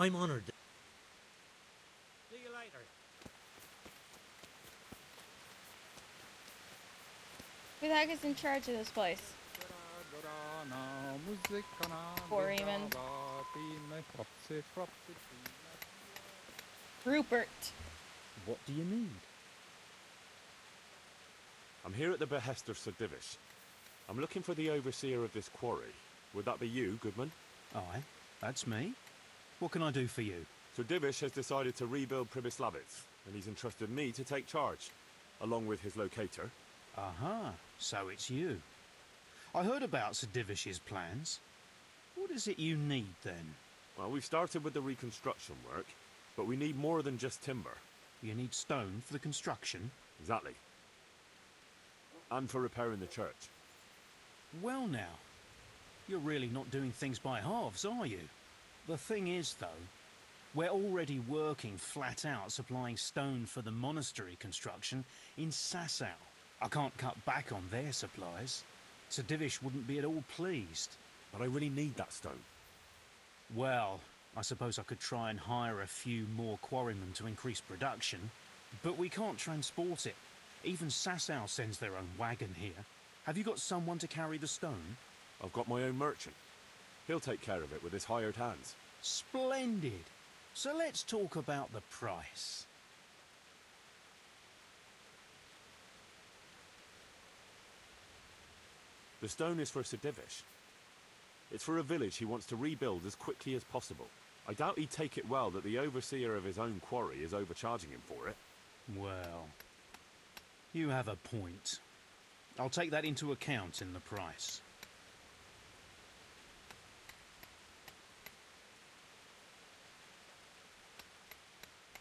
I'm honored. See you later. Who the heck is in charge of this place? Or even Rupert. What do you need? I'm here at the behest of Sir Divish. I'm looking for the overseer of this quarry. Would that be you, Goodman? Aye, that's me. What can I do for you? Sir Divish has decided to rebuild Pribyslavitz, and he's entrusted me to take charge, along with his locator. Aha, so it's you. I heard about Sir Divish's plans. What is it you need, then? Well, we've started with the reconstruction work, but we need more than just timber. You need stone for the construction? Exactly. And for repairing the church. Well now, you're really not doing things by halves, are you? The thing is, though, we're already working flat out supplying stone for the monastery construction in Sasau. I can't cut back on their supplies. Sir Divish wouldn't be at all pleased. But I really need that stone. Well, I suppose I could try and hire a few more quarrymen to increase production, but we can't transport it. Even Sasau sends their own wagon here. Have you got someone to carry the stone? I've got my own merchant. He'll take care of it with his hired hands. Splendid. So let's talk about the price. The stone is for Sedivish. It's for a village he wants to rebuild as quickly as possible. I doubt he'd take it well that the overseer of his own quarry is overcharging him for it. Well, you have a point. I'll take that into account in the price.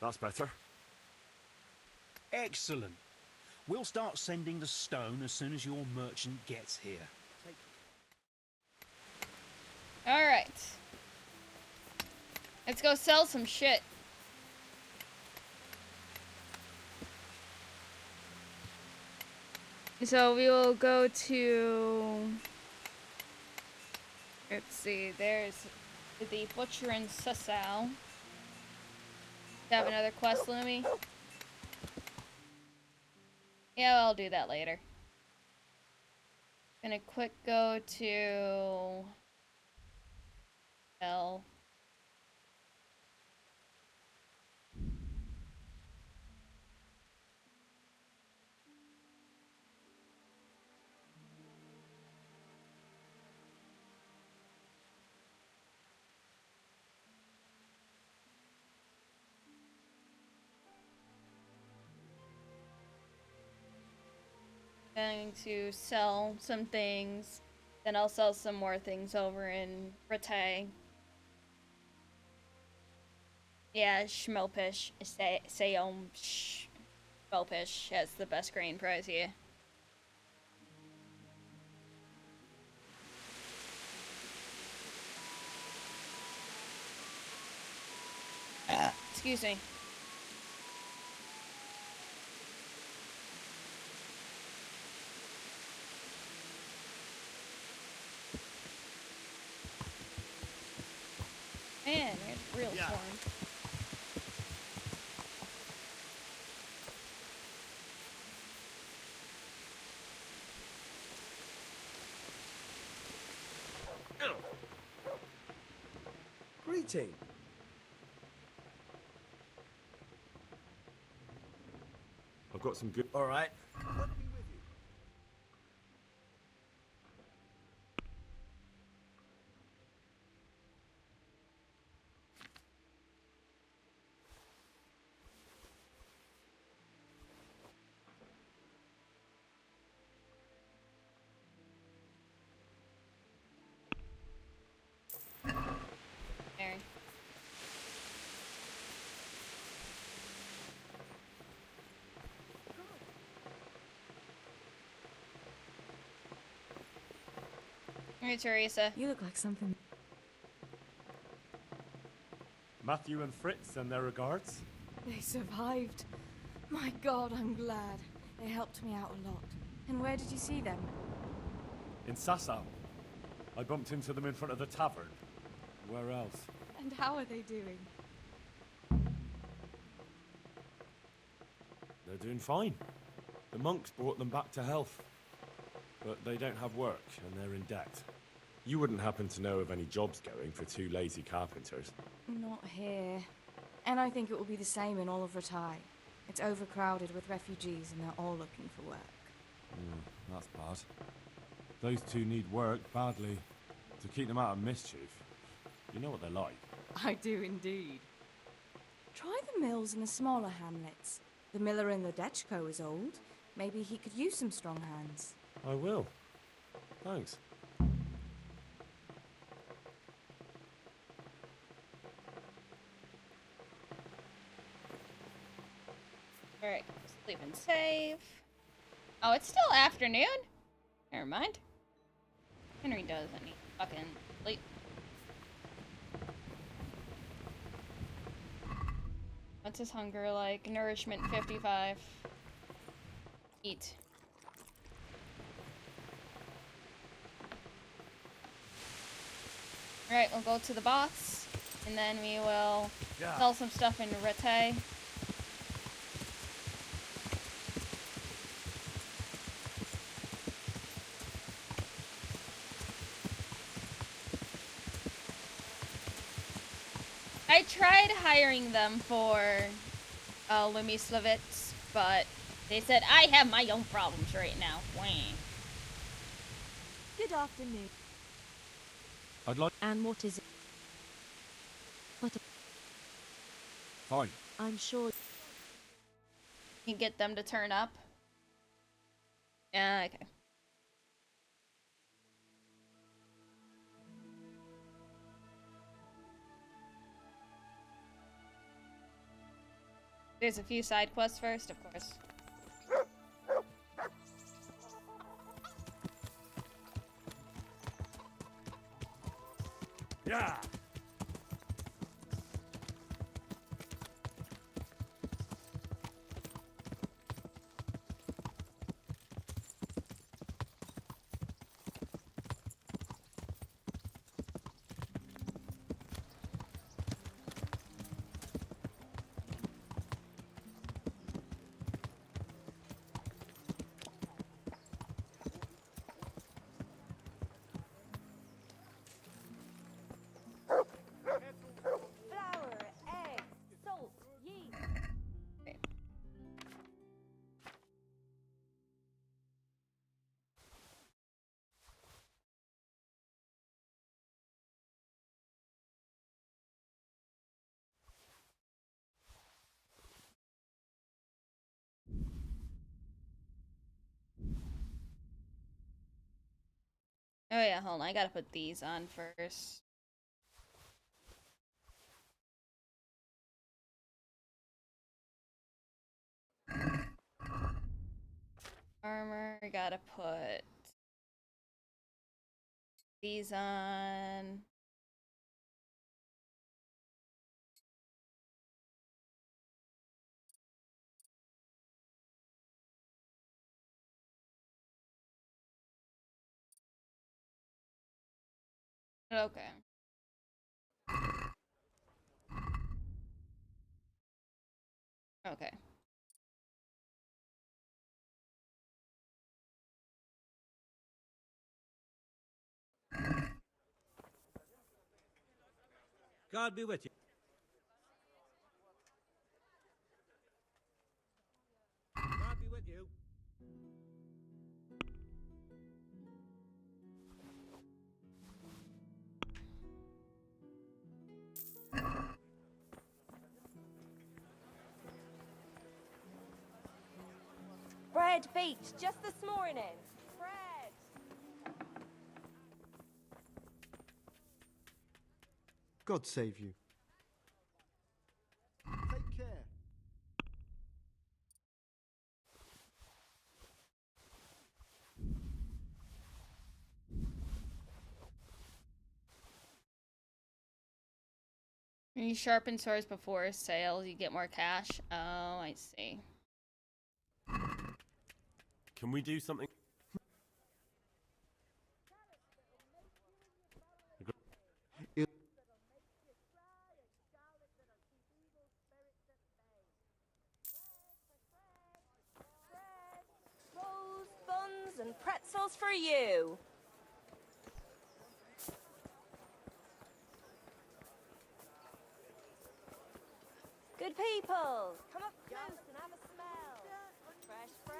That's better. Excellent. We'll start sending the stone as soon as your merchant gets here. Alright. Let's go sell some shit. So we will go to... Let's see, there's the Butcher in Sasau. Have another quest, Lumi? Yeah, I'll do that later. Gonna quick go to... L. Going to sell some things, then I'll sell some more things over in Rattay. Yeah, Schmelpish, Schmelpish has the best grain price here. Excuse me. Man, it's real torn. Greeting. I've got some good... All right. There. Hey, Teresa. You look like something. Matthew and Fritz send their regards. They survived. My God, I'm glad. They helped me out a lot. And where did you see them? In Sasau. I bumped into them in front of the tavern. Where else? And how are they doing? They're doing fine. The monks brought them back to health. But they don't have work, and they're in debt. You wouldn't happen to know of any jobs going for two lazy carpenters? Not here. And I think it will be the same in all of Rattay. It's overcrowded with refugees and they're all looking for work. That's bad. Those two need work badly. To keep them out of mischief. You know what they're like. I do indeed. Try the mills in the smaller hamlets. The miller in the Dechko is old. Maybe he could use some strong hands. I will. Thanks. Alright, sleep and save. Oh, it's still afternoon? Never mind. Henry doesn't need fucking sleep. What's his hunger like? Nourishment 55. Eat. Alright, we'll go to the boss, and then we will sell some stuff in Rattay. I tried hiring them for Pribyslavitz, but they said, I have my own problems right now. Wah. Good afternoon. I'd like... And what is it? What? Fine. I'm sure. You get them to turn up. Yeah, okay. There's a few side quests first, of course. Yeah. Flour, egg, salt, yeast. Oh yeah, hold on. I gotta put these on first. Armor, gotta put these on. Okay. Okay. God be with you. God be with you. Bread baked just this morning. Bread. God save you. Take care. When you sharpen swords before sales, you get more cash. Oh, I see. Can we do something? Rolls, buns, and pretzels for you. Good people, come up close and have a smell. Fresh bread.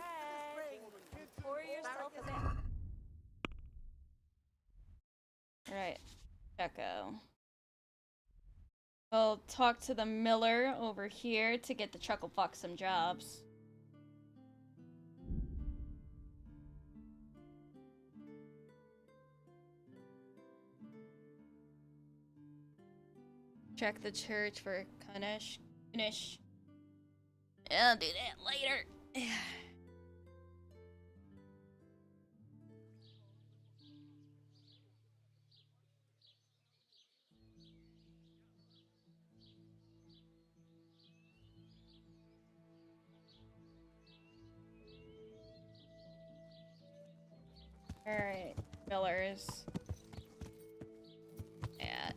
Pour yourself a bit. Alright. Echo. I'll talk to the miller over here to get the Chucklefuck some jobs. Check the church for Kunish. I'll do that later. Alright, millers. Yeah.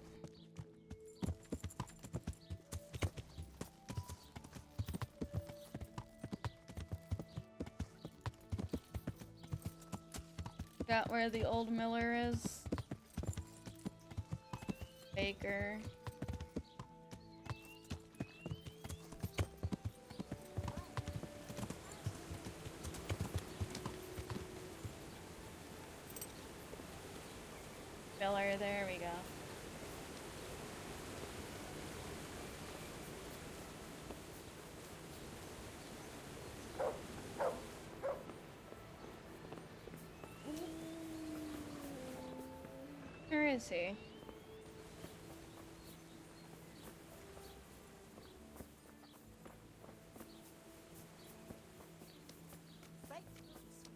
Got where the old miller is. Baker. here. There we go. Where is he?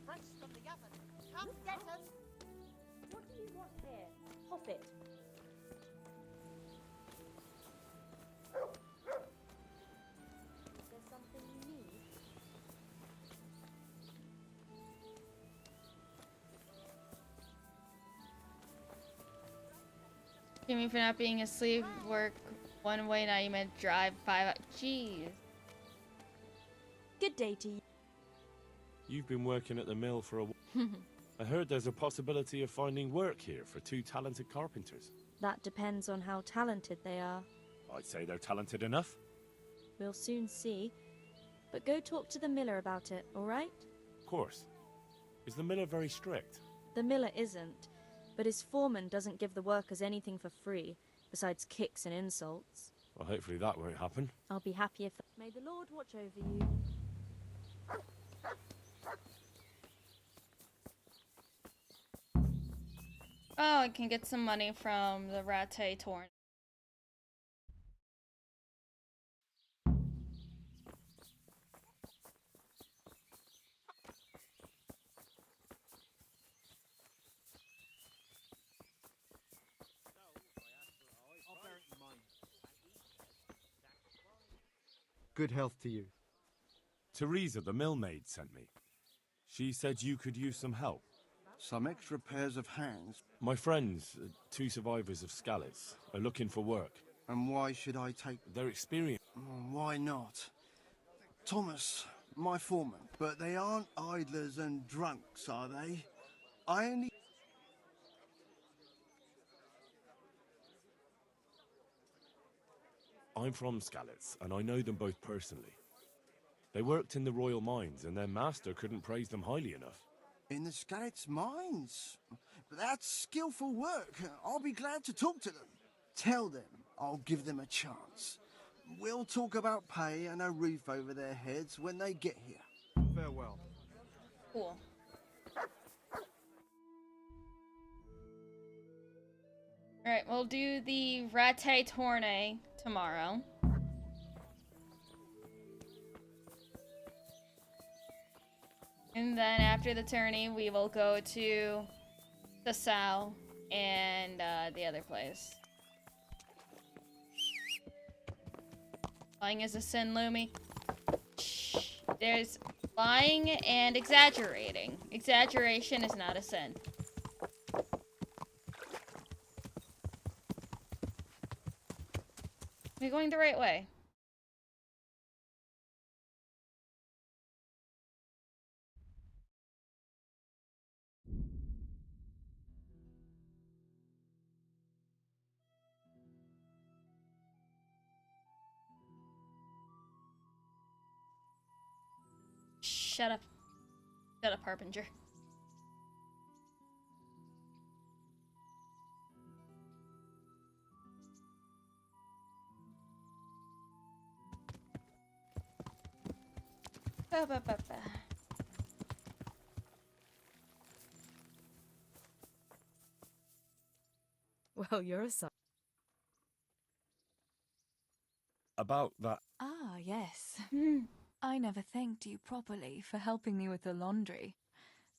Fresh from the oven. Come get us. What do you want here? Hop it. Is there something you need? Give me for not being asleep. Work one way, now you meant drive 5 hours. Jeez. Good day to you. You've been working at the mill for a while. I heard there's a possibility of finding work here for 2 talented carpenters. That depends on how talented they are. I'd say they're talented enough. We'll soon see. But go talk to the miller about it, all right? Of course. Is the miller very strict? The miller isn't, but his foreman doesn't give the workers anything for free, besides kicks and insults. Well, hopefully that won't happen. I'll be happy if... May the Lord watch over you. Oh, I can get some money from the Rattay torn. Good health to you. Teresa, the millmaid, sent me. She said you could use some help. Some extra pairs of hands. My friends, 2 survivors of Skalitz, are looking for work. And why should I take... Their experience. Why not? Thomas, my foreman. But they aren't idlers and drunks, are they? I only... I'm from Skalitz, and I know them both personally. They worked in the royal mines, and their master couldn't praise them highly enough. In the Skalitz mines? That's skillful work. I'll be glad to talk to them. Tell them I'll give them a chance. We'll talk about pay and a roof over their heads when they get here. Farewell. Cool. Alright, we'll do the Rattay tourney tomorrow. And then after the tourney, we will go to the Sow and the other place. Lying is a sin, Lumi. Shh. There's lying and exaggerating. Exaggeration is not a sin. We're going the right way. Shut up. Shut up, Harbinger. Well, you're a son. About that. Ah, yes. I never thanked you properly for helping me with the laundry.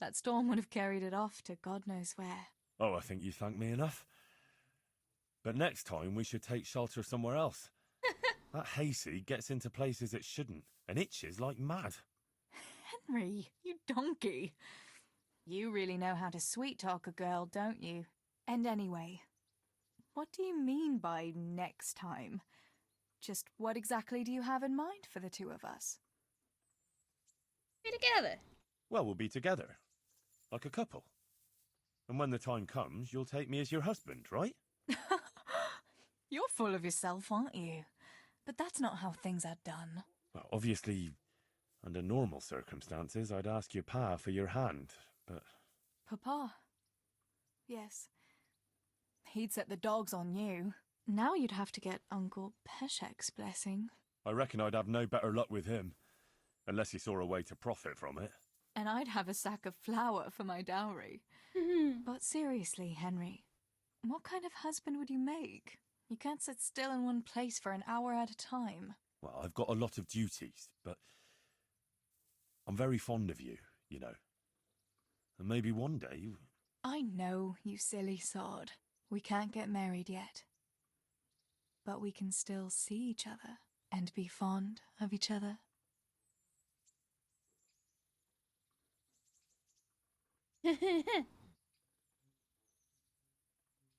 That storm would have carried it off to God knows where. Oh, I think you thanked me enough. But next time we should take shelter somewhere else. That hayseed gets into places it shouldn't and itches like mad. Henry, you donkey. You really know how to sweet-talk a girl, don't you? And anyway, what do you mean by next time? Just what exactly do you have in mind for the 2 of us? Be together. Well, we'll be together. Like a couple. And when the time comes, you'll take me as your husband, right? You're full of yourself, aren't you? But that's not how things are done. Well, obviously, under normal circumstances, I'd ask your pa for your hand, but... Papa? Yes. He'd set the dogs on you. Now you'd have to get Uncle Peshek's blessing. I reckon I'd have no better luck with him. Unless he saw a way to profit from it. And I'd have a sack of flour for my dowry. But seriously, Henry, what kind of husband would you make? You can't sit still in one place for an hour at a time. Well, I've got a lot of duties, but I'm very fond of you, you know. And maybe one day... I know, you silly sod. We can't get married yet. But we can still see each other and be fond of each other.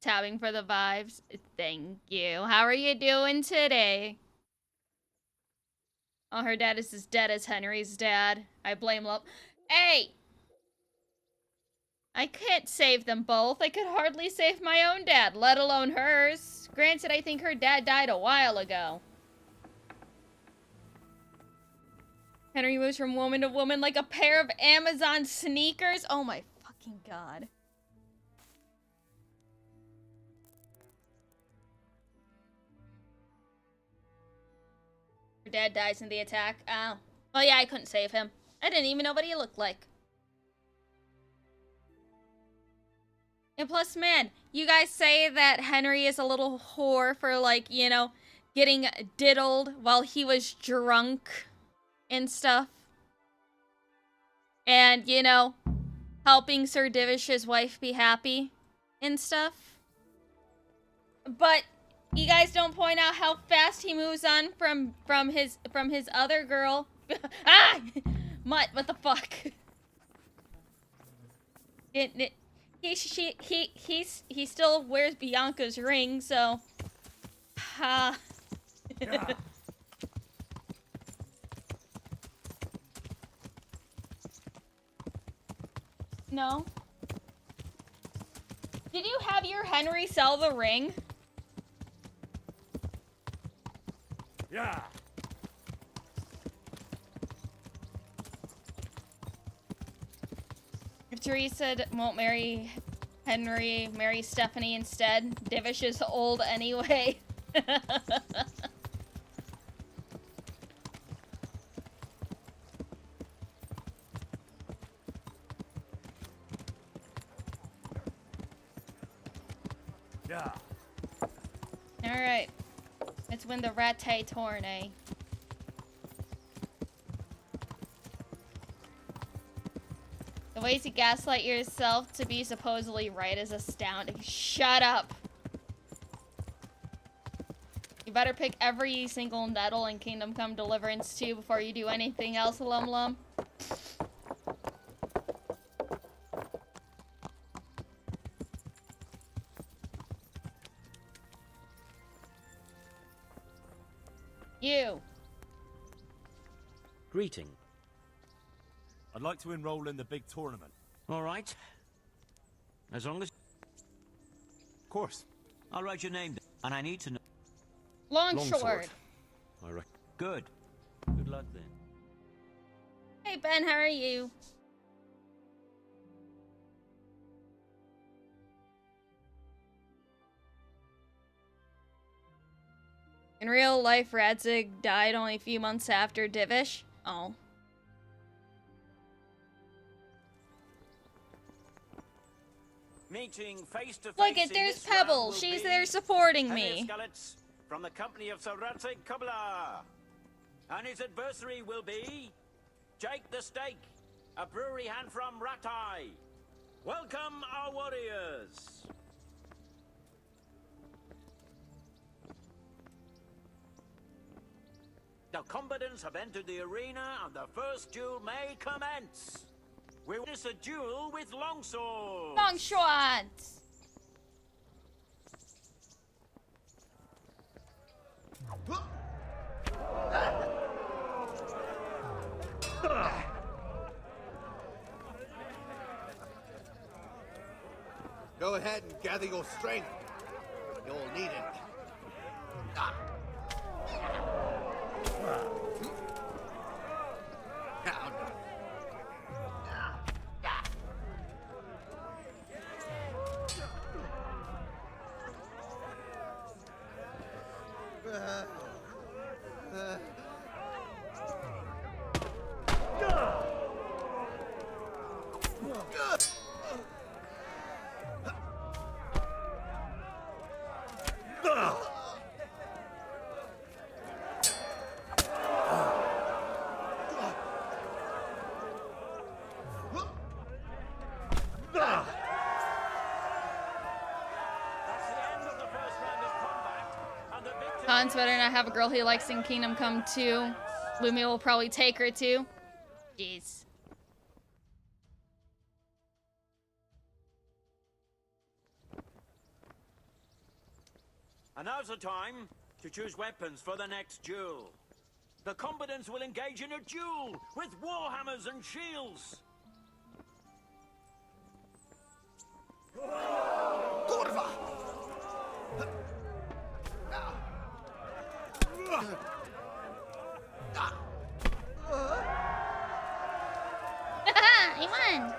Tapping for the vibes. Thank you. How are you doing today? Oh, her dad is as dead as Henry's dad. I blame love. Hey! I can't save them both. I could hardly save my own dad, let alone hers. Granted, I think her dad died a while ago. Henry moves from woman to woman like a pair of Amazon sneakers. Oh my fucking god. Her dad dies in the attack. Oh. Oh yeah, I couldn't save him. I didn't even know what he looked like. And plus, man, you guys say that Henry is a little whore for, like, you know, getting diddled while he was drunk and stuff. And, you know, helping Sir Divish's wife be happy and stuff. But you guys don't point out how fast he moves on from his other girl. Ah! Mutt, what the fuck? He still wears Bianca's ring, so No. Did you have your Henry sell the ring? Yeah. If Teresa won't marry Henry, marry Stephanie instead. Divish is old anyway. Yeah. Alright. Let's win the Rattay tourney. The ways you gaslight yourself to be supposedly right is astounding. Shut up! You better pick every single nettle in Kingdom Come Deliverance 2 before you do anything else, Lum Lum. You. Greeting. I'd like to enroll in the big tournament. All right. As long as... Of course. I'll write your name down, and I need to know... Longsword. I reckon. Good. Good luck then. Hey Ben, how are you? In real life, Radzig died only a few months after Divish. Oh. Meeting face to face. Look it, there's Pebble. She's there supporting me. From the company of Sir Rattay Kubla. And his adversary will be Jake the Steak, a brewery hand from Rattay. Welcome, our warriors. The combatants have entered the arena, and the first duel may commence. We witness a duel with longswords. Longswords. Go ahead and gather your strength. You'll need it. Khan's better not have a girl he likes in Kingdom Come 2. Lumia will probably take her too. Jeez. And now's the time to choose weapons for the next duel. The combatants will engage in a duel with warhammers and shields. Kurva! He won!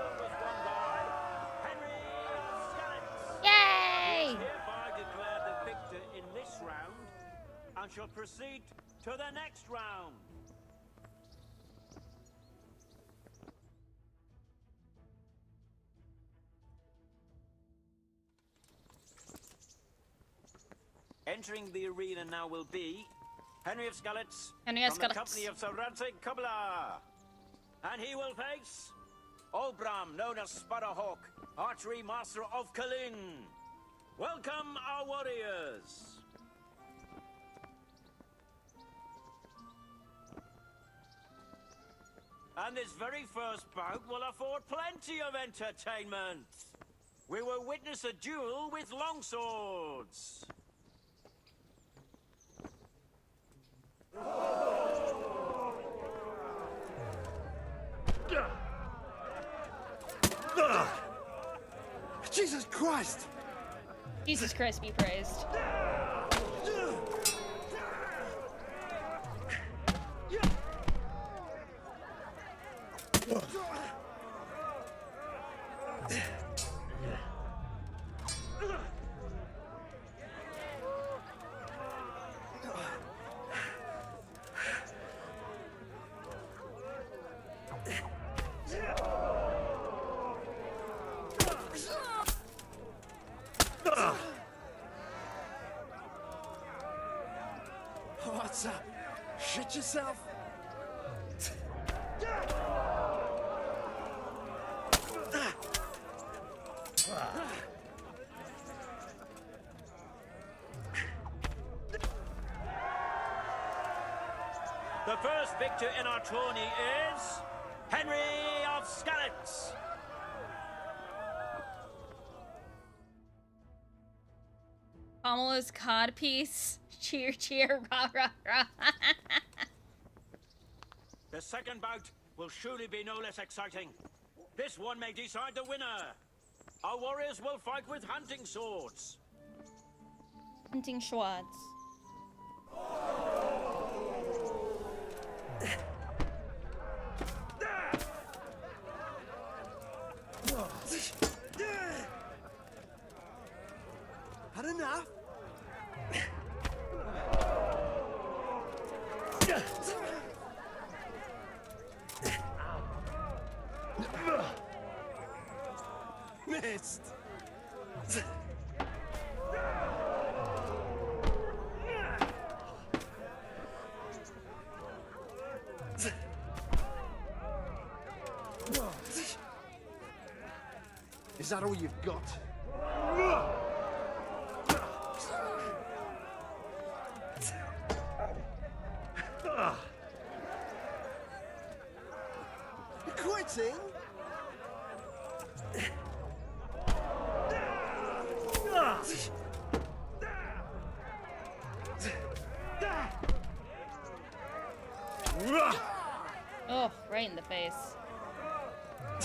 Yay! Hereby declare the victor in this round and shall proceed to the next round. Entering the arena now will be Henry of Skalitz from the company of Sir Rattay Kubla. And he will face Olbram, known as Sparrowhawk, archery master of Kalin. Welcome, our warriors. And this very first bout will afford plenty of entertainment. We will witness a duel with longswords. Jesus Christ! Jesus Christ be praised. What's up? Shit yourself? The first victor in our tourney is Henry of Skalitz. Kamala's codpiece. Cheer, cheer, rah, rah, rah. The second bout will surely be no less exciting. This one may decide the winner. Our warriors will fight with hunting swords. Hunting swords. Had enough? Missed. Is that all you've got? You're quitting? Oh, right in the face. And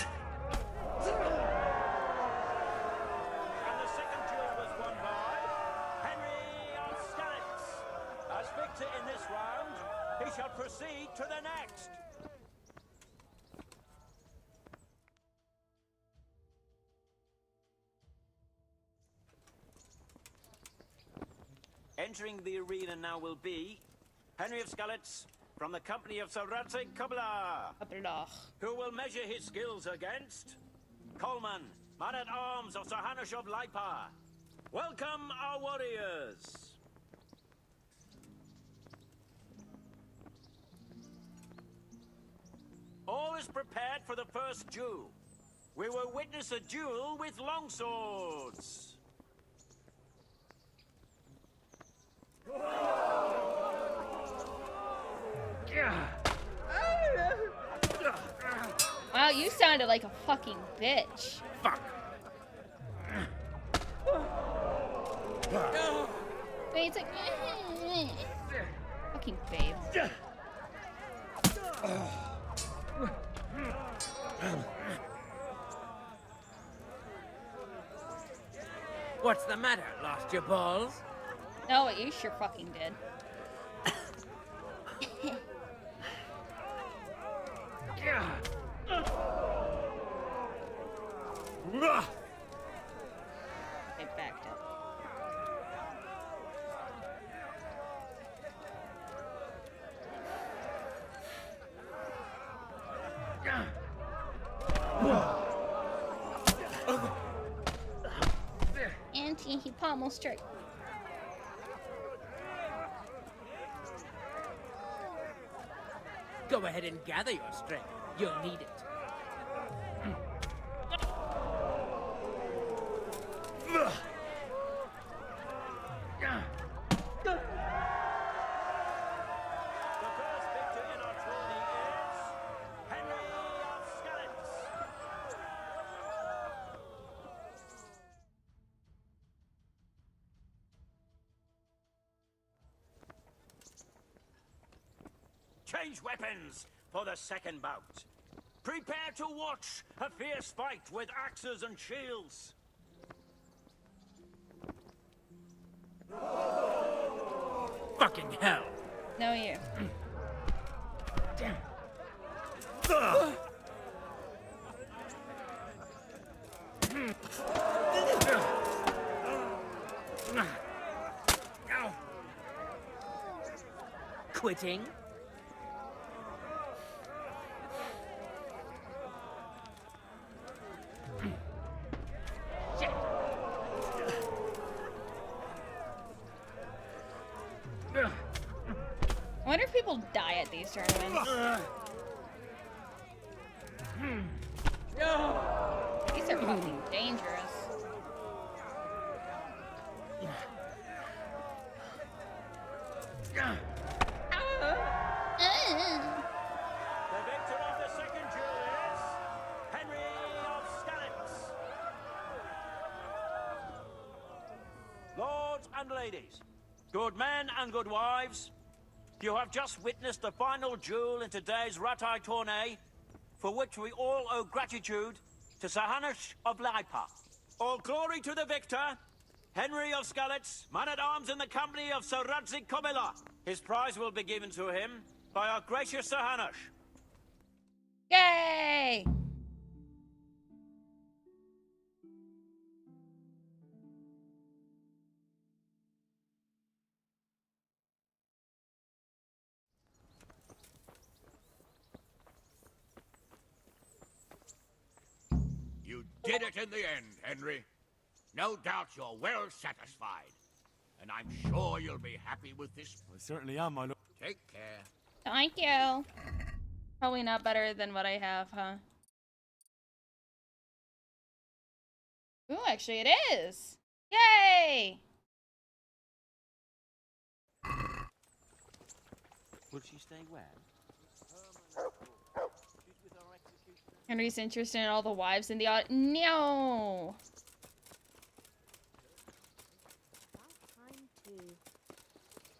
the second duel was won by Henry of Skalitz. As victor in this round, he shall proceed to the next. Entering the arena now will be Henry of Skalitz from the company of Sir Rattay Kubla, who will measure his skills against Coleman, man-at-arms of Sir Hanushov Laipa. Welcome, our warriors. All is prepared for the first duel. We will witness a duel with longswords. Wow, you sounded like a fucking bitch. Fuck. Wait, it's like fucking babe. What's the matter? Lost your balls? No, you sure fucking did. I backed up. Auntie, he pommel strike. Go ahead and gather your strength. You'll need it. Change weapons for the second bout. Prepare to watch a fierce fight with axes and shields. Fucking hell. No, you. Quitting? I wonder if people die at these tournaments. These are fucking dangerous. The victor of the second duel is Henry of Skalitz. Lords and ladies, good men and good wives, you have just witnessed the final duel in today's Rattay tourney, for which we all owe gratitude to Sir Hanush of Laipa. All glory to the victor, Henry of Skalitz, man-at-arms in the company of Sir Radzik Komila. His prize will be given to him by our gracious Sir Hanush. Yay! You did it in the end, Henry. No doubt you're well satisfied. And I'm sure you'll be happy with this. I certainly am, my lord. Take care. Thank you. Probably not better than what I have, huh? Ooh, actually it is! Yay! Will she stay where? Henry's interested in all the wives in the audience. No!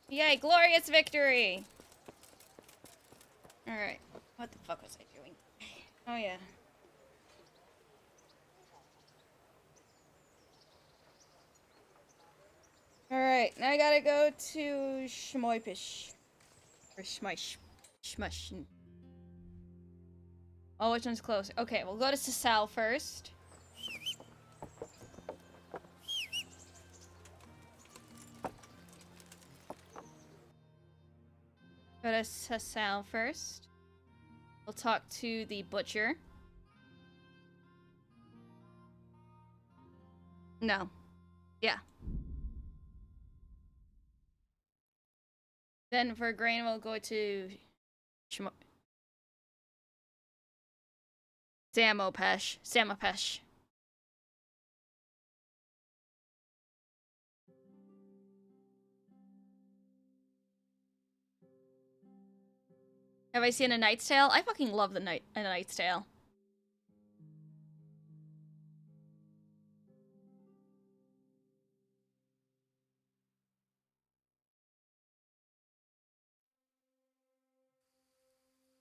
Yay, glorious victory! Alright, what the fuck was I doing? Oh yeah. Alright, now I gotta go to Shmoipish. Or Shmush. Oh, which one's closer? Okay, we'll go to Sasal first. Go to Sasal first. We'll talk to the butcher. No. Yeah. Then for grain, we'll go to Samopesh. Have I seen A Knight's Tale? I fucking love A Knight's Tale.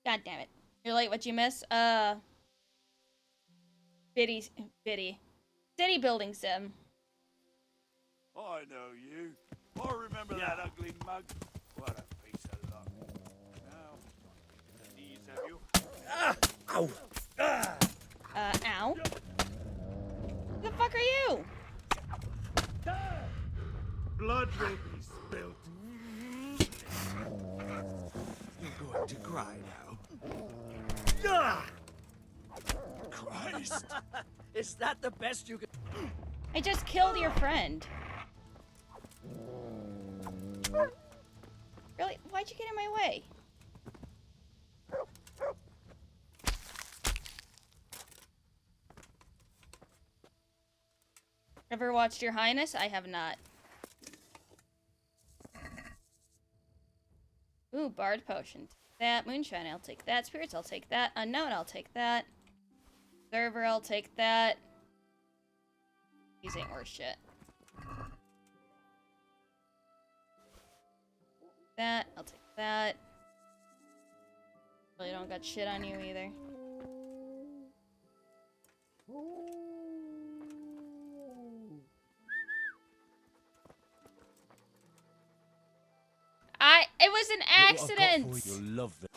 God damn it. You're late, what'd you miss? Biddy. City building sim. I know you. I remember that ugly mug. What a piece of luck. Now, the knees have you. Ow! Ow? Who the fuck are you? Blood will be spilt. You're going to cry now. Christ! Is that the best you could? I just killed your friend. Really? Why'd you get in my way? Ever watched Your Highness? I have not. Ooh, Bard Potion. That. Moonshine, I'll take that. Spirits, I'll take that. Unknown, I'll take that. Server, I'll take that. These ain't worth shit. That, I'll take that. Really don't got shit on you either. It was an accident! You'll love that.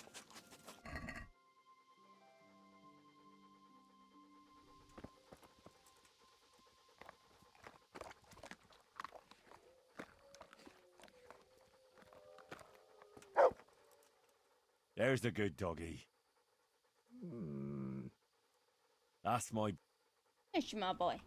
There's the good doggy. That's my... There's my boy.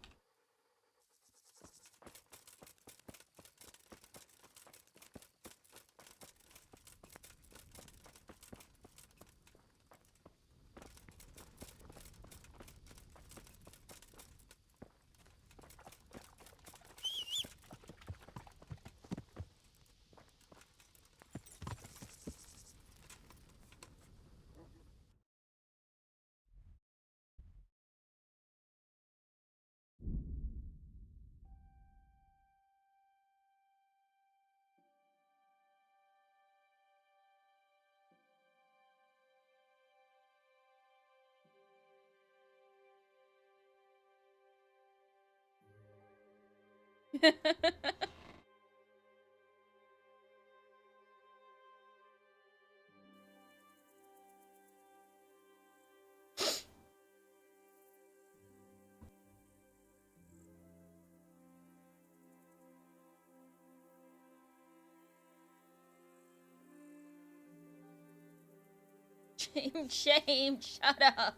Shame, shut up.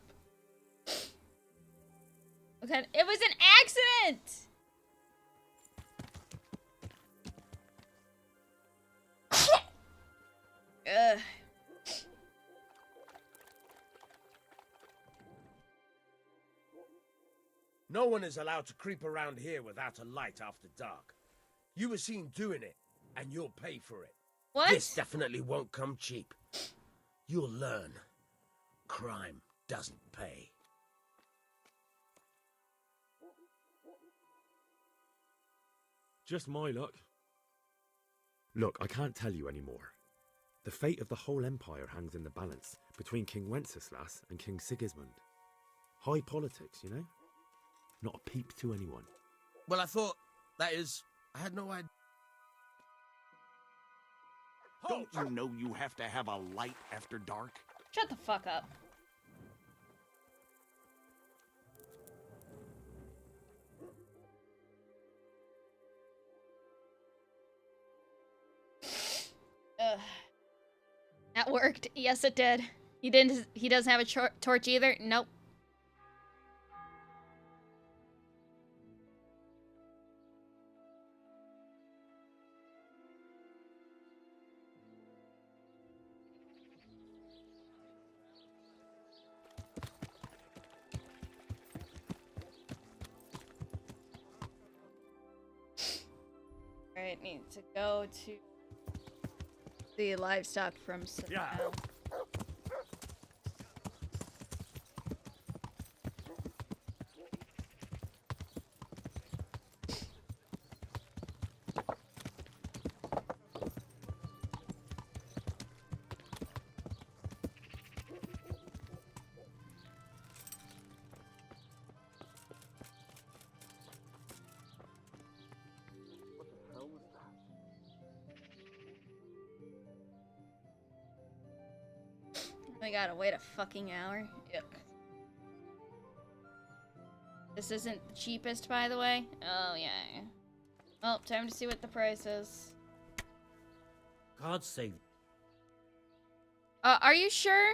Okay, it was an accident! Ugh. No one is allowed to creep around here without a light after dark. You were seen doing it, and you'll pay for it. What? This definitely won't come cheap. You'll learn. Crime doesn't pay. Just my luck. Look, I can't tell you anymore. The fate of the whole empire hangs in the balance between King Wenceslas and King Sigismund. High politics, you know? Not a peep to anyone. Well, I thought, that is, I had no idea. Don't you know you have to have a light after dark? Shut the fuck up. Ugh. That worked. Yes, it did. He doesn't have a torch either. Nope. Alright, need to go to the livestock from Savannah. gotta wait a fucking hour. Yep. This isn't the cheapest, by the way. Oh, yeah. Well, time to see what the price is. God save. Are you sure?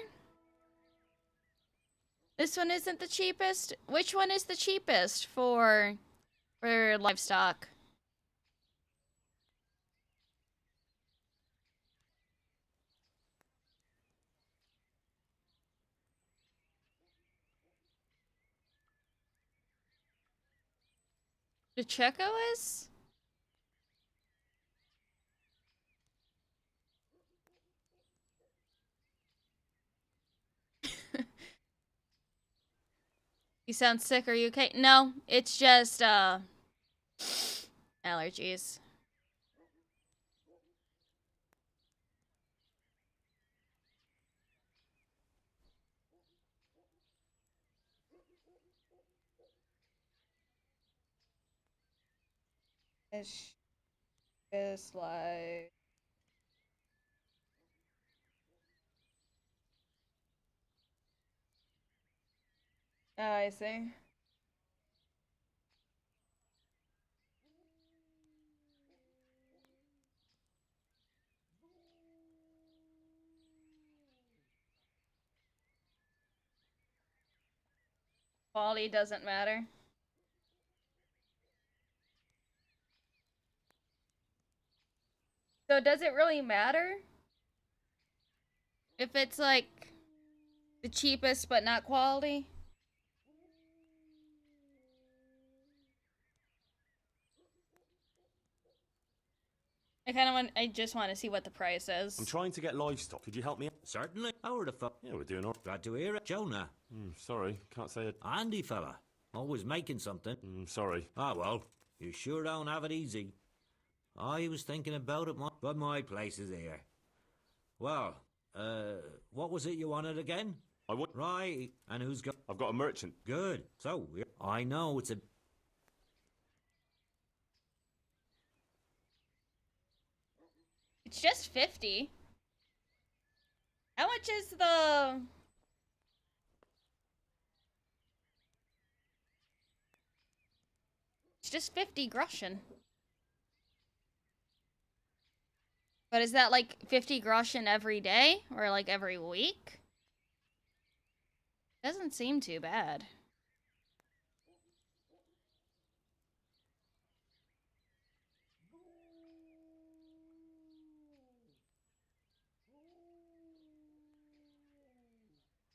This one isn't the cheapest? Which one is the cheapest for livestock? The Checo is? You sound sick, are you okay? No, it's just, allergies. It's like... Oh, I see. Quality doesn't matter. So does it really matter? If it's like the cheapest but not quality? I just want to see what the price is. I'm trying to get livestock. Could you help me? Certainly. How the fuck? Yeah, we're doing all right. Glad to hear it. Jonah. Sorry, can't say it. Handy fella. Always making something. Sorry. Ah, well, you sure don't have it easy. I was thinking about it, but my place is here. Well, what was it you wanted again? I want... Right, and who's got... I've got a merchant. Good. So, I know it's a... It's just 50. How much is the... It's just 50 groschen. But is that like 50 groschen every day? Or like every week? Doesn't seem too bad.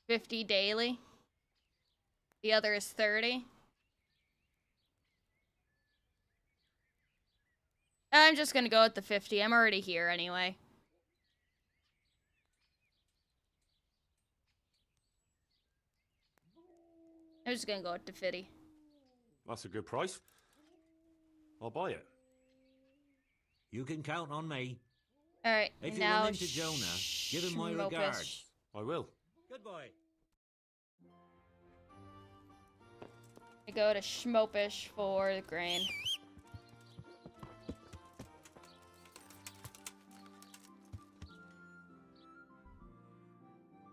$50 daily. The other is 30. I'm just gonna go with the 50. I'm already here anyway. I'm just gonna go with the 50. That's a good price. I'll buy it. You can count on me. Alright, If now you run into Jonah, give him my Schmopus. regards. I will. Good boy. I go to Schmopish for the grain.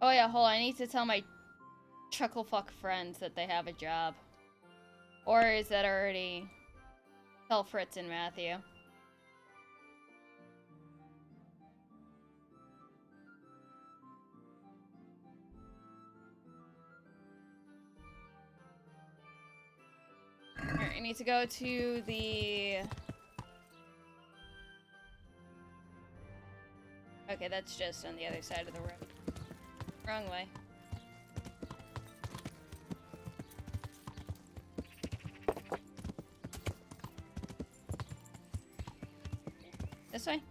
Oh yeah, hold on. I need to tell my chucklefuck friends that they have a job. Or is that already... Tell Fritz and Matthew. Alright, I need to go to the... Okay, that's just on the other side of the road. Wrong way. This way?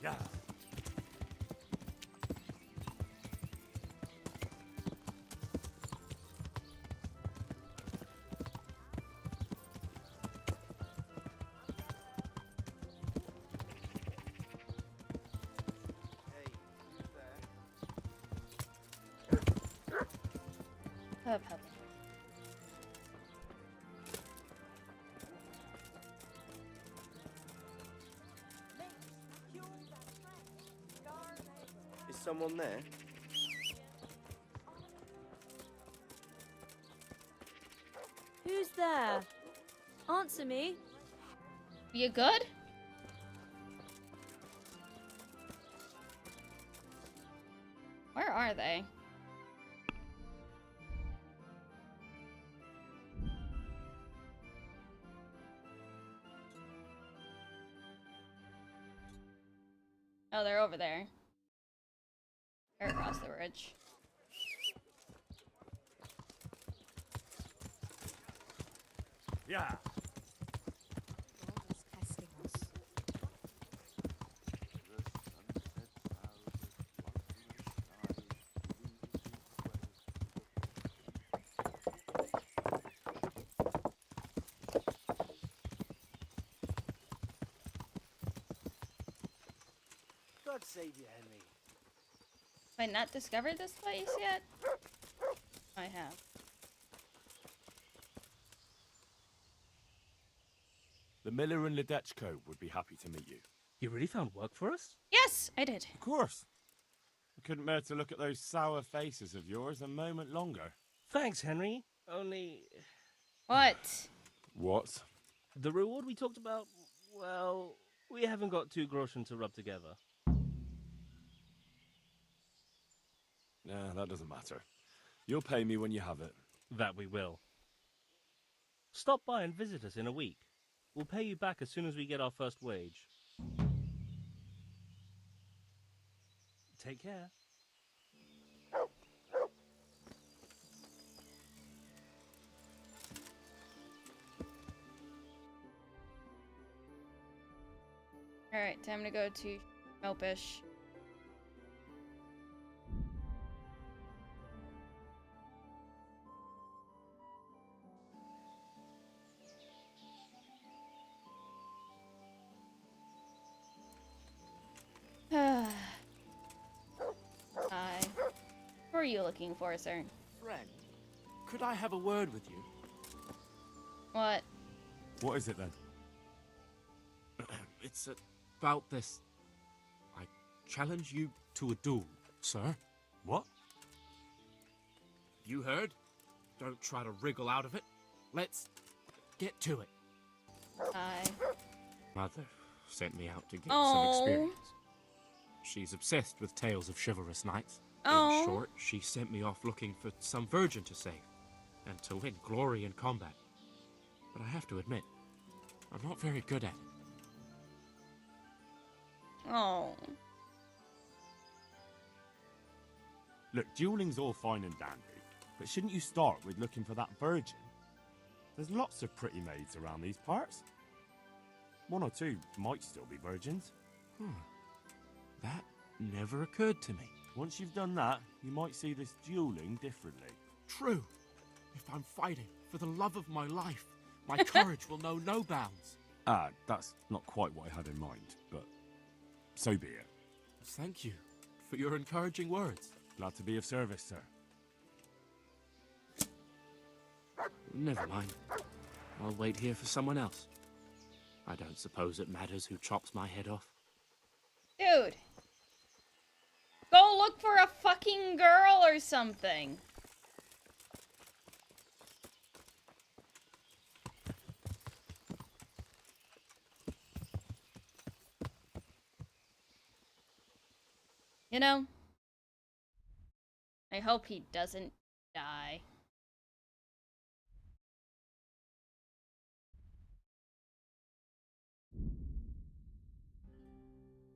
Yeah. Hup, hup. someone there? Who's there? Answer me. You good? Where are they? Oh, they're over there. They're across the bridge. Yeah. God save you, Henry. Have I not discovered this place yet? I have. The miller and Ledechko would be happy to meet you. You really found work for us? Yes, I did. Of course. I couldn't bear to look at those sour faces of yours a moment longer. Thanks, Henry. Only... What? What? The reward we talked about, well, we haven't got 2 groschen to rub together. Nah, that doesn't matter. You'll pay me when you have it. That we will. Stop by and visit us in a week. We'll pay you back as soon as we get our first wage. Take care. Alright, time to go to Melpish. Hi. Who are you looking for, sir? Friend, could I have a word with you? What? What is it then? It's about this. I challenge you to a duel, sir. What? You heard? Don't try to wriggle out of it. Let's get to it. Hi. Mother sent me out to get Oh. some experience. She's obsessed with tales of chivalrous knights. Oh. In short, she sent me off looking for some virgin to save and to win glory in combat. But I have to admit, I'm not very good at it. Oh. Look, dueling's all fine and dandy, but shouldn't you start with looking for that virgin? There's lots of pretty maids around these parts. 1 or 2 might still be virgins. That never occurred to me. Once you've done that, you might see this dueling differently. True. If I'm fighting for the love of my life, my courage will know no bounds. Ah, that's not quite what I had in mind, but so be it. Thank you for your encouraging words. Glad to be of service, sir. Never mind. I'll wait here for someone else. I don't suppose it matters who chops my head off. Dude. Go look for a fucking girl or something. You know, I hope he doesn't die.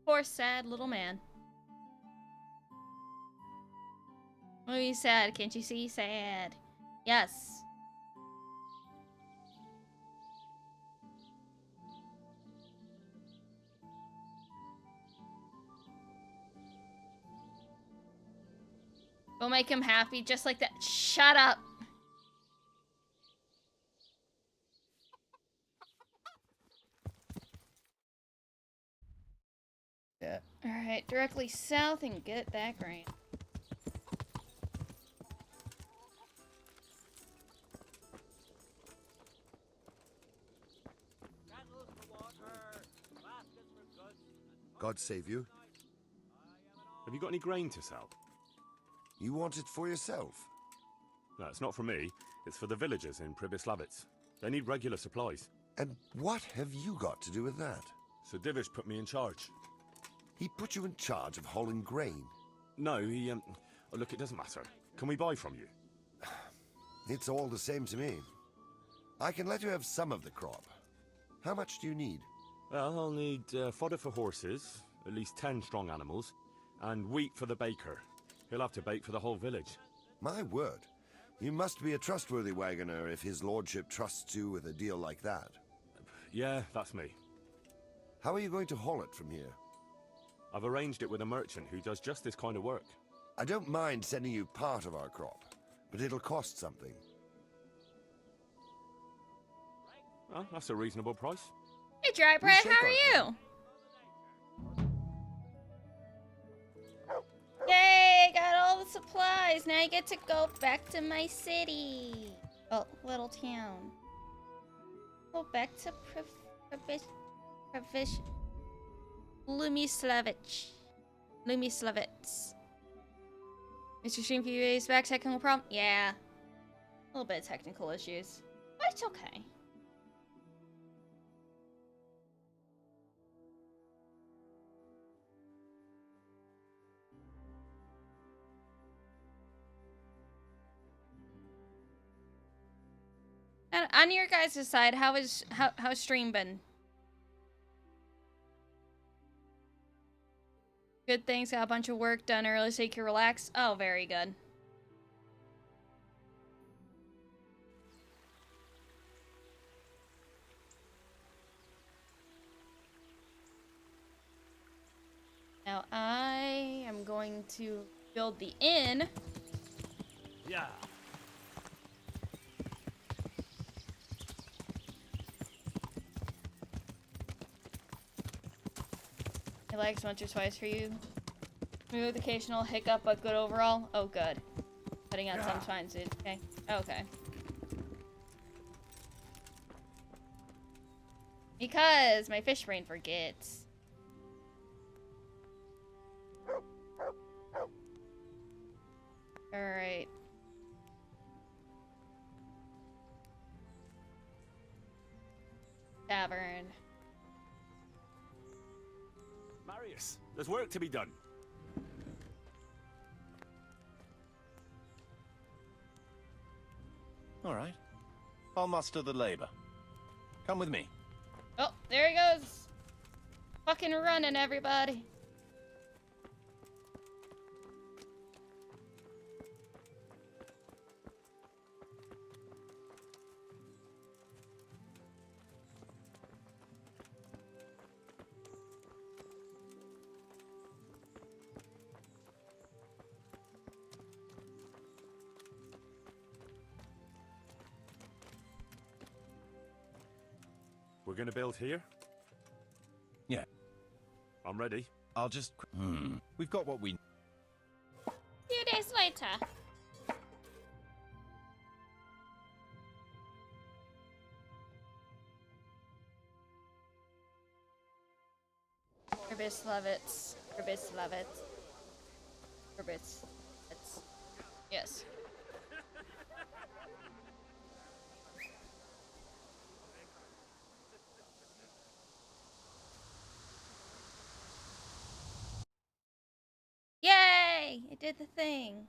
Poor sad little man. Oh, he's sad. Can't you see? Sad. Yes. We'll make him happy just like that. Shut up. Yeah. Alright, directly south and get that grain. God save you. Have you got any grain to sell? You want it for yourself? No, it's not for me. It's for the villagers in Pribyslavitz. They need regular supplies. And what have you got to do with that? Sir Divish put me in charge. He put you in charge of hauling grain? No, he, oh, look, it doesn't matter. Can we buy from you? It's all the same to me. I can let you have some of the crop. How much do you need? Well, I'll need fodder for horses, at least 10 strong animals, and wheat for the baker. He'll have to bake for the whole village. My word. You must be a trustworthy wagoner if his lordship trusts you with a deal like that. Yeah, that's me. How are you going to haul it from here? I've arranged it with a merchant who does just this kind of work. I don't mind sending you part of our crop, but it'll cost something. Well, that's a reasonable price. Hey, Dry Bread, how are you? Yay, got all the supplies. Now I get to go back to my city. Well, little town. Go back to Pribyslavitz. Mr. Stream, few days back, technical problem? Yeah. A little bit of technical issues. But it's okay. And on your guys' side, how's stream been? Good things, got a bunch of work done early so you can relax. Oh, very good. Now I am going to build the inn. Yeah. It lags once or twice for you. Smooth, occasional hiccup, but good overall. Oh, good. Putting out some signs, dude. Okay. Okay. Because my fish brain forgets. Alright. Tavern. Marius, there's work to be done. All right. I'll muster the labor. Come with me. Oh, there he goes. Fucking running, everybody. We're gonna build here? Yeah. I'm ready. I'll just... We've got what we... Few days later. Pribyslavitz. Yes. Yay! It did the thing.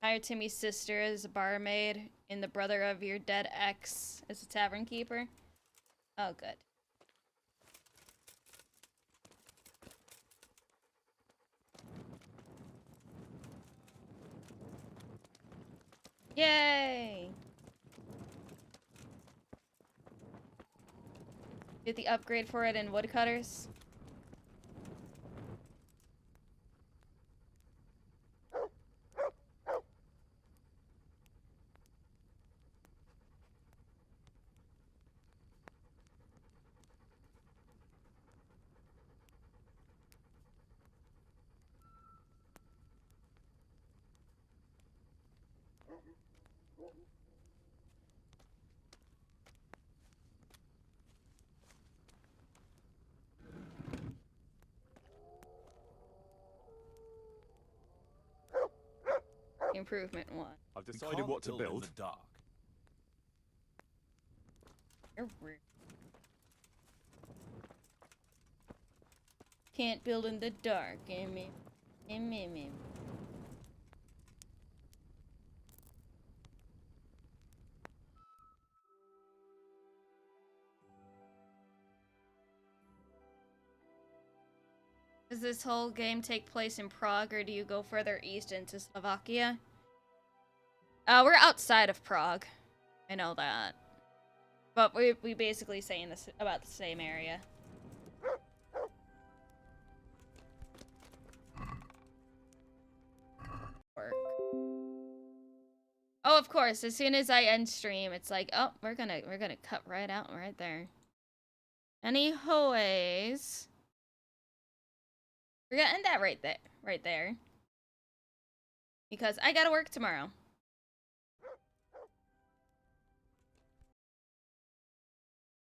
Hired Timmy's sister as a barmaid and the brother of your dead ex as a tavern keeper. Oh, good. Yay! Get the upgrade for it in woodcutters. improvement 1. I've decided what to build. In the dark. You're rude. Can't build in the dark, me. Does this whole game take place in Prague, or do you go further east into Slovakia? We're outside of Prague. I know that. But we basically say in this about the same area. Work. Oh, of course, as soon as I end stream, it's like, oh, we're gonna cut right out right there. Anyways, we're gonna end that right there. Because I gotta work tomorrow.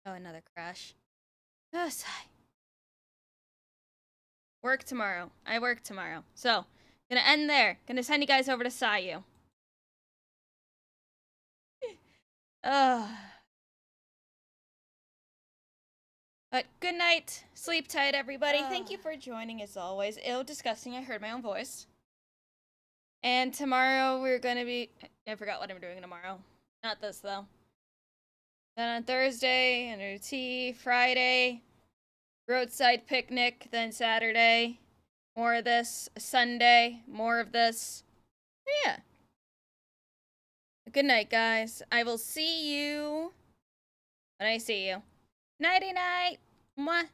Oh, another crash. Oh, sigh. Work tomorrow. I work tomorrow. So, gonna end there. Gonna send you guys over to Sayu. But good night. Sleep tight, everybody. Thank you for joining as always. Ew, disgusting. I heard my own voice. And tomorrow we're gonna be... I forgot what I'm doing tomorrow. Not this, though. Then on Thursday, under tea. Friday, roadside picnic. Then Saturday, more of this. Sunday, more of this. Yeah. Good night, guys. I will see you when I see you. Nighty night. Mwah.